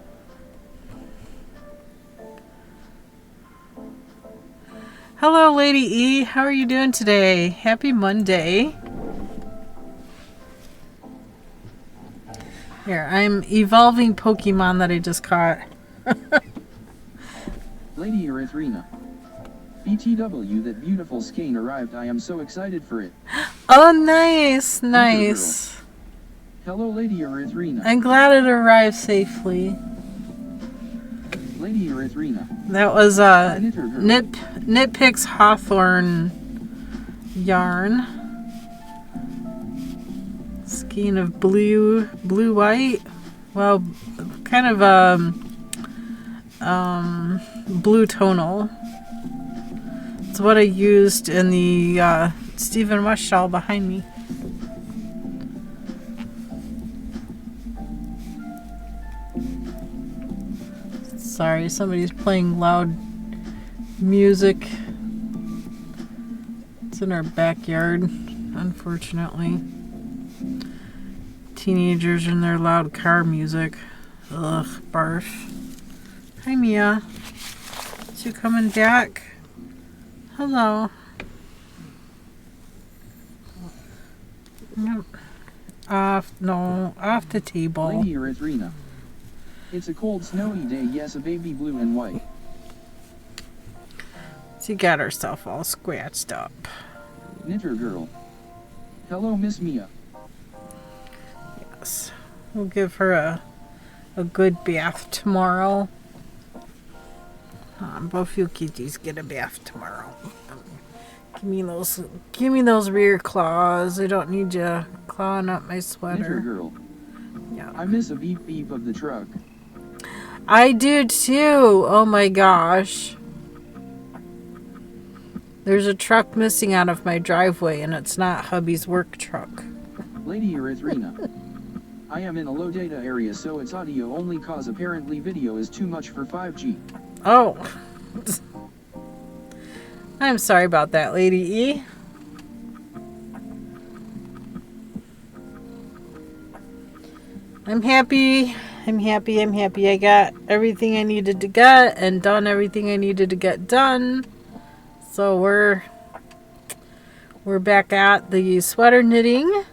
Hello, Lady E. How are you doing today? Happy Monday. Here, I'm evolving Pokemon that I just caught. Lady Erythrina. BTW, that beautiful skein arrived. I am so excited for it. Oh, nice. Nice. Hello, Lady Erythrina. I'm glad it arrived safely. Lady Erythrina. That was Nitpick's Hawthorne yarn. Skein of blue white. Well, kind of blue tonal. It's what I used in the Stephen West shawl behind me. Sorry, somebody's playing loud music. It's in our backyard, unfortunately. Teenagers in their loud car music. Ugh, barf. Hi, Mia. Is you coming back? Hello. Nope. Off the table. Lady Erythrina. It's a cold, snowy day. Yes, a baby blue and white. She got herself all scratched up. Knitter girl. Hello, Miss Mia. Yes. We'll give her a good bath tomorrow. Both you kitties get a bath tomorrow. Give me those rear claws. I don't need you clawing up my sweater. Knitter girl. Yeah. I miss a beep beep of the truck. I do too. Oh my gosh. There's a truck missing out of my driveway, and it's not hubby's work truck. Lady Erythrina. I am in a low data area, so it's audio only cause apparently video is too much for 5G. Oh. I'm sorry about that, Lady E. I'm happy. I'm happy. I'm happy. I got everything I needed to get and done everything I needed to get done. So we're back at the sweater knitting.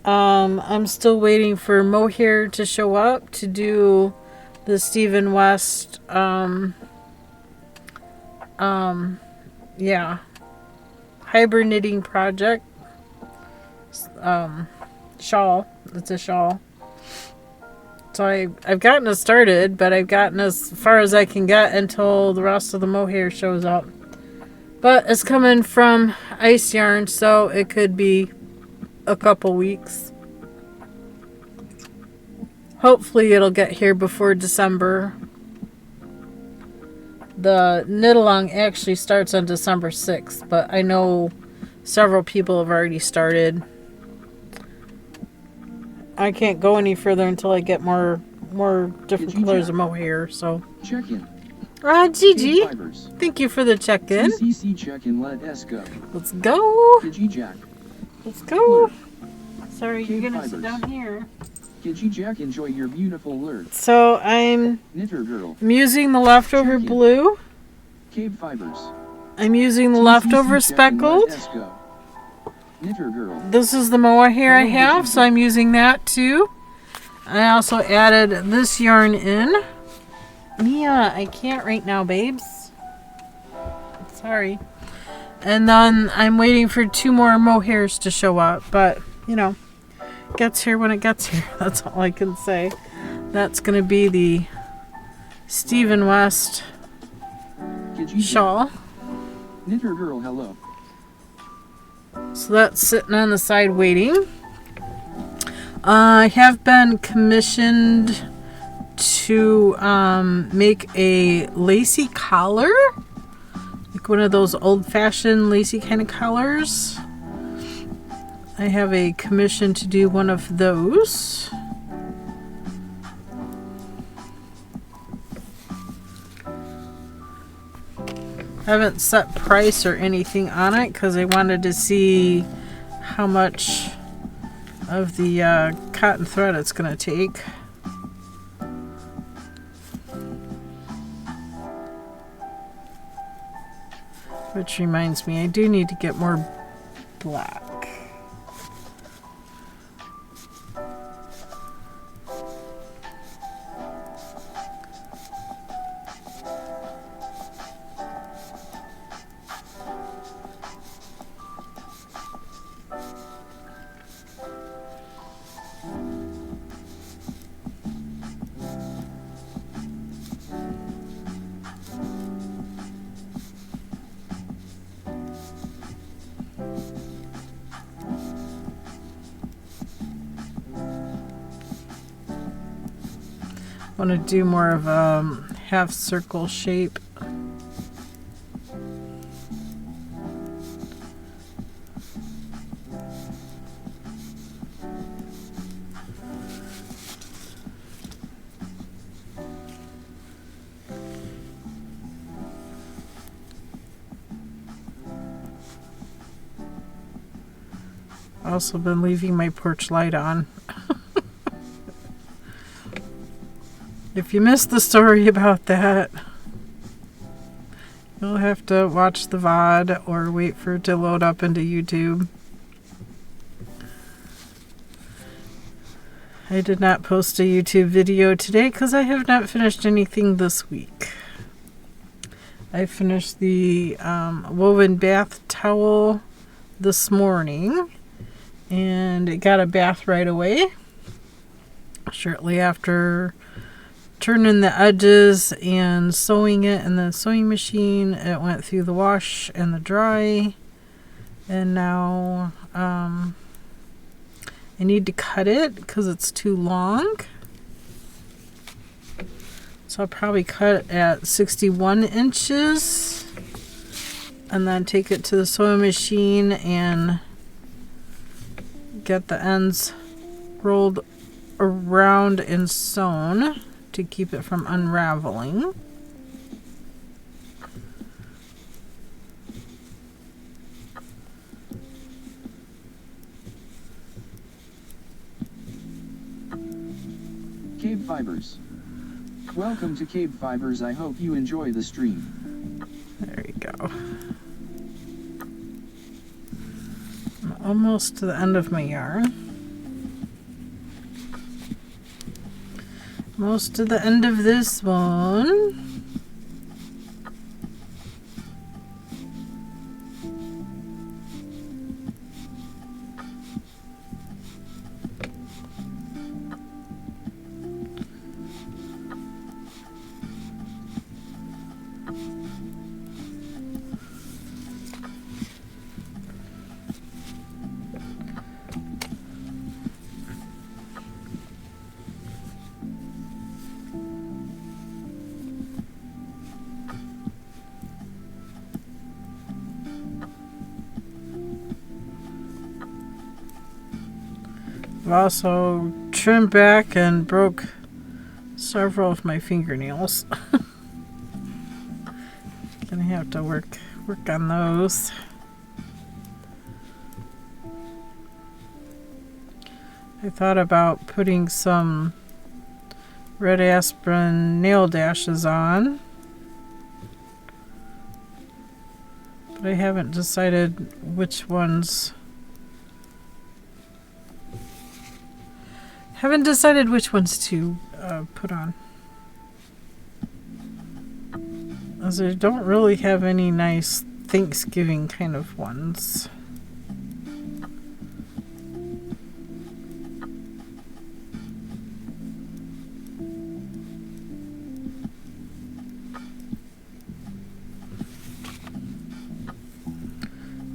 I'm still waiting for Mohair to show up to do the Stephen West hybrid knitting project shawl. It's a shawl. So I've gotten it started, but I've gotten as far as I can get until the rest of the mohair shows up. But it's coming from Ice Yarn, so it could be a couple weeks. Hopefully it'll get here before December. The knit along actually starts on December 6th, but I know several people have already started. I can't go any further until I get more different colors of mohair. So check in. Gigi, KBfibers. thank you for the check-in. CCC check-in. Let's go. Let's go. Jack. Let's go. Sorry, you're gonna sit down here. Jack, enjoy your beautiful lure. So I'm Knitter girl. using the leftover blue. KBfibers. I'm using the leftover speckled. Let's go. Knitter girl. This is the mohair I have, so I'm using that too. I also added this yarn in. Mia, I can't right now, babes. Sorry. And then I'm waiting for 2 more mohairs to show up, but you know, gets here when it gets here. That's all I can say. That's gonna be the Stephen West shawl. Knitter girl, hello. So that's sitting on the side waiting. I have been commissioned to make a lacy collar, like one of those old-fashioned lacy kind of collars. I have a commission to do one of those. I haven't set price or anything on it because I wanted to see how much of the cotton thread it's going to take. Which reminds me, I do need to get more black. I want to do more of a half circle shape. I've also been leaving my porch light on. If you missed the story about that, you'll have to watch the VOD or wait for it to load up into YouTube. I did not post a YouTube video today because I have not finished anything this week. I finished the woven bath towel this morning, and it got a bath right away. Shortly after turning the edges and sewing it in the sewing machine, it went through the wash and the dry, and now I need to cut it because it's too long. So I'll probably cut it at 61 inches and then take it to the sewing machine and get the ends rolled around and sewn to keep it from unraveling. KBfibers. Welcome to KBfibers. I hope you enjoy the stream. There you go. I'm almost to the end of my yarn. Most to the end of this one. I've also trimmed back and broke several of my fingernails. Gonna have to work on those. I thought about putting some red aspirin nail dashes on, but I haven't decided which ones. Haven't decided which ones to put on, as I don't really have any nice Thanksgiving kind of ones.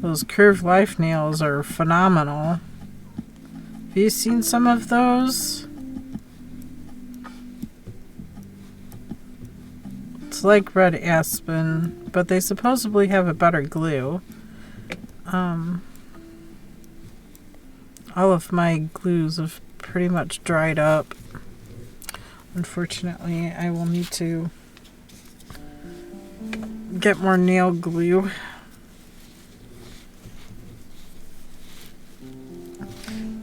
Those curved life nails are phenomenal. Have you seen some of those? It's like red aspen, but they supposedly have a better glue. All of my glues have pretty much dried up. Unfortunately, I will need to get more nail glue.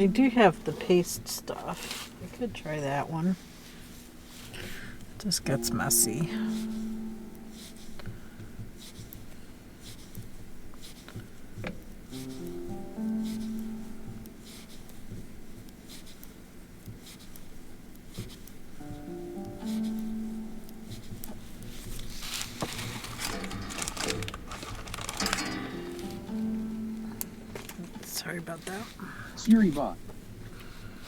I do have the paste stuff. I could try that one. It just gets messy. Sorry about that. Siri bot.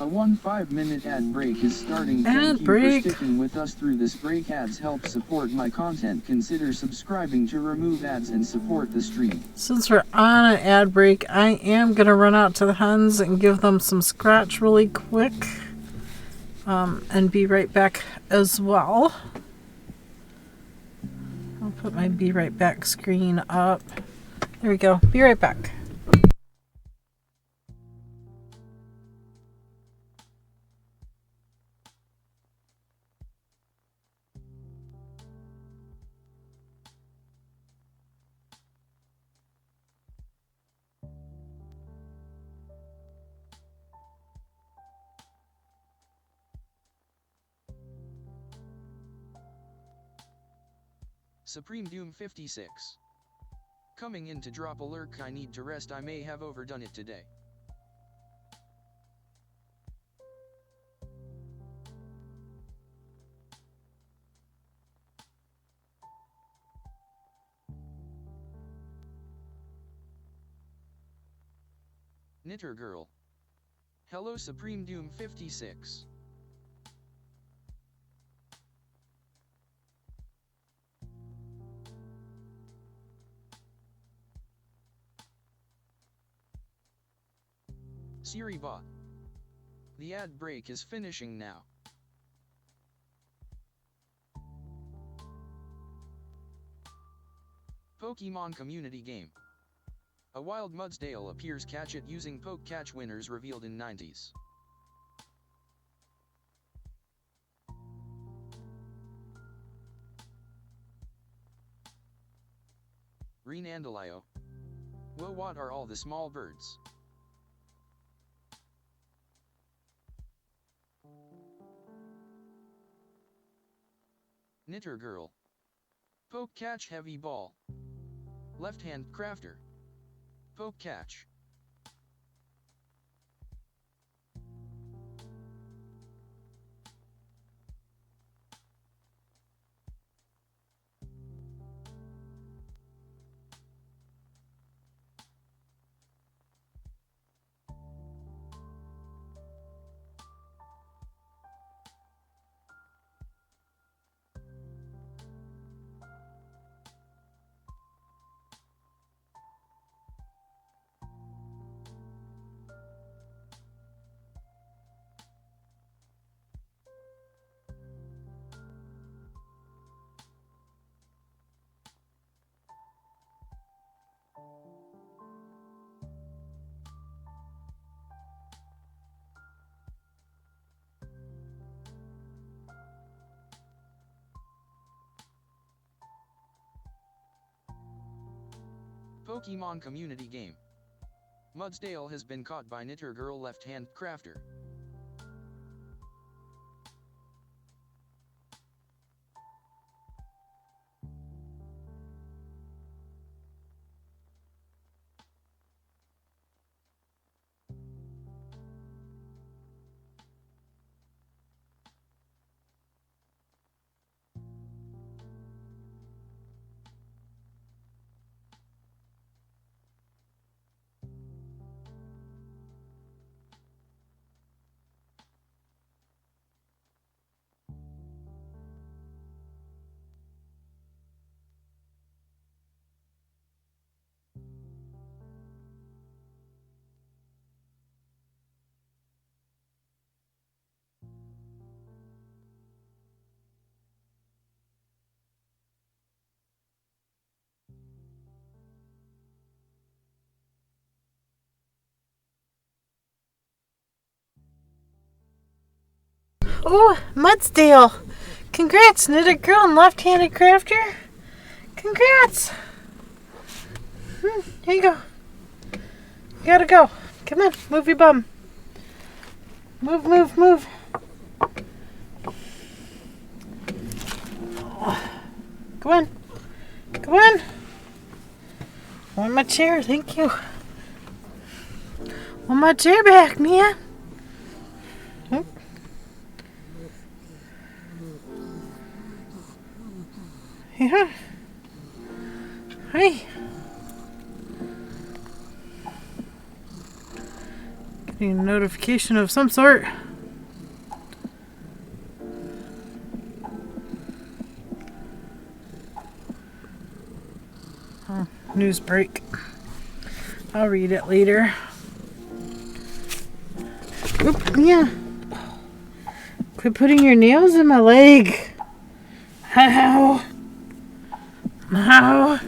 A 5-minute ad break is starting. Thank you for sticking with us through this break. Ads help support my content. Consider subscribing to remove ads and support the stream. Since we're on an ad break, I am going to run out to the hens and give them some scratch really quick. And be right back as well. I'll put my be right back screen up. There we go. Be right back. Supreme Doom 56. Coming in to drop a lurk. I need to rest. I may have overdone it today. Knitter Girl. Hello Supreme Doom 56. Siri bot. The ad break is finishing now. Pokemon community game. A wild Mudsdale appears. Catch it using Poke Catch. Winners revealed in 90s. Renandalio. Whoa, what are all the small birds? Knitter girl. Poke catch heavy ball. Left hand crafter. Poke catch. Pokemon community game. Mudsdale has been caught by Knitter girl left-hand crafter. Oh, Mudsdale. Congrats, knitted girl and left-handed crafter. Congrats. Here you go. You gotta go. Come on, move your bum. Move, move, move. Come on. Come on. Want my chair, thank you. Want my chair back, Mia. Yeah. Hi. Getting a notification of some sort. Oh, news break. I'll read it later. Oop, yeah. Quit putting your nails in my leg. Ow. Ow.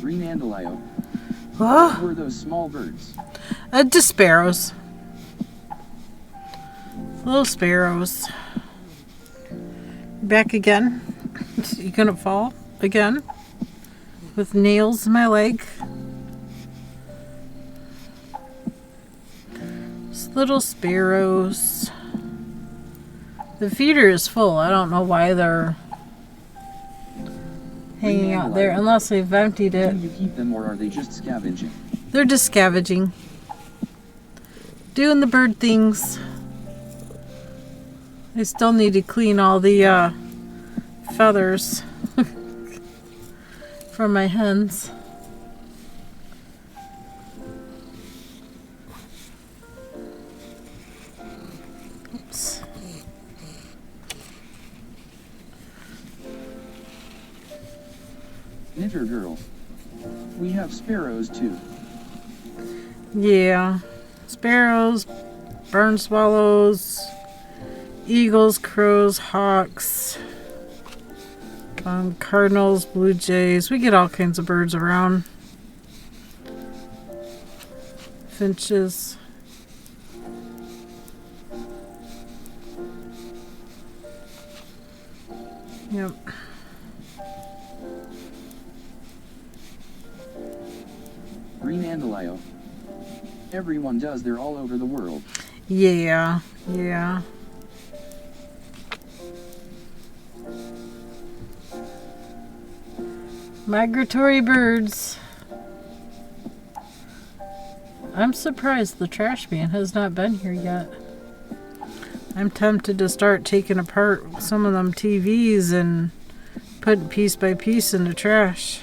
Green Andalio. Oh. What were those small birds? Just sparrows. Little sparrows. Back again. You gonna fall again? With nails in my leg. Just little sparrows. The feeder is full. I don't know why they're hanging out there unless they've emptied it. Do you keep them or are they just scavenging? They're just scavenging. Doing the bird things. I still need to clean all the feathers from my hens. Oops. Knitter girl. We have sparrows too. Yeah. Sparrows, barn swallows, eagles, crows, hawks, cardinals, blue jays. We get all kinds of birds around. Finches. Yep. Renandalio. Everyone does, they're all over the world. Yeah, yeah. Migratory birds. I'm surprised the trash man has not been here yet. I'm tempted to start taking apart some of them TVs and putting piece by piece in the trash.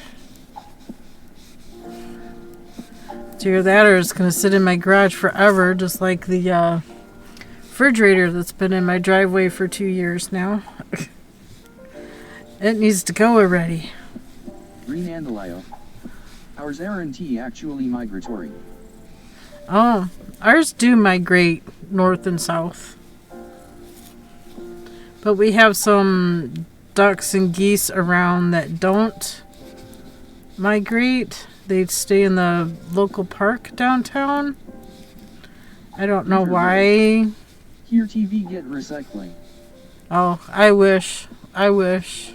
It's either that or it's going to sit in my garage forever, just like the refrigerator that's been in my driveway for 2 years now. It needs to go already. Renandalio. Ours aren't actually migratory. Oh, ours do migrate north and south. But we have some ducks and geese around that don't migrate. They stay in the local park downtown. I don't know why. Here TV get recycling. Oh, I wish. I wish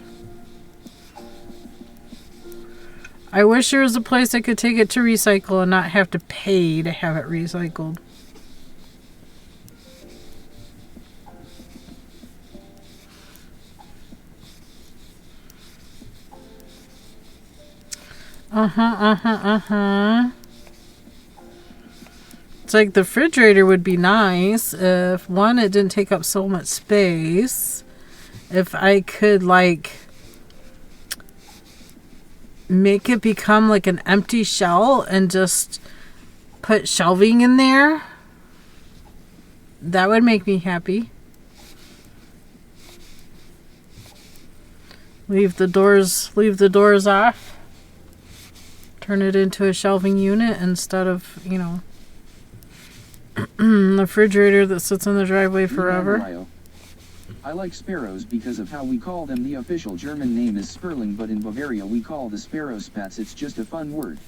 there was a place I could take it to recycle and not have to pay to have it recycled. It's like the refrigerator would be nice if, one, it didn't take up so much space. If I could, like, make it become like an empty shell and just put shelving in there, that would make me happy. Leave the doors off. Turn it into a shelving unit instead of, you know, the refrigerator that sits in the driveway forever. I like sparrows because of how we call them. The official German name is Sperling, but in Bavaria we call the sparrow spats. It's just a fun word.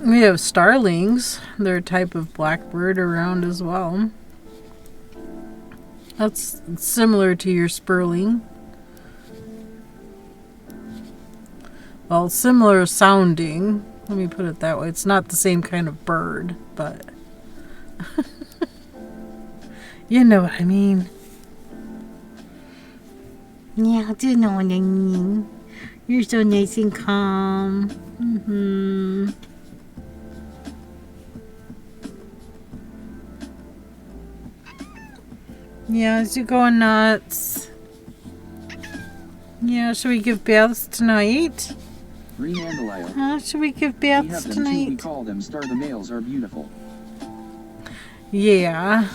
We have starlings. They're a type of blackbird around as well. That's similar to your sperling. Well, similar sounding. Let me put it that way. It's not the same kind of bird, but you know what I mean. Yeah, I do know what I mean. You're so nice and calm. Yeah, is you going nuts? Yeah, should we give baths tonight? Should we give baths we have them tonight? Too. We call them star. The males are beautiful. Yeah.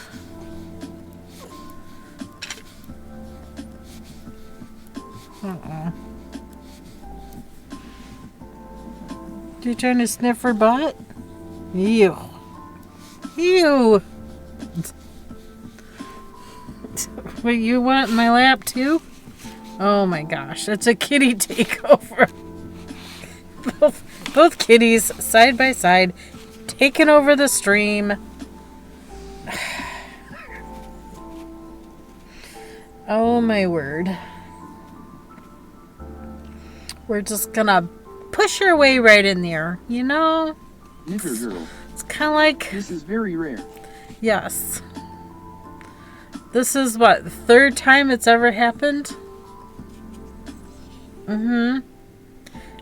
You trying to sniff her butt? Ew. Ew. What you want in my lap too? Oh my gosh, it's a kitty takeover. Both kitties side by side, taking over the stream. Oh my word. We're just gonna push our way right in there, you know? Knitter girl. It's kind of like... This is very rare. Yes. This is what, the third time it's ever happened?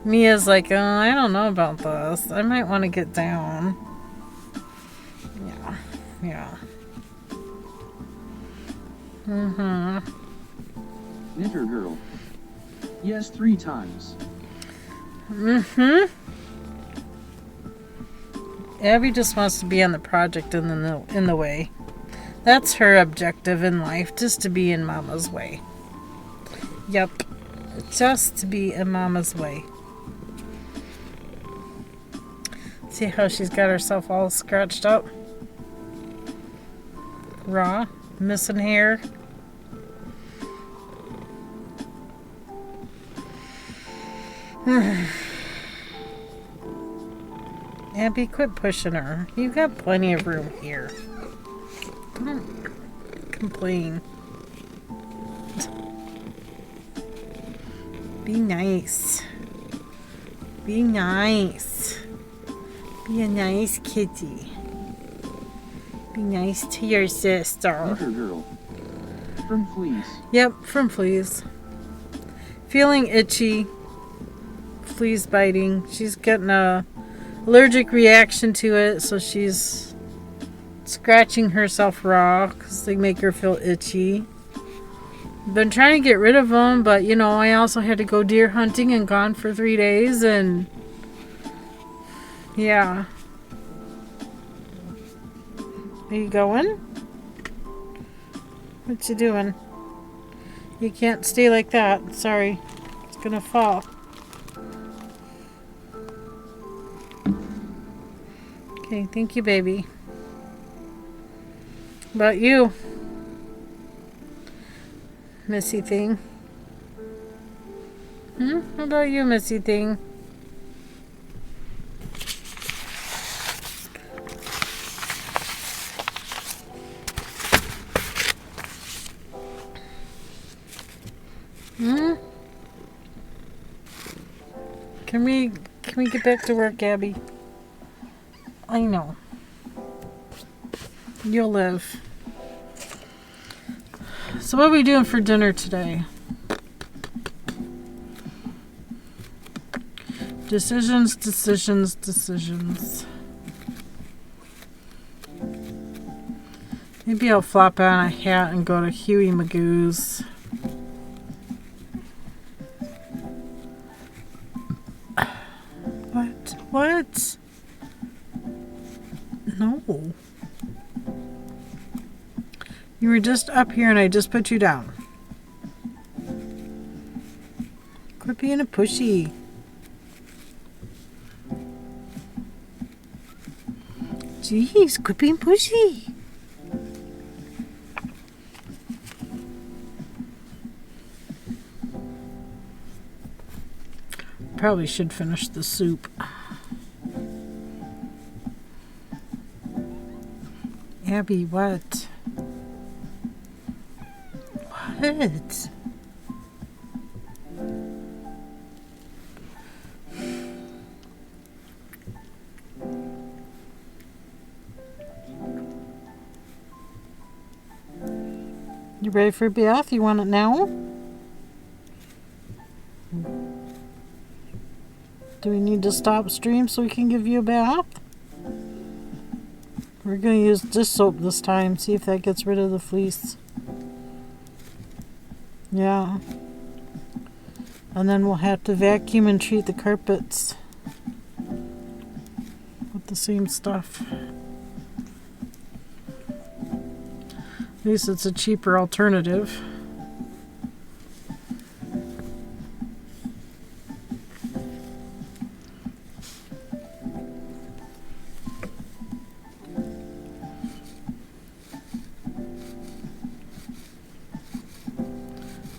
Mia's like, oh, I don't know about this. I might want to get down. Yeah. Knitter girl. Yes, 3 times. Abby just wants to be on the project in the way. That's her objective in life, just to be in Mama's way. Yep. Just to be in Mama's way. See how she's got herself all scratched up? Raw. Missing hair. Abby, quit pushing her. You've got plenty of room here. Don't complain. Be nice. Be nice. Be a nice kitty. Be nice to your sister. Little girl. From fleas. Yep, from fleas. Feeling itchy. Fleas biting. She's getting a allergic reaction to it, so she's scratching herself raw because they make her feel itchy. Been trying to get rid of them, but you know, I also had to go deer hunting and gone for 3 days, and yeah. Are you going? What you doing? You can't stay like that. Sorry. It's gonna fall. Okay, thank you, baby. About you, Missy thing. How about you, Missy thing? Can we get back to work, Abby? I know. You'll live. So what are we doing for dinner today? Decisions, decisions, decisions. Maybe I'll flop on a hat and go to Huey Magoo's. What? No. You were just up here and I just put you down. Quit being a pushy. Jeez, quit being pushy. Probably should finish the soup. Abby, what? What? You ready for a bath? You want it now? Do we need to stop stream so we can give you a bath? We're going to use dish soap this time. See if that gets rid of the fleece. Yeah. And then we'll have to vacuum and treat the carpets with the same stuff. At least it's a cheaper alternative.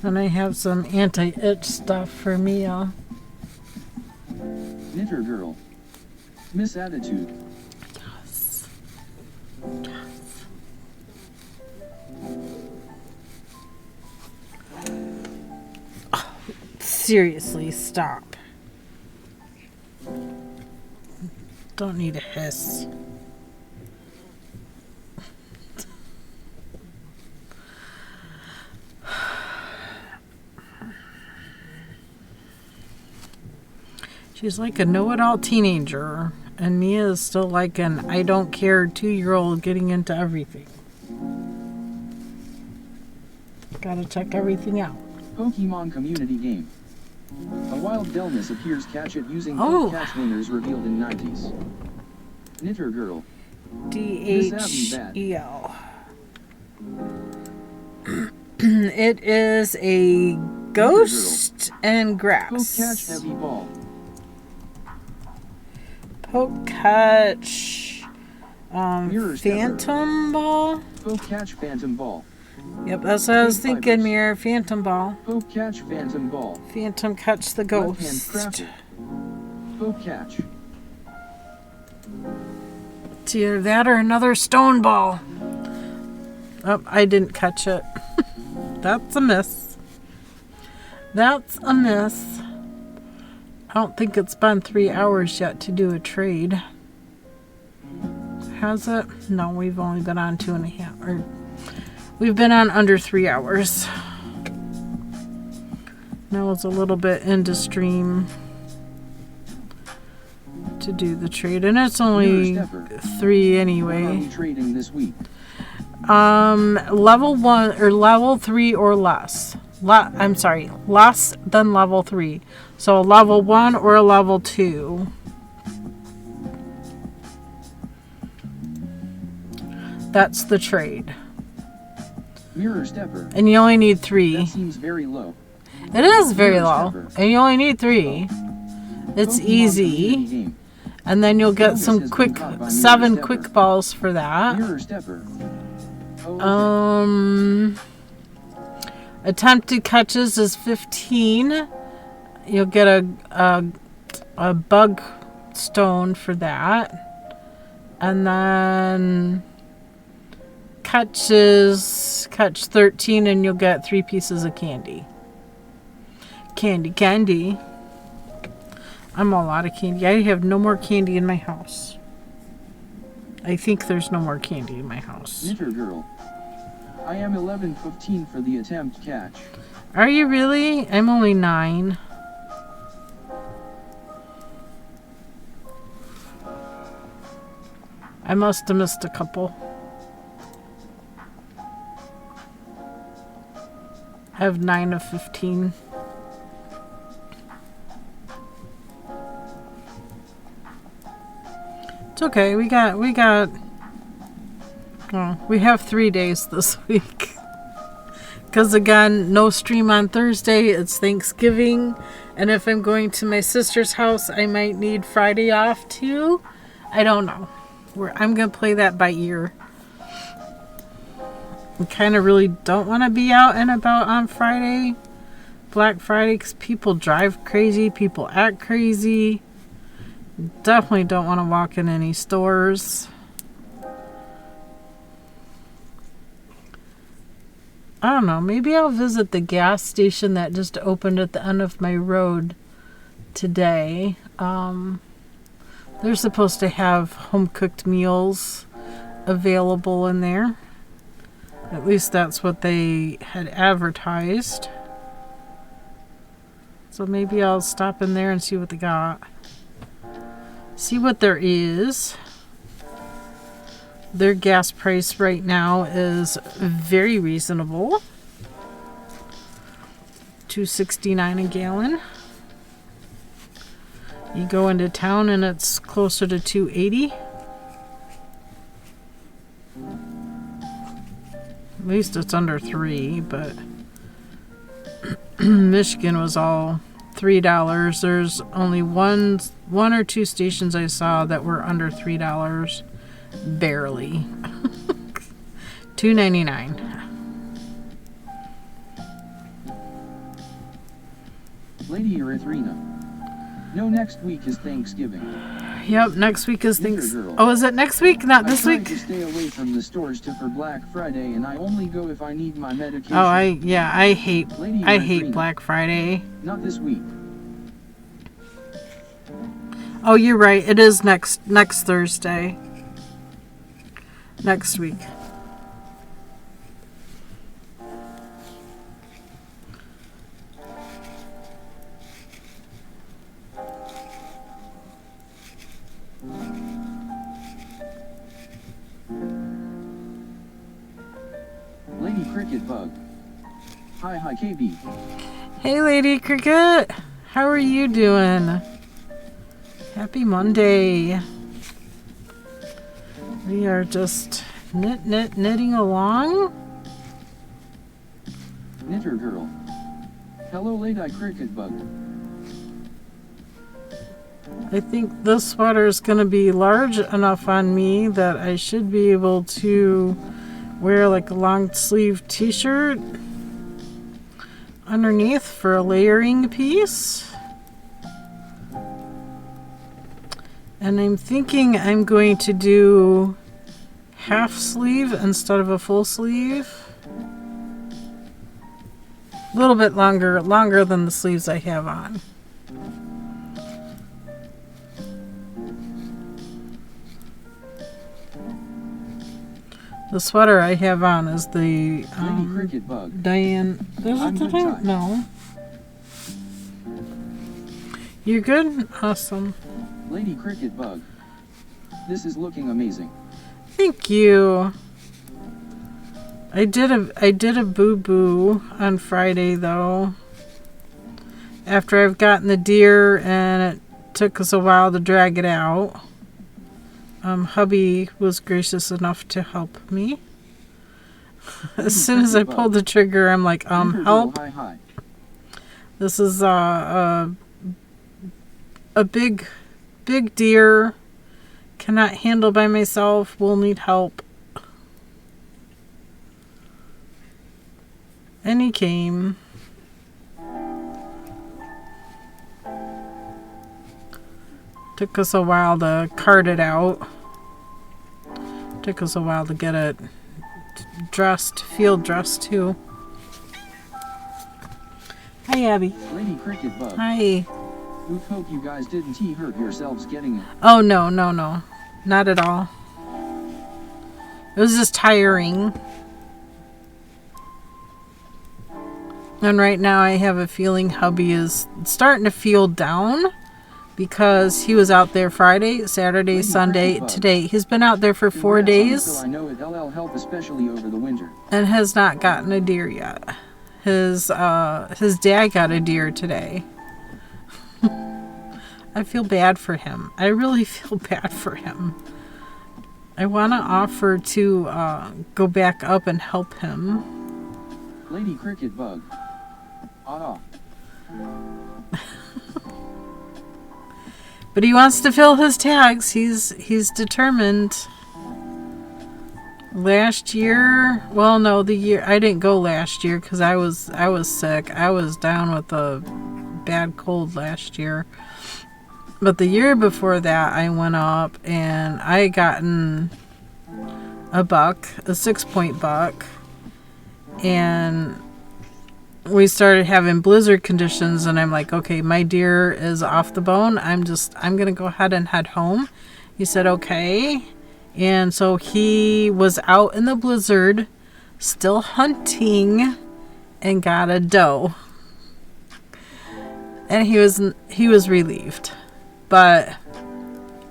And I have some anti-itch stuff for Mia. Knitter girl. Miss Attitude. Yes. Yes. Oh, seriously, stop. Don't need a hiss. She's like a know-it-all teenager, and Mia is still like an I don't care 2-year-old getting into everything. Gotta check everything out. Pokemon community game. A wild Delmas appears catch it using catch winners revealed in 90s. Knitter girl. DHEL. It is a ghost and grass. Poke catch heavy ball. Poke catch. Mirror Phantom Ball? Poke catch Phantom Ball. Yep, that's what I was thinking, Mirror. Phantom Ball. Poke catch Phantom Ball. Phantom catch the Left hand ghost. crafted. Poke catch. It's either that or another stone ball. Oh, I didn't catch it. That's a miss. That's a miss. I don't think it's been 3 hours yet to do a trade. Has it? No, we've only been on 2.5. Or we've been on under 3 hours. Now it's a little bit into stream to do the trade, and it's only 3 anyway. What are we trading this week? Level 1 or level 3 or less. I'm sorry, less than level 3. So a level 1 or a level 2. That's the trade. Mirror stepper. And you only need 3. That seems very low. It is very Mirror low. stepper. And you only need 3. It's Pokemon easy. game. And then you'll get Bonus some has quick been caught by 7 Mirror quick Stepper. balls for that. Mirror stepper. Oh, okay. Attempted catches is 15. You'll get a bug stone for that. And then catch 13 and you'll get 3 pieces of candy. Candy. I'm all out of candy. I have no more candy in my house. I think there's no more candy in my house. Knitter girl. I am 11-15 for the attempt catch. Are you really? I'm only 9. I must have missed a couple. I have 9 of 15. It's okay. We have 3 days this week. Because again, no stream on Thursday. It's Thanksgiving. And if I'm going to my sister's house, I might need Friday off too. I don't know. I'm going to play that by ear. I kind of really don't want to be out and about on Friday. Black Friday, because people drive crazy. People act crazy. Definitely don't want to walk in any stores. I don't know. Maybe I'll visit the gas station that just opened at the end of my road today. They're supposed to have home-cooked meals available in there. At least that's what they had advertised. So maybe I'll stop in there and see what they got. See what there is. Their gas price right now is very reasonable. $2.69 a gallon. You go into town and it's closer to $2.80. At least it's under $3, but Michigan was all $3. There's only one or two stations I saw that were under $3. Barely. $2.99. Lady Erythrina. No, next week is Thanksgiving. Yep, next week is Knitter Thanksgiving. girl. Oh, is it next week? Not this I week? try to stay away from the stores for Black Friday, and I only go if I need my medication. Oh, I hate Lady Erythrina. Black Friday. Not this week. Oh, you're right. It is next Thursday. Next week. Lady Cricket Bug. Hi, KB. Hey, Lady Cricket. How are you doing? Happy Monday. We are just knitting along. Knitter girl. Hello, Lady Cricket Bug. I think this sweater is going to be large enough on me that I should be able to wear like a long sleeve t-shirt underneath for a layering piece. And I'm thinking I'm going to do half sleeve instead of a full sleeve. A little bit longer than the sleeves I have on. The sweater I have on is the Diane. Is it today? No. You good? Awesome. Lady Cricket Bug. This is looking amazing. Thank you. I did a boo-boo on Friday though. After I've gotten the deer and it took us a while to drag it out. Hubby was gracious enough to help me. As soon as I pulled the trigger, I'm like, help. This is a big deer. Cannot handle by myself. Will need help. And he came. Took us a while to cart it out. Took us a while to get it dressed, field dressed too. Hi, Abby. Lady Cricket Bug. Hi. We hope you guys didn't hurt yourselves getting it. Oh, no. Not at all. It was just tiring. And right now I have a feeling hubby is starting to feel down because he was out there Friday, Saturday, Sunday, today. He's been out there for 4 days I know it'll help especially over the winter. and has not gotten a deer yet. His dad got a deer today. I feel bad for him. I really feel bad for him. I want to offer to go back up and help him. Lady Cricket Bug. But he wants to fill his tags. He's determined. Last year, well, no, the year I didn't go last year because I was sick. I was down with a bad cold last year. But the year before that, I went up and I had gotten a buck, a 6-point buck, and we started having blizzard conditions, and I'm like, okay, my deer is off the bone. I'm going to go ahead and head home. He said, okay. And so he was out in the blizzard, still hunting, and got a doe. And he was relieved. But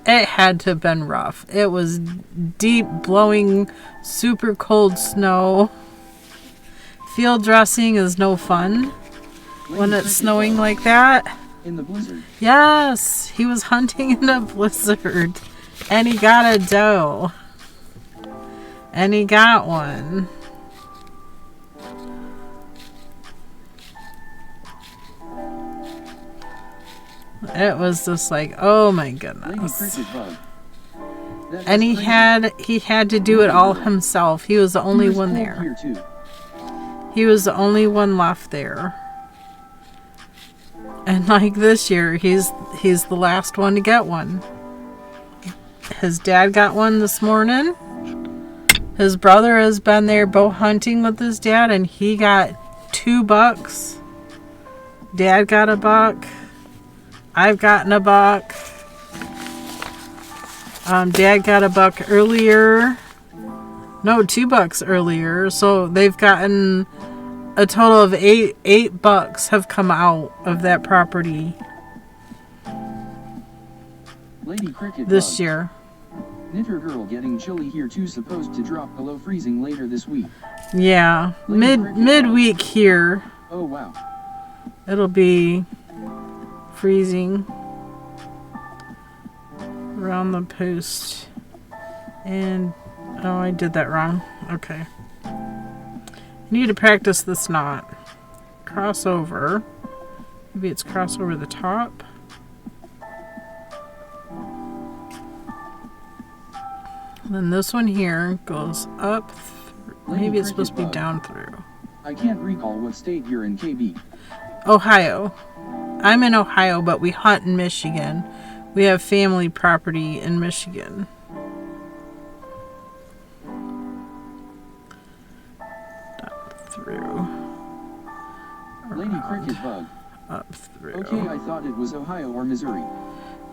it had to have been rough. It was deep, blowing, super cold snow. Field dressing is no fun when it's snowing like that. In the blizzard. Yes, he was hunting in a blizzard. And he got a doe. And he got one. It was just like, oh my goodness. And he had to do it all himself. He was the only one there. He was the only one left there. And like this year, he's the last one to get one. His dad got one this morning. His brother has been there bow hunting with his dad, and he got 2 bucks. Dad got a buck. I've gotten a buck. Dad got a buck earlier. No, 2 bucks earlier. So they've gotten a total of 8 bucks have come out of that property Lady Cricket this Bug. year. Knitter girl getting chilly here too, supposed to drop below freezing later this week. Yeah, midweek here. Oh wow. It'll be freezing around the post. And oh, I did that wrong. Okay. I need to practice this knot. Cross over. Maybe it's cross over the top. Then this one here goes up. Maybe it's supposed to be Bug. down through. I can't recall what state you're in, KB. Ohio. I'm in Ohio, but we hunt in Michigan. We have family property in Michigan. Up through. Lady Cricket Bug. Up through. Okay, I thought it was Ohio or Missouri.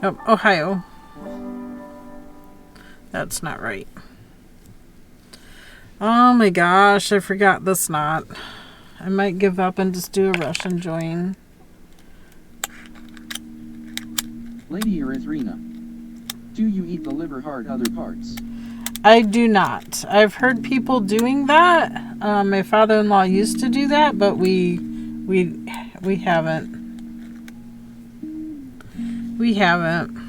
Nope, Ohio. That's not right. Oh my gosh, I forgot this knot. I might give up and just do a Russian join. Lady Erythrina. Do you eat the liver, heart, other parts? I do not. I've heard people doing that. My father-in-law used to do that, but we haven't. We haven't.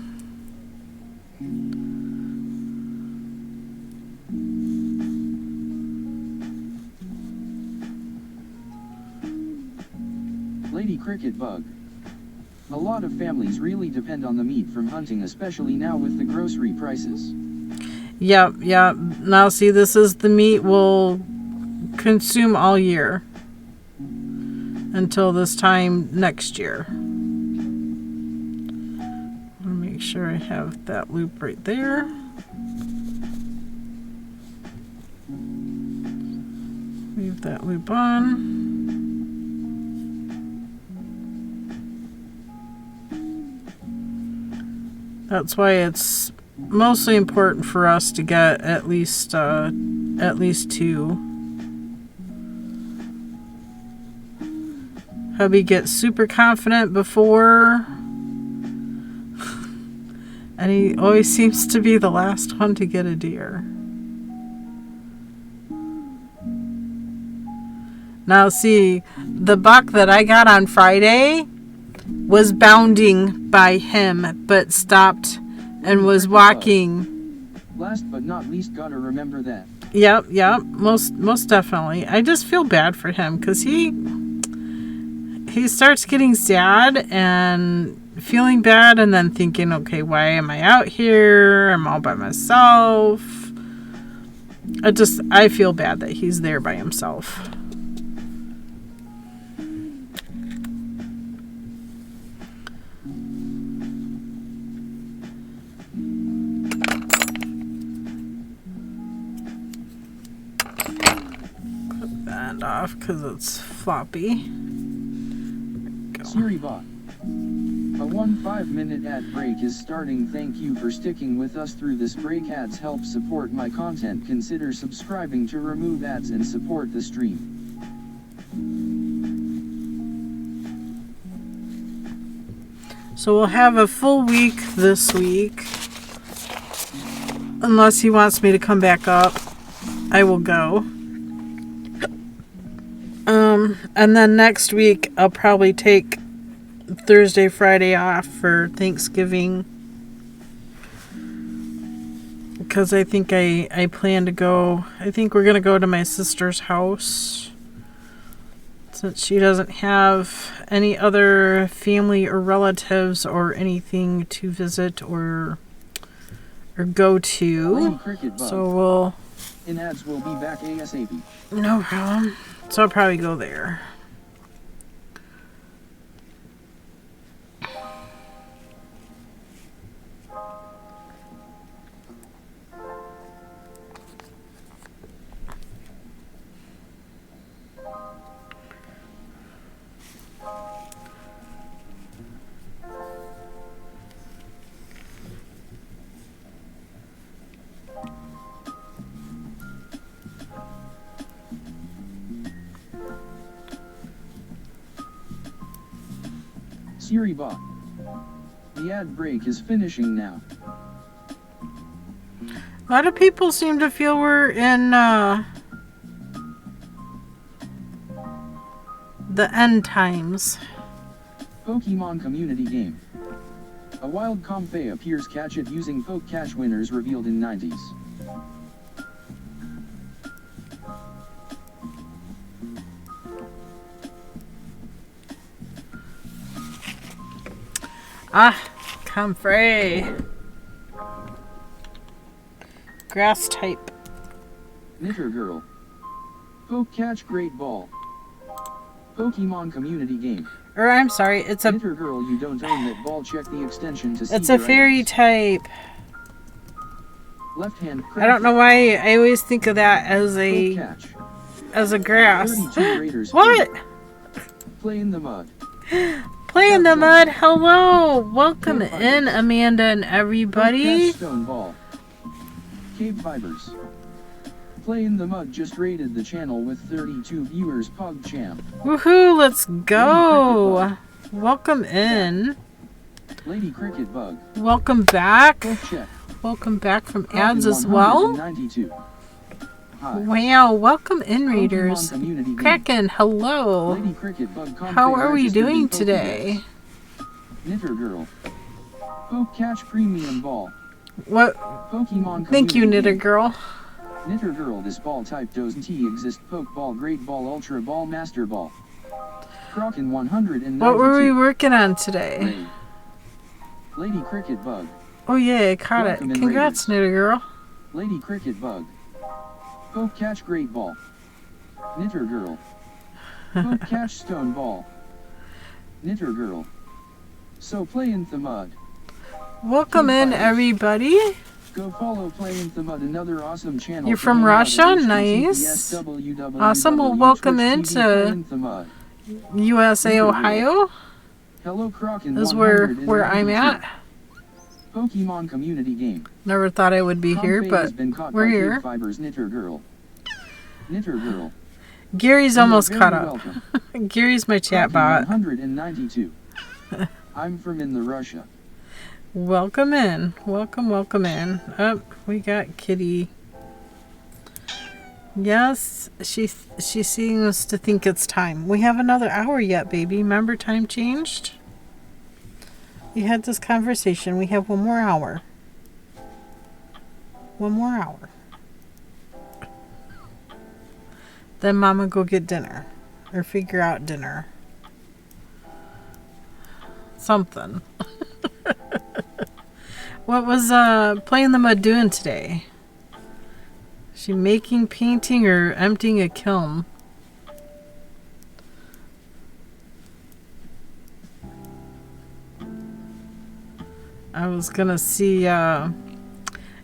Lady Cricket Bug. A lot of families really depend on the meat from hunting, especially now with the grocery prices. Yep. Now see, this is the meat we'll consume all year. Until this time next year. I'll make sure I have that loop right there. Leave that loop on. That's why it's mostly important for us to get at least 2. Hubby gets super confident before, and he always seems to be the last one to get a deer. Now see, the buck that I got on Friday was bounding by him, but stopped and was walking. Last but not least, gotta remember that. Yep, most definitely. I just feel bad for him because he starts getting sad and feeling bad and then thinking, okay, why am I out here? I'm all by myself. I feel bad that he's there by himself. Clip that off because it's floppy. Siri bot. A 5-minute ad break is starting. Thank you for sticking with us through this break. Ads help support my content. Consider subscribing to remove ads and support the stream. So we'll have a full week this week. Unless he wants me to come back up, I will go. And then next week I'll probably take Thursday, Friday off for Thanksgiving. Because I think I plan to go. I think we're going to go to my sister's house. Since she doesn't have any other family or relatives or anything to visit or go to. So we'll... In ads will be back ASAP. No problem. So I'll probably go there. Siri bot. The ad break is finishing now. A lot of people seem to feel we're in the end times. Pokemon community game. A wild Comfey appears. Catch it using Poke Cash. Winners revealed in 90s. Ah, comfrey. Grass type. Knitter Girl. Poke Catch Great Ball. Pokemon community game. Or I'm sorry, it's a... Knitter Girl, you don't own that ball. Check the extension to see It's a your fairy items. type. Left hand. I don't know why I always think of that as Poke Catch. a grass. 32 Raiders. What? Play in the mud. Play in the mud. Hello. Welcome in, Amanda and everybody. Catch Stone Ball. KBfibers. Play in the mud just rated the channel with 32 viewers. PogChamp. Woohoo, let's go. Welcome in. Lady Cricket Bug. Welcome back. Check. Welcome back from ads as well. 92. Hi. Wow, welcome in, readers. Community Kraken, hello. Lady Cricket Bug. How are we doing today? Knitter Girl. Poke Catch Premium Ball. What? Pokemon. Thank you, Knitter game. Girl. Knitter Girl. This ball type doesn't exist. Poke Ball, Great Ball, Ultra Ball, Master Ball. Crocken 192. What were we working on today? Raid. Lady Cricket Bug. Oh yeah, I caught Welcome it. in, Congrats, Knitter Girl. Lady Cricket Bug. Poke Catch Great Ball. Knitter Girl. Poke Catch Stone Ball. Knitter Girl. So play in the mud. Welcome in, everybody. Go follow Play in the Mud, another awesome channel. You're from Russia? Nice. Awesome. Well, welcome into USA, Ohio. Hello, Crocken. This is where I'm at. Pokemon community game. Never thought I would be here, but we're here. KBfibers. Knitter Girl. Knitter Girl. Gary's almost caught up. Gary's my chat bot. 192. I'm from in the Russia. Welcome in. Welcome in. Oh, we got Kitty. Yes, she seems to think it's time. We have another hour yet, baby. Remember, time changed? We had this conversation. We have one more hour. One more hour. Then Mama go get dinner. Or figure out dinner. Something. What was Play in the Mud doing today? She making, painting, or emptying a kiln? I was gonna see,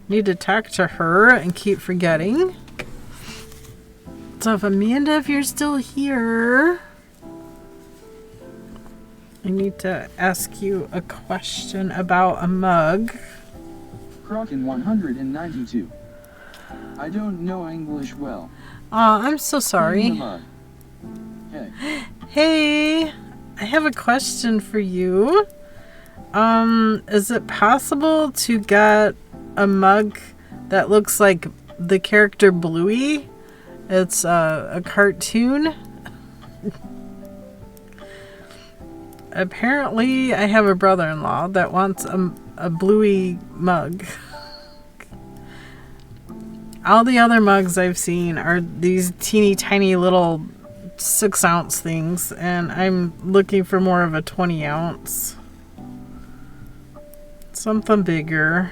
need to talk to her and keep forgetting. So if Amanda, if you're still here, I need to ask you a question about a mug. Crocken 192. I don't know English well. I'm so sorry. Hey. Hey, I have a question for you. Is it possible to get a mug that looks like the character Bluey? It's a cartoon. Apparently, I have a brother-in-law that wants a Bluey mug. All the other mugs I've seen are these teeny tiny little 6-ounce things, and I'm looking for more of a 20-ounce. Something bigger.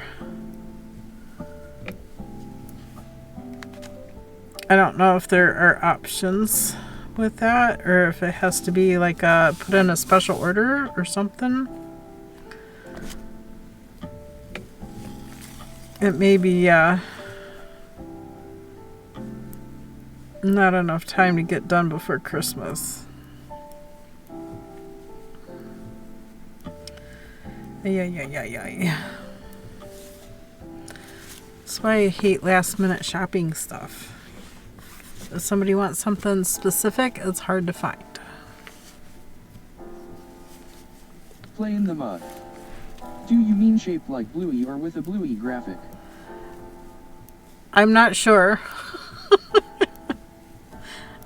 I don't know if there are options with that, or if it has to be like put in a special order or something. It may be not enough time to get done before Christmas. Yeah. That's why I hate last minute shopping stuff. If somebody wants something specific, it's hard to find. Play in the mud. Do you mean shaped like Bluey or with a Bluey graphic? I'm not sure.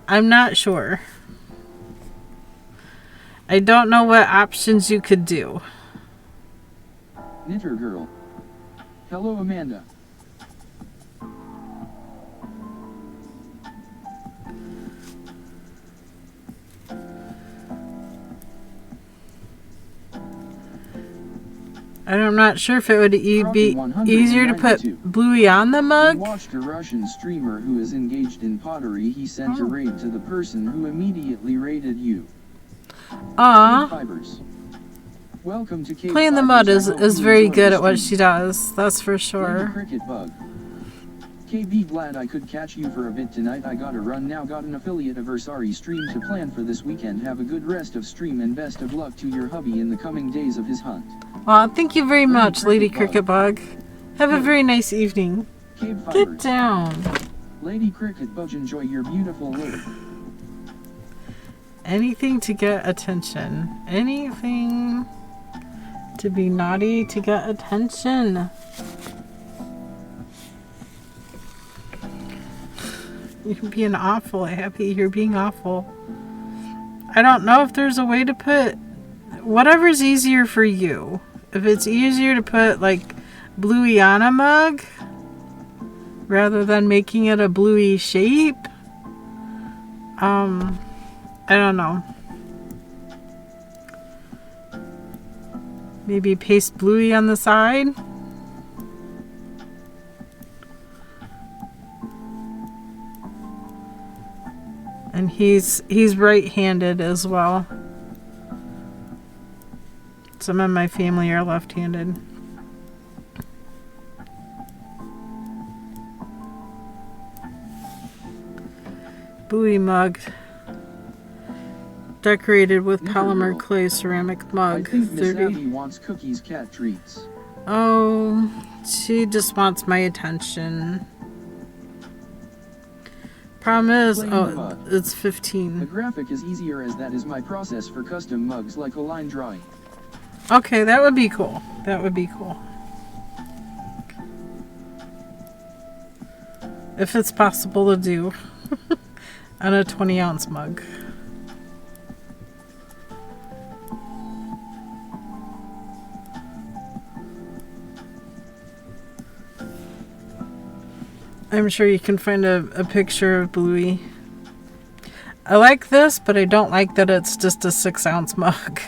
I'm not sure. I don't know what options you could do. Knitter Girl. Hello, Amanda. I'm not sure if it would be easier to put Bluey on the mug. We watched a Russian streamer who is engaged in pottery. He sent a raid to the person who immediately raided you. KBfibers. Welcome to Playing in the mud is very good at what she does. That's for sure. Cricket bug. KB, glad I could catch you for a bit tonight. I gotta run now. Got an affiliate anniversary stream to plan for this weekend. Have a good rest of stream and best of luck to your hubby in the coming days of his hunt. Thank you very much, Lady Cricket Bug. Have a very nice evening. Get down. Lady Cricket Bug, enjoy your beautiful live. Anything to get attention. Anything to be naughty to get attention. You're being awful, Happy. You're being awful. I don't know if there's a way to put whatever's easier for you. If it's easier to put like Bluey on a mug rather than making it a Bluey shape. I don't know. Maybe paste Bluey on the side. And he's right-handed as well. Some of my family are left-handed. Bluey mug. Decorated with polymer clay ceramic mug. I think Miss Abby wants cookies, cat treats. Oh, she just wants my attention. Problem is, it's 15. The graphic is easier as that is my process for custom mugs, like a line drawing. Okay, that would be cool. That would be cool. If it's possible to do on a 20-ounce mug. I'm sure you can find a picture of Bluey. I like this, but I don't like that it's just a 6-ounce mug.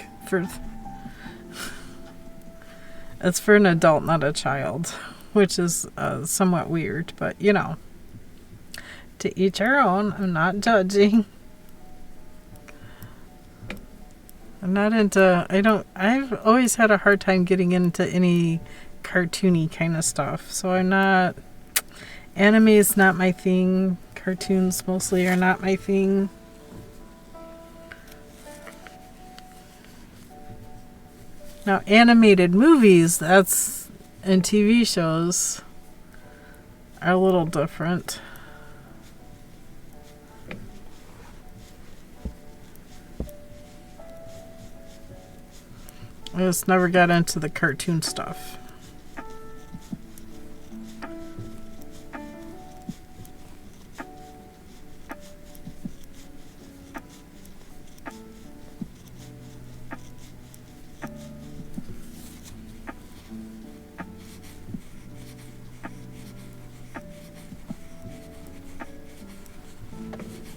It's for an adult, not a child, which is somewhat weird, but you know, to each our own. I'm not judging. I'm not into, I've always had a hard time getting into any cartoony kind of stuff, so I'm not. Anime is not my thing. Cartoons mostly are not my thing. Now, animated movies, and TV shows are a little different. I just never got into the cartoon stuff.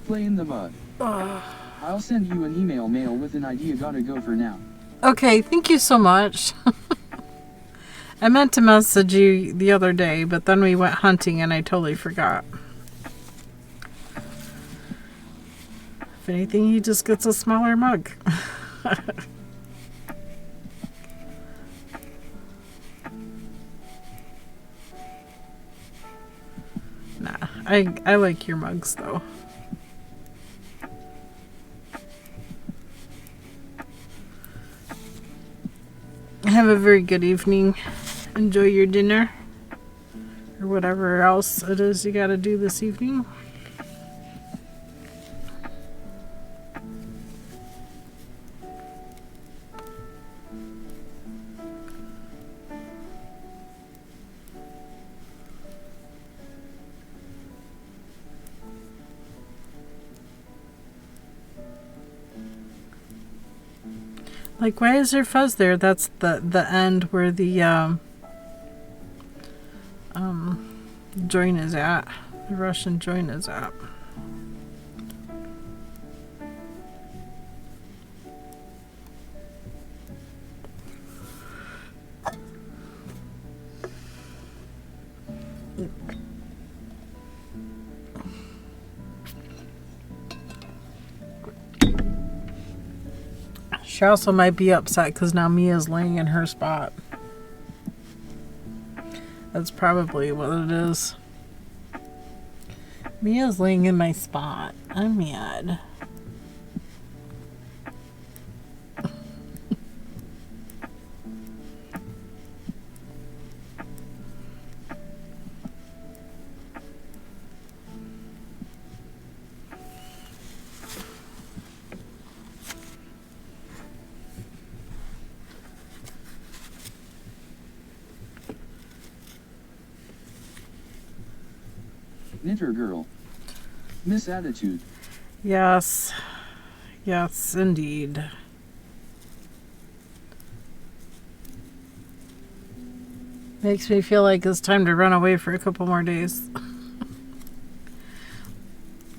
Play in the mud. I'll send you an email with an idea. Gotta go for now. Okay, thank you so much. I meant to message you the other day, but then we went hunting and I totally forgot. If anything, he just gets a smaller mug. Nah, I like your mugs though. Have a very good evening. Enjoy your dinner. Or whatever else it is you gotta do this evening. Like, why is there fuzz there? That's the end where the joint is at. The Russian joint is at. She also might be upset because now Mia's laying in her spot. That's probably what it is. Mia's laying in my spot. I'm mad. Knitter girl. Miss attitude. Yes. Yes, indeed. Makes me feel like it's time to run away for a couple more days.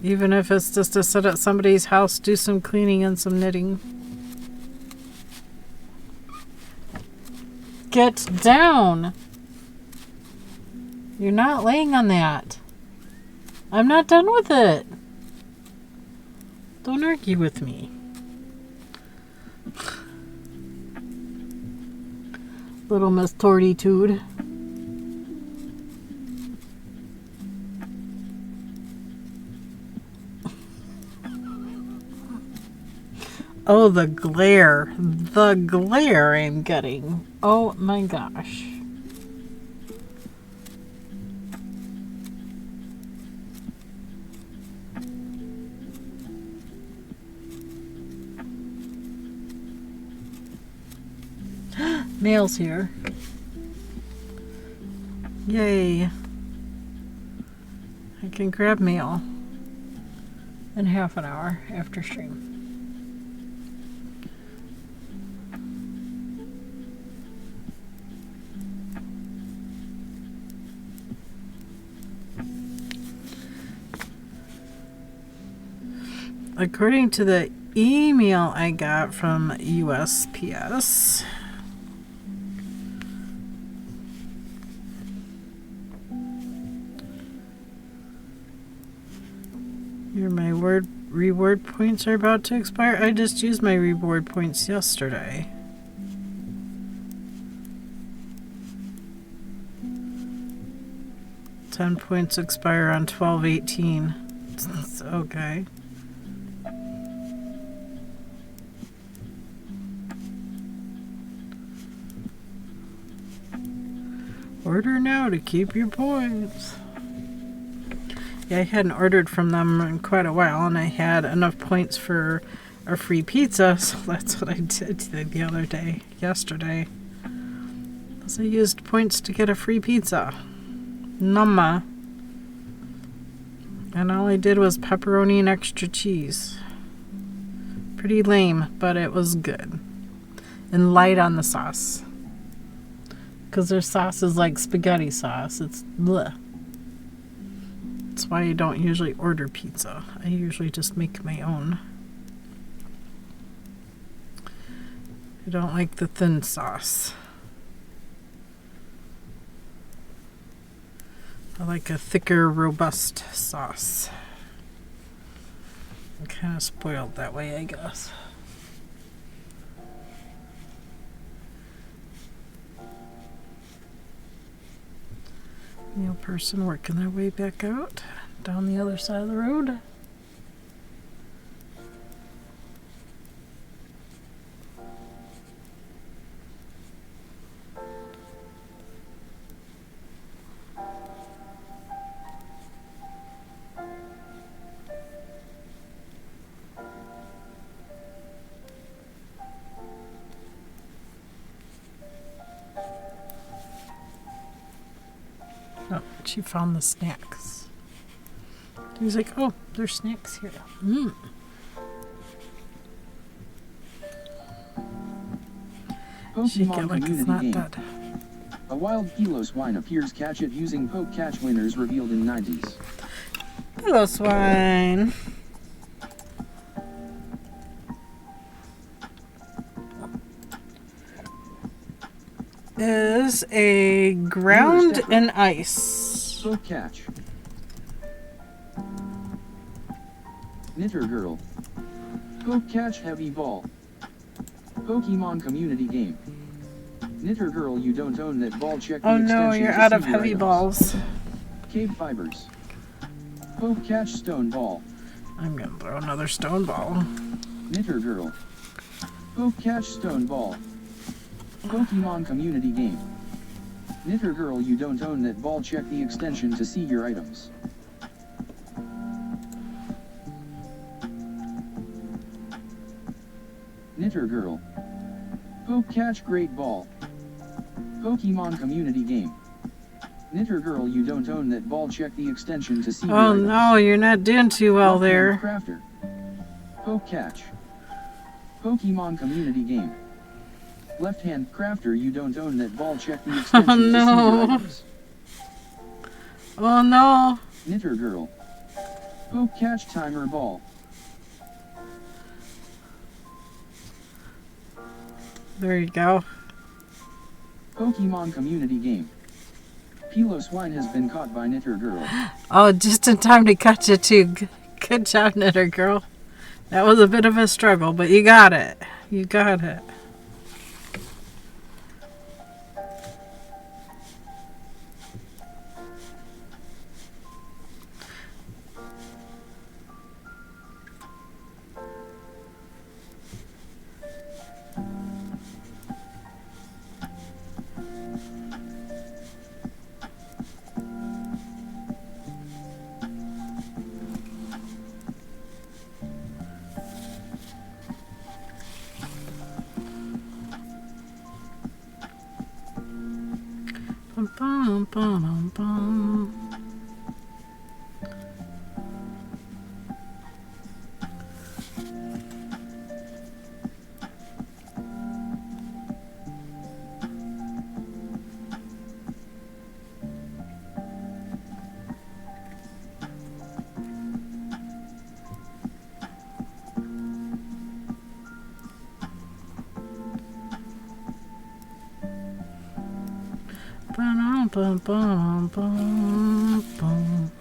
Even if it's just to sit at somebody's house, do some cleaning and some knitting. Get down! You're not laying on that. I'm not done with it. Don't argue with me. Little Miss Tortitude. Oh, the glare. The glare I'm getting. Oh my gosh. Mail's here. Yay. I can grab mail in half an hour after stream. According to the email I got from USPS, my reward points are about to expire. I just used my reward points yesterday. $10 points expire on 12/18. Okay. Order now to keep your points. Yeah, I hadn't ordered from them in quite a while, and I had enough points for a free pizza, so that's what I did the other day, yesterday. So I used points to get a free pizza. Numma. And all I did was pepperoni and extra cheese. Pretty lame, but it was good. And light on the sauce. Because their sauce is like spaghetti sauce. It's bleh. That's why I don't usually order pizza. I usually just make my own. I don't like the thin sauce. I like a thicker, robust sauce. I'm kind of spoiled that way, I guess. Meal person working their way back out down the other side of the road. Oh, she found the snacks. He's like, oh, there's snacks here. She get like it's not dead. A wild kilo swine appears. Catch it using poke catch. Winners revealed in 90s. Hello, swine. Is a ground and ice. Poke catch. Knitter girl. Poke catch heavy ball. Pokemon community game. Knitter girl, you don't own that ball. Check the Oh extension no, you're to out see of your heavy items. balls. KBfibers. Poke catch stone ball. I'm gonna throw another stone ball. Knitter girl. Poke catch stone ball. Pokemon community game. Knitter girl, you don't own that ball. Check the extension to see your items. Knitter girl. Poke catch great ball. Pokemon community game. Knitter girl, you don't own that ball. Check the extension to see your Oh items. no, you're not doing too well Left-hand there. crafter. Poke catch. Pokemon community game. Left-hand crafter, you don't own that ball. Check the extension to see your no. items. Oh no. Knitter girl. Poke catch timer ball. There you go. Pokemon community game. Piloswine has been caught by Knitter girl. Oh, just in time to catch it too. Good job, Knitter girl. That was a bit of a struggle, but you got it. You got it. Bum, bum, bum, bum. Bum, bum, bum, bum, bum.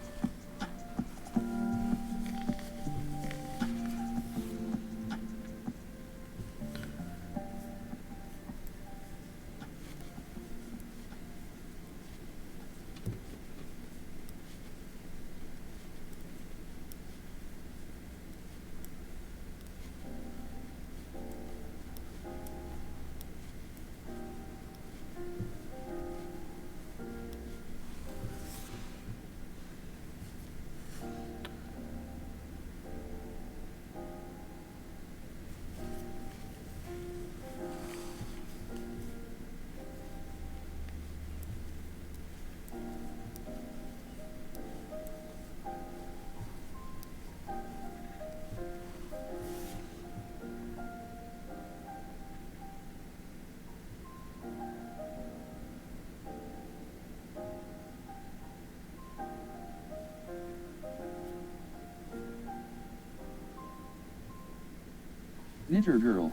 Knitter girl.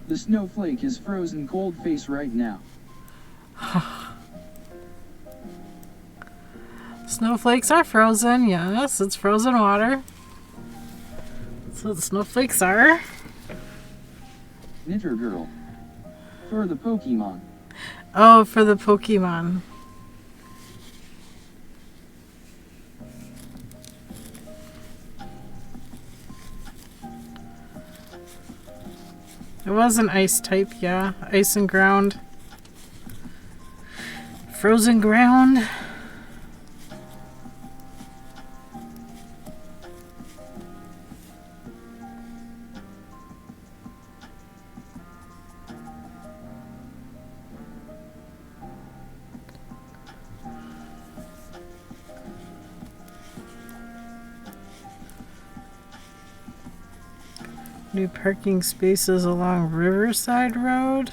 The snowflake is frozen cold face right now. Snowflakes are frozen, yes. It's frozen water. That's what snowflakes are. Knitter girl. For the Pokemon. Oh, for the Pokemon. It was an ice type, yeah. Ice and ground. Frozen ground. New parking spaces along Riverside Road.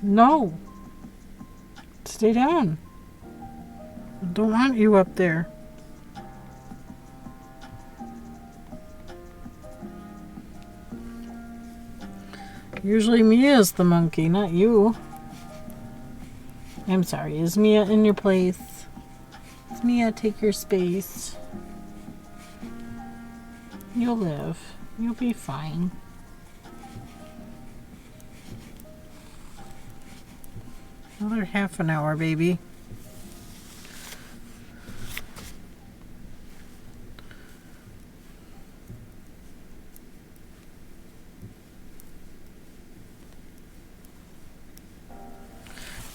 No. Stay down. I don't want you up there. Usually Mia is the monkey, not you. I'm sorry. Is Mia in your place? Is Mia take your space? You'll live. You'll be fine. Another half an hour, baby.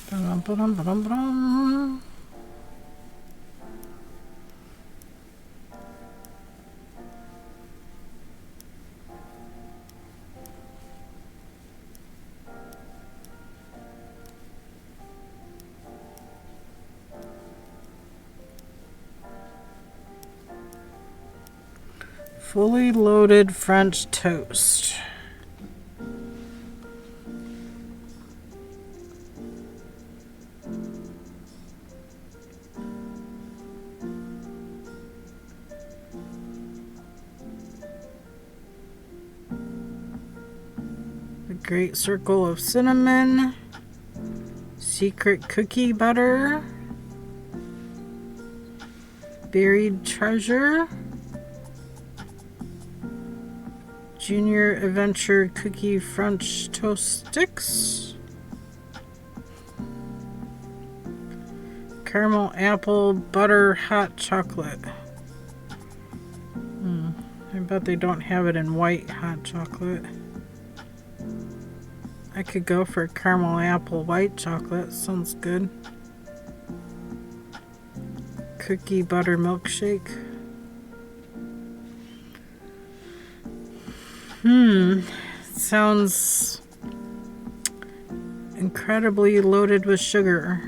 Ba-dum-ba-dum-ba-dum-ba-dum. Fully loaded French toast. A great circle of cinnamon. Secret cookie butter. Buried treasure. Junior Adventure Cookie French Toast Sticks. Caramel Apple Butter Hot Chocolate. I bet they don't have it in white hot chocolate. I could go for caramel apple white chocolate. Sounds good. Cookie butter milkshake. Sounds incredibly loaded with sugar.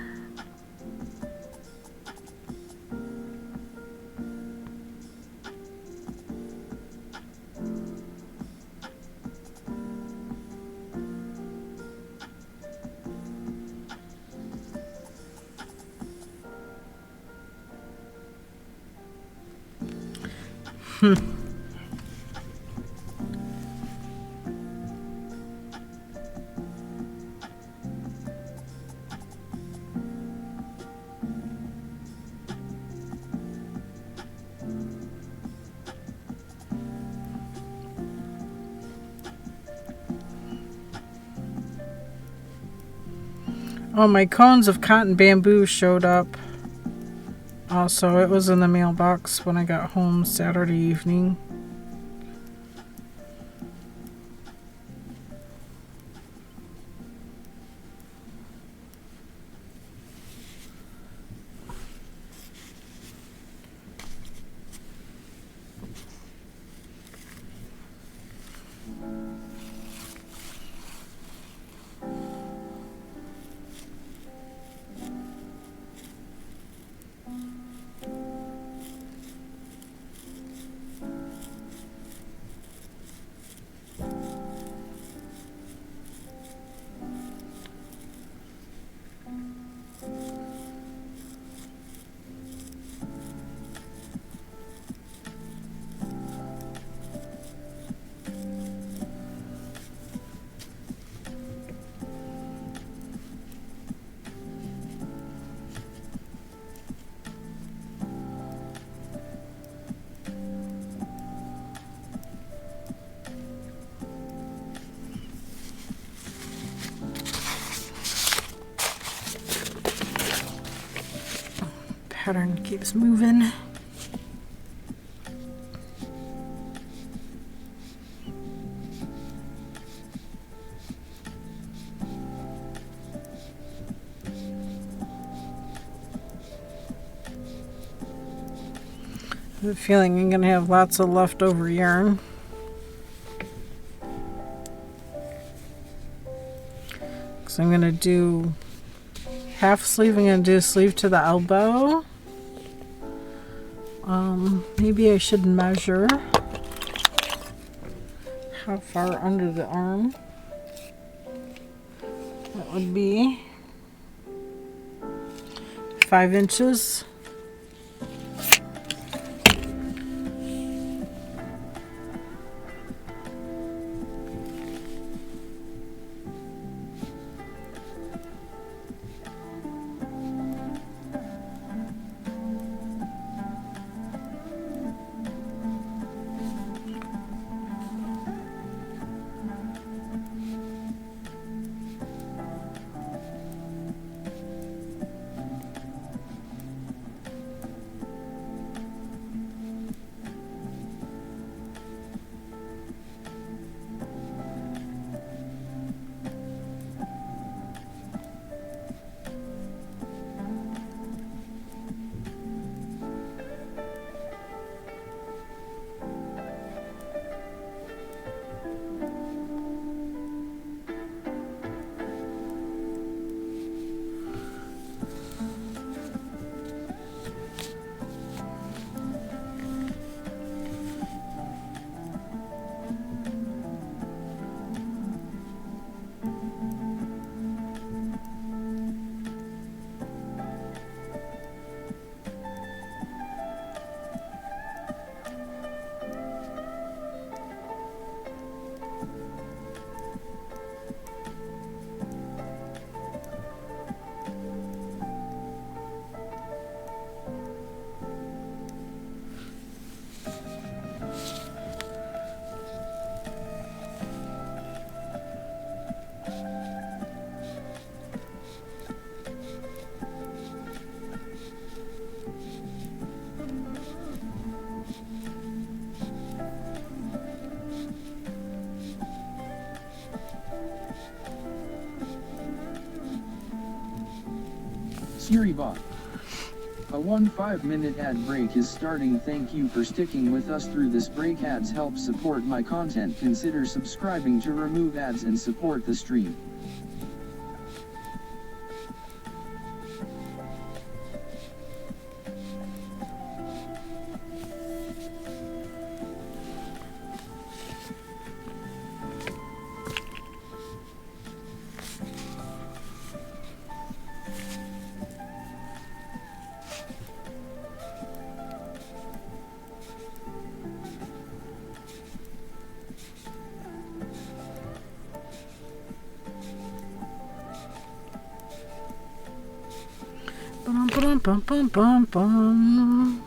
Oh, my cones of cotton bamboo showed up. Also, it was in the mailbox when I got home Saturday evening. Pattern keeps moving. I have a feeling I'm going to have lots of leftover yarn. So I'm going to do half sleeve. I'm going to do a sleeve to the elbow. Maybe I should measure how far under the arm. That would be 5 inches. Siri bot. A 5-minute ad break is starting. Thank you for sticking with us through this break. Ads help support my content. Consider subscribing to remove ads and support the stream. Bum, bum, bum, bum, bum.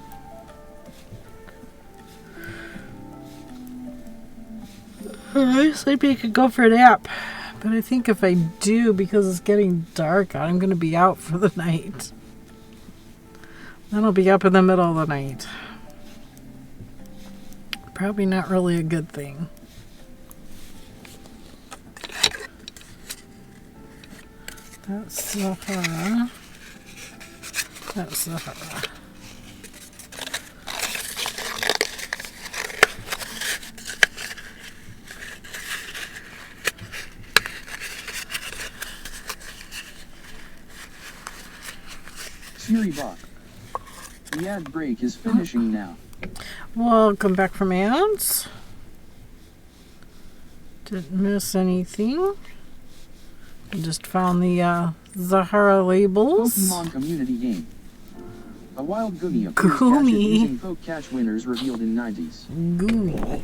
I maybe I could go for a nap, but I think if I do, because it's getting dark, I'm going to be out for the night. Then I'll be up in the middle of the night. Probably not really a good thing. That's Sahara. That's Sahara. Siri bot. The ad break is finishing now. Welcome back from ads. Didn't miss anything. I just found the Zahara labels. Pokemon community game. A wild Goomy appears catched using Poke Catch winners revealed in 90s. Goomy.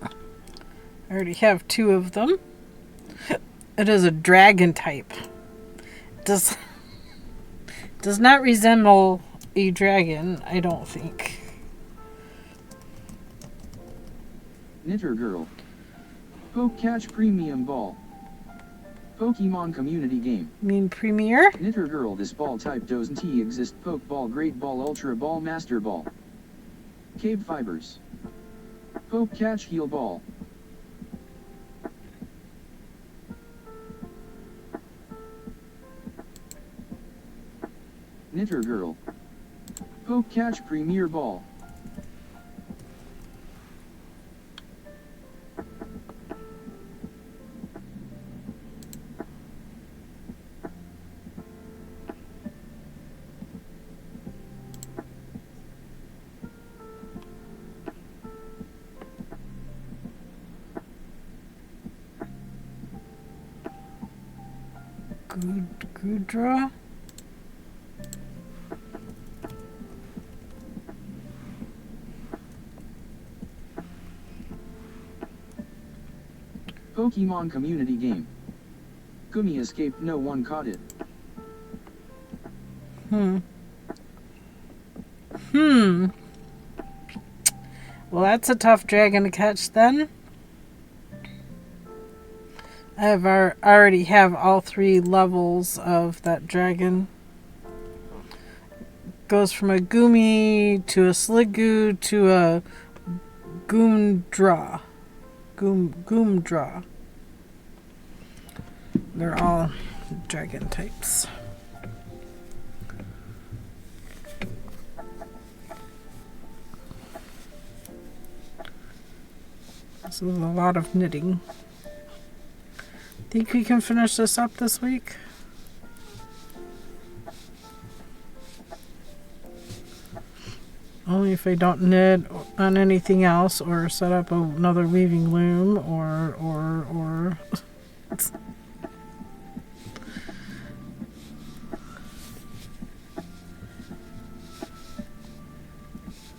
I already have 2 of them. It is a dragon type. Does not resemble a dragon, I don't think. Knitter Girl. Poke Catch Premium Ball. Pokemon community game. You mean Premier? Knitter Girl. This ball type doesn't exist. Poke Ball, Great Ball, Ultra Ball, Master Ball. KBfibers. Poke Catch Heal Ball. Knitter Girl. Poke Catch Premier Ball. Gudra. Pokemon community game. Gumi escaped, no one caught it. Well, that's a tough dragon to catch then. already have all 3 levels of that dragon. Goes from a Gumi to a Sliggoo to a Goomdra. Goomdra. They're all dragon types. So there's a lot of knitting. Think we can finish this up this week? Only if I don't knit on anything else or set up another weaving loom or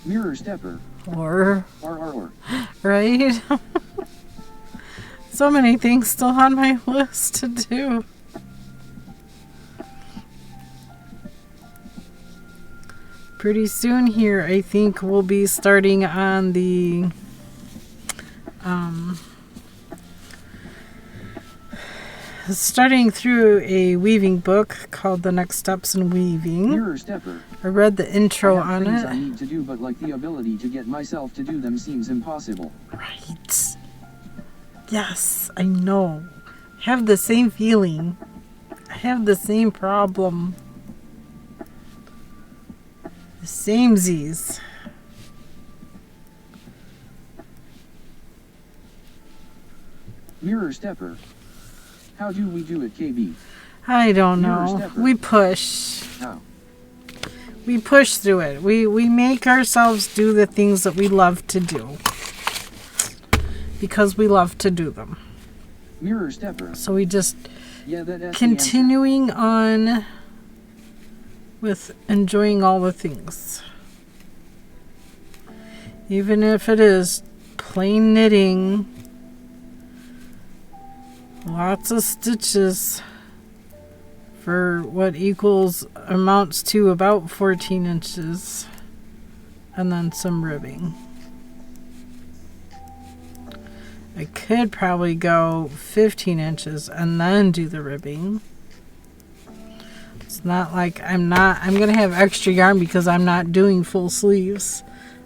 Mirror stepper. Or right? So many things still on my list to do. Pretty soon here, I think we'll be starting on the starting through a weaving book called The Next Steps in Weaving. Mirror stepper. I read the intro on it. I need to do, but like the ability to get myself to do them seems impossible. Right. Yes, I know. I have the same feeling. I have the same problem. The same Z's. Mirror stepper. How do we do it, KB? I don't know. We push. How? We push through it. We make ourselves do the things that we love to do. Because we love to do them. Mirror stepper. So we just that's continuing on with enjoying all the things. Even if it is plain knitting, lots of stitches for what amounts to about 14 inches, and then some ribbing. I could probably go 15 inches and then do the ribbing. It's not like I'm going to have extra yarn because I'm not doing full sleeves.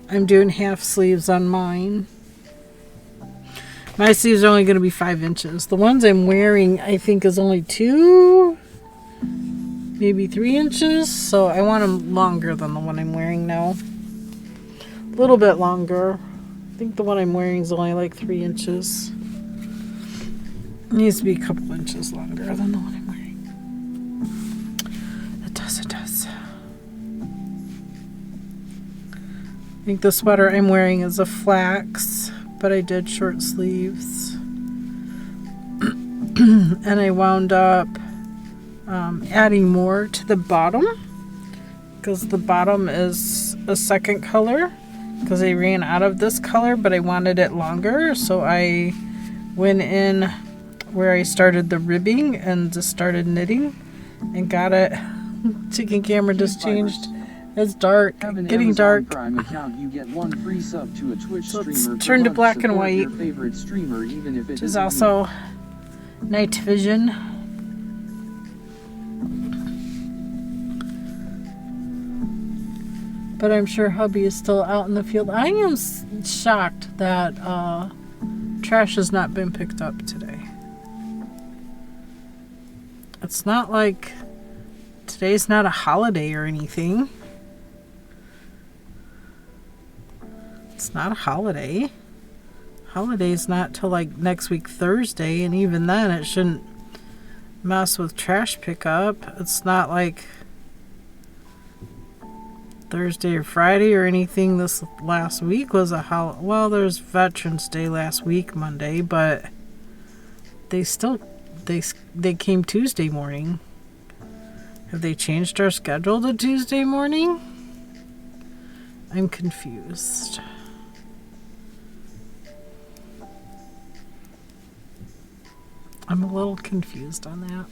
I'm doing half sleeves on mine. My sleeves are only going to be 5 inches. The ones I'm wearing, I think, is only 2, maybe 3 inches. So I want them longer than the one I'm wearing now. A little bit longer. I think the one I'm wearing is only like 3 inches. It needs to be a couple inches longer than the one I'm wearing. It does. I think the sweater I'm wearing is a flax, but I did short sleeves. And I wound up adding more to the bottom because the bottom is a second color. Because I ran out of this color, but I wanted it longer, so I went in where I started the ribbing and just started knitting and got it. Chicken camera just changed. It's dark, getting dark. Prime account, you get 1 free sub to a Twitch So streamer. let's turn to black and white, your favorite streamer, even if it which is also night vision. But I'm sure hubby is still out in the field. I am shocked that trash has not been picked up today. It's not like today's not a holiday or anything. It's not a holiday. Holiday's not till like next week Thursday, and even then it shouldn't mess with trash pickup. It's not like Thursday or Friday or anything. This last week was a holiday. Well, there's Veterans Day last week, Monday, but they came Tuesday morning. Have they changed our schedule to Tuesday morning? I'm confused. I'm a little confused on that.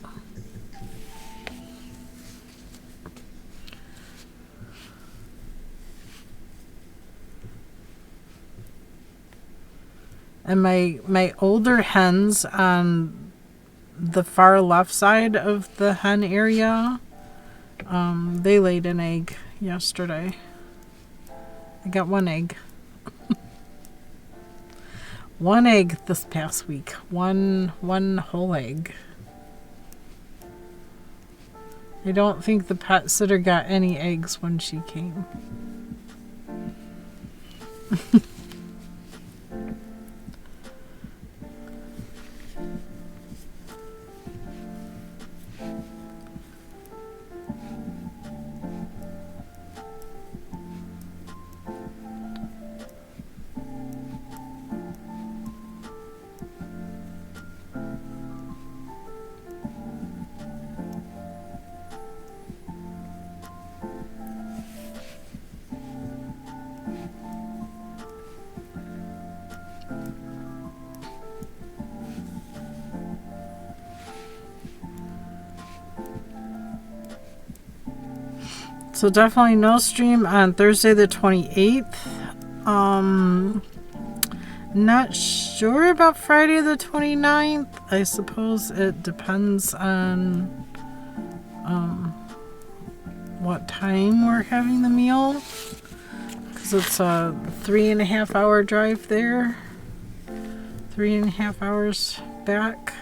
And my older hens on the far left side of the hen area, they laid an egg yesterday. I got one egg. One egg this past week. One whole egg. I don't think the pet sitter got any eggs when she came. So definitely no stream on Thursday the 28th. Not sure about Friday the 29th. I suppose it depends on what time we're having the meal. Because it's a 3.5 hour drive there. 3.5 hours back.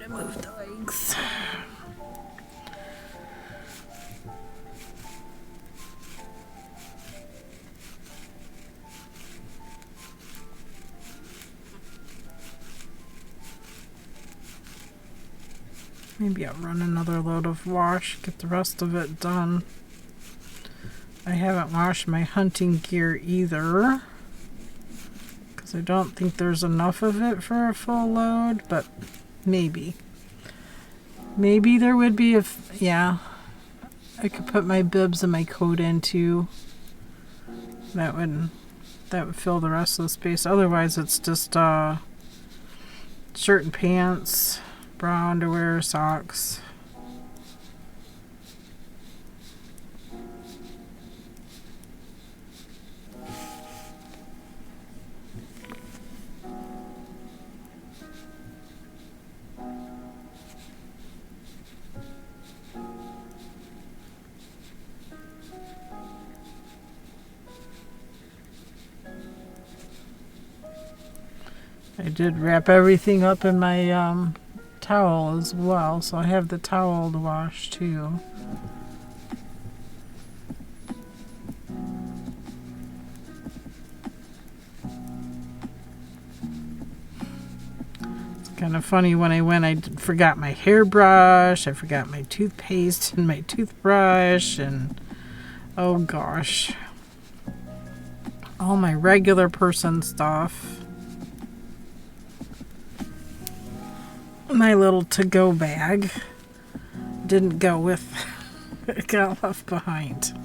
Move the legs. Maybe I'll run another load of wash, get the rest of it done. I haven't washed my hunting gear either, because I don't think there's enough of it for a full load, but maybe. Maybe there would be if, yeah. I could put my bibs and my coat in too. That would fill the rest of the space. Otherwise it's just shirt and pants, bra, underwear, socks. I did wrap everything up in my towel as well, so I have the towel to wash too. It's kind of funny, when I went, I forgot my hairbrush, I forgot my toothpaste and my toothbrush, and Oh gosh. All my regular person stuff. My little to-go bag didn't go with. It got left behind.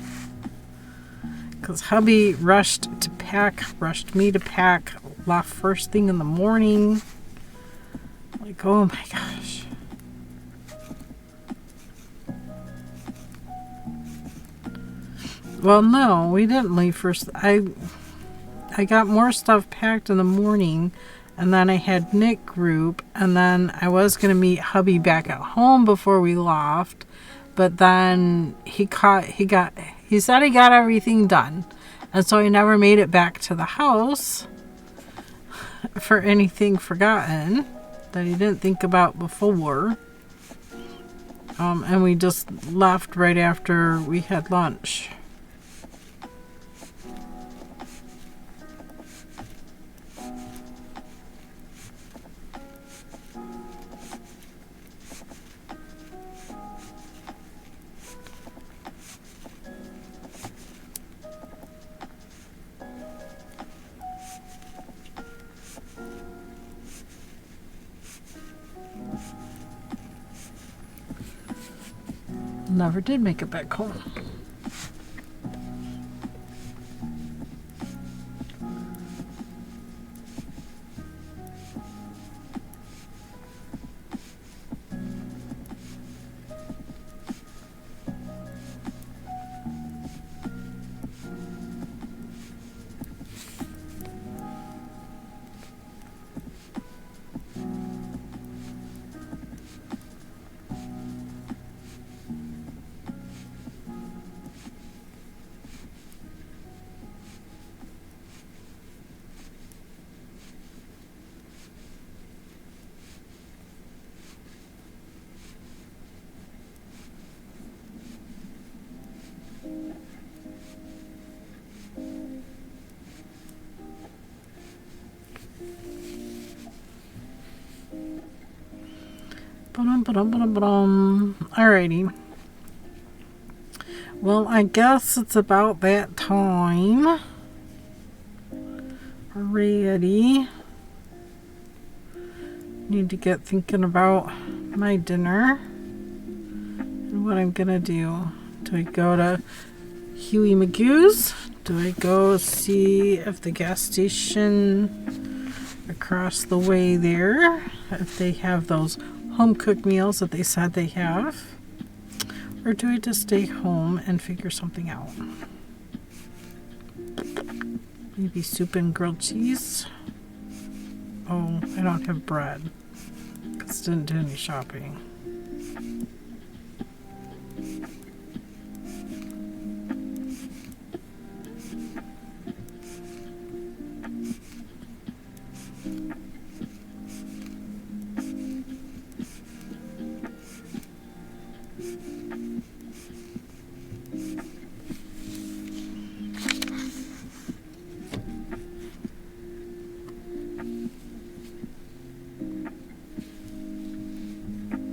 Because hubby rushed me to pack, left first thing in the morning. Like, oh my gosh. Well, no, we didn't leave first. I got more stuff packed in the morning, and then I had knit group, and then I was going to meet hubby back at home before we left, but then he said he got everything done, and so he never made it back to the house for anything forgotten that he didn't think about before. And we just left right after we had lunch. Never did make it back home. Alrighty. Well, I guess it's about that time. Ready. Need to get thinking about my dinner and what I'm gonna do. Do I go to Huey Magoo's? Do I go see if the gas station across the way there, if they have those home cooked meals that they said they have? Or do I just stay home and figure something out? Maybe soup and grilled cheese? Oh, I don't have bread because I didn't do any shopping.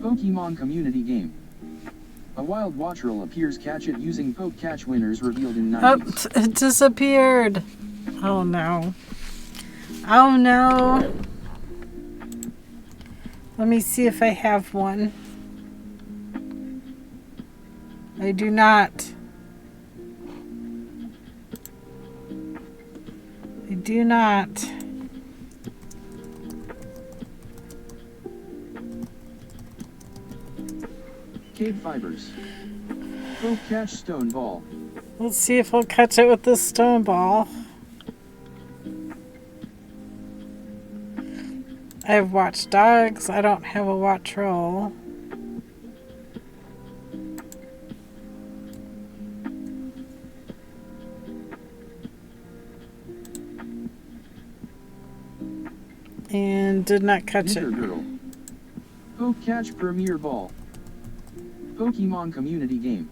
Pokemon community game. A wild Wattrel appears, catch it using Poke Catch, winners revealed in 90s. Oh, it disappeared. Oh no. Oh no. Let me see if I have one. I do not. I do not. KBfibers. Poke Catch Stone Ball. Let's see if I'll catch it with this stone ball. I have watch dogs. I don't have a Wattrel. And did not catch it. Girl. Poke Catch Premier Ball. Pokemon community game.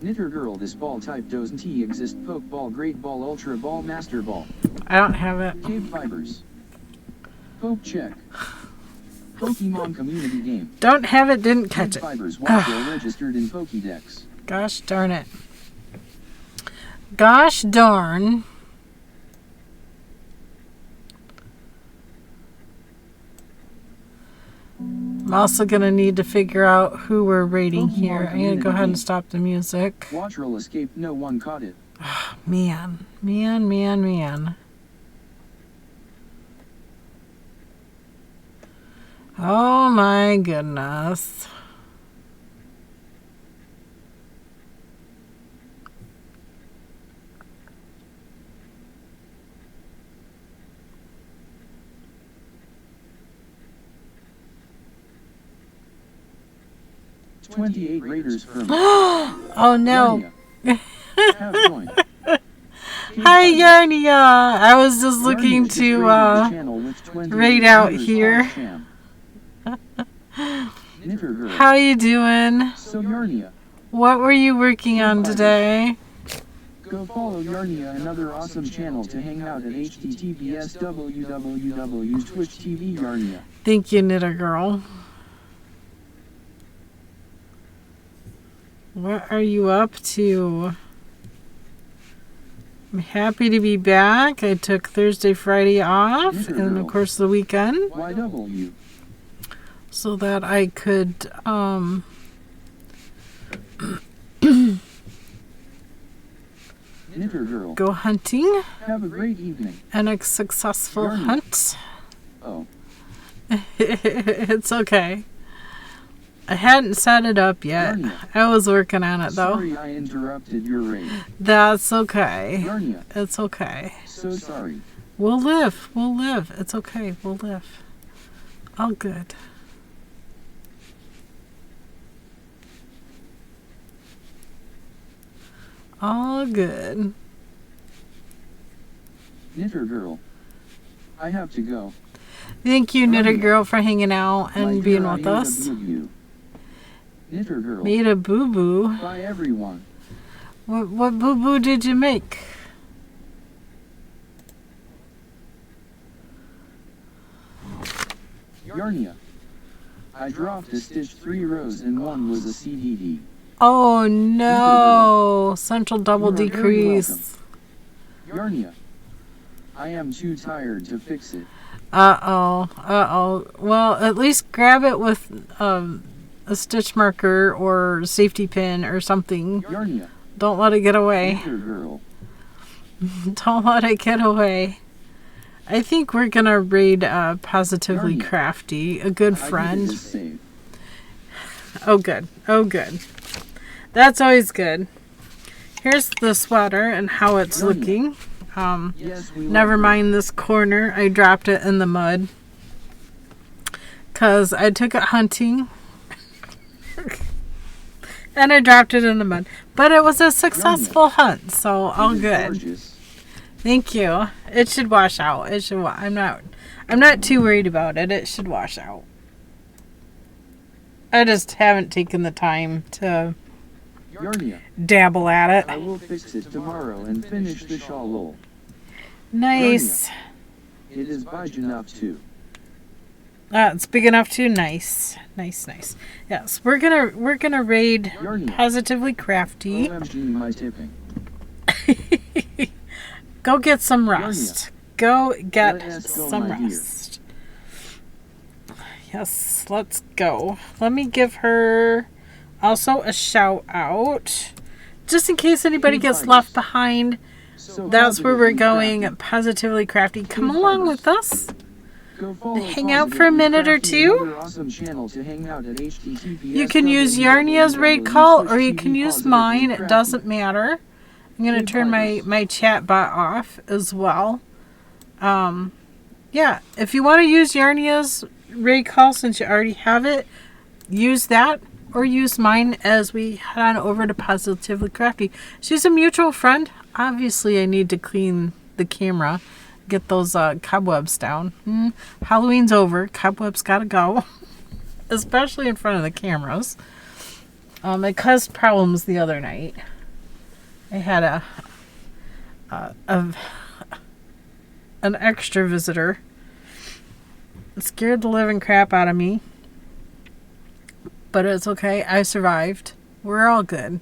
Knitter Girl. This ball type doesn't exist. Poke Ball, Great Ball, Ultra Ball, Master Ball. I don't have it. KBfibers. Poke Check. Pokemon community game. Don't have it, didn't catch it. KBfibers Wattrel registered in Pokédex. Gosh darn it. Gosh darn. I'm also going to need to figure out who we're rating here. I'm going to go ahead and stop the music. Watch roll escaped. No one caught it. Man. Oh my goodness. $28 Raiders from. Oh no. Have joined. Hi Yarnia. I was just looking to raid out here. How you doing? So Yarnia, What were you working on today? go follow Yarnia, another awesome channel to hang out at https www Twitch TV Yarnia. Thank you, Knitter Girl. What are you up to? I'm happy to be back. I took Thursday, Friday off, and of course the weekend, YW. so that I could Knitter Girl, go hunting. have a great evening. And a successful hunt. Oh, It's okay. I hadn't set it up yet. Yarnia. I was working on it though. Sorry I interrupted your raid. That's okay. Yarnia, It's okay. so sorry. We'll live. We'll live. It's okay. We'll live. All good. All good. Knitter Girl, I have to go. Thank you, Knitter Girl, for hanging out My and dear, being I with hate a us. boo-boo. Knitter Girl, Made a boo-boo. bye everyone. What boo-boo did you make? Yarnia, I dropped a stitch 3 rows and one was a CDD. Oh no! Central double You are very decrease. Yarnia, I am too tired to fix it. Uh-oh. Well, at least grab it with a stitch marker or safety pin or something. Yarnia, Don't let it get away. Knitter Girl, Don't let it get away. I think we're gonna raid Positively Yarnia. Crafty, a good I did friend. it save. Oh good. Oh good. That's always good. Here's the sweater and how it's Yarnia. looking. Yes, we Never love mind this corner. I dropped it in the mud. Because I took it hunting. And I dropped it in the mud. But it was a successful hunt, so her. all It is good. gorgeous. Thank you. It should wash out. It should. I'm not too worried about it. It should wash out. I just haven't taken the time to Yarnia, dabble at I it. will fix it tomorrow and finish the shawl lol. Nice. It is big enough too. It's big enough too. Nice. Yes, we're gonna raid Yarnia, Positively Crafty. OMG my tipping. Go get some rest. Go get Let us go, some my dear. rest. Yes, let's go. Let me give her also a shout out. Just in case anybody gets left behind, So that's where we're Positively going. Crafty, Positively Crafty. Come along with us. go follow hang out for a Positively minute or Crafty, two. another awesome channel to hang out at https You can use Yarnia's raid call or you can use mine. It doesn't matter. I'm going to turn my chat bot off as well. Yeah, if you want to use Yarnia's raid call since you already have it, use that or use mine as we head on over to Positively Crafty. She's a mutual friend. Obviously, I need to clean the camera, get those cobwebs down. Halloween's over. Cobwebs gotta go, especially in front of the cameras. It caused problems the other night. I had an extra visitor. It scared the living crap out of me. But it's okay. I survived. We're all good.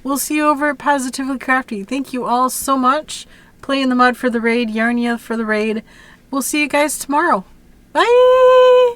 We'll see you over at Positively Crafty. Thank you all so much. Play in the Mud for the raid. Yarnia for the raid. We'll see you guys tomorrow. Bye!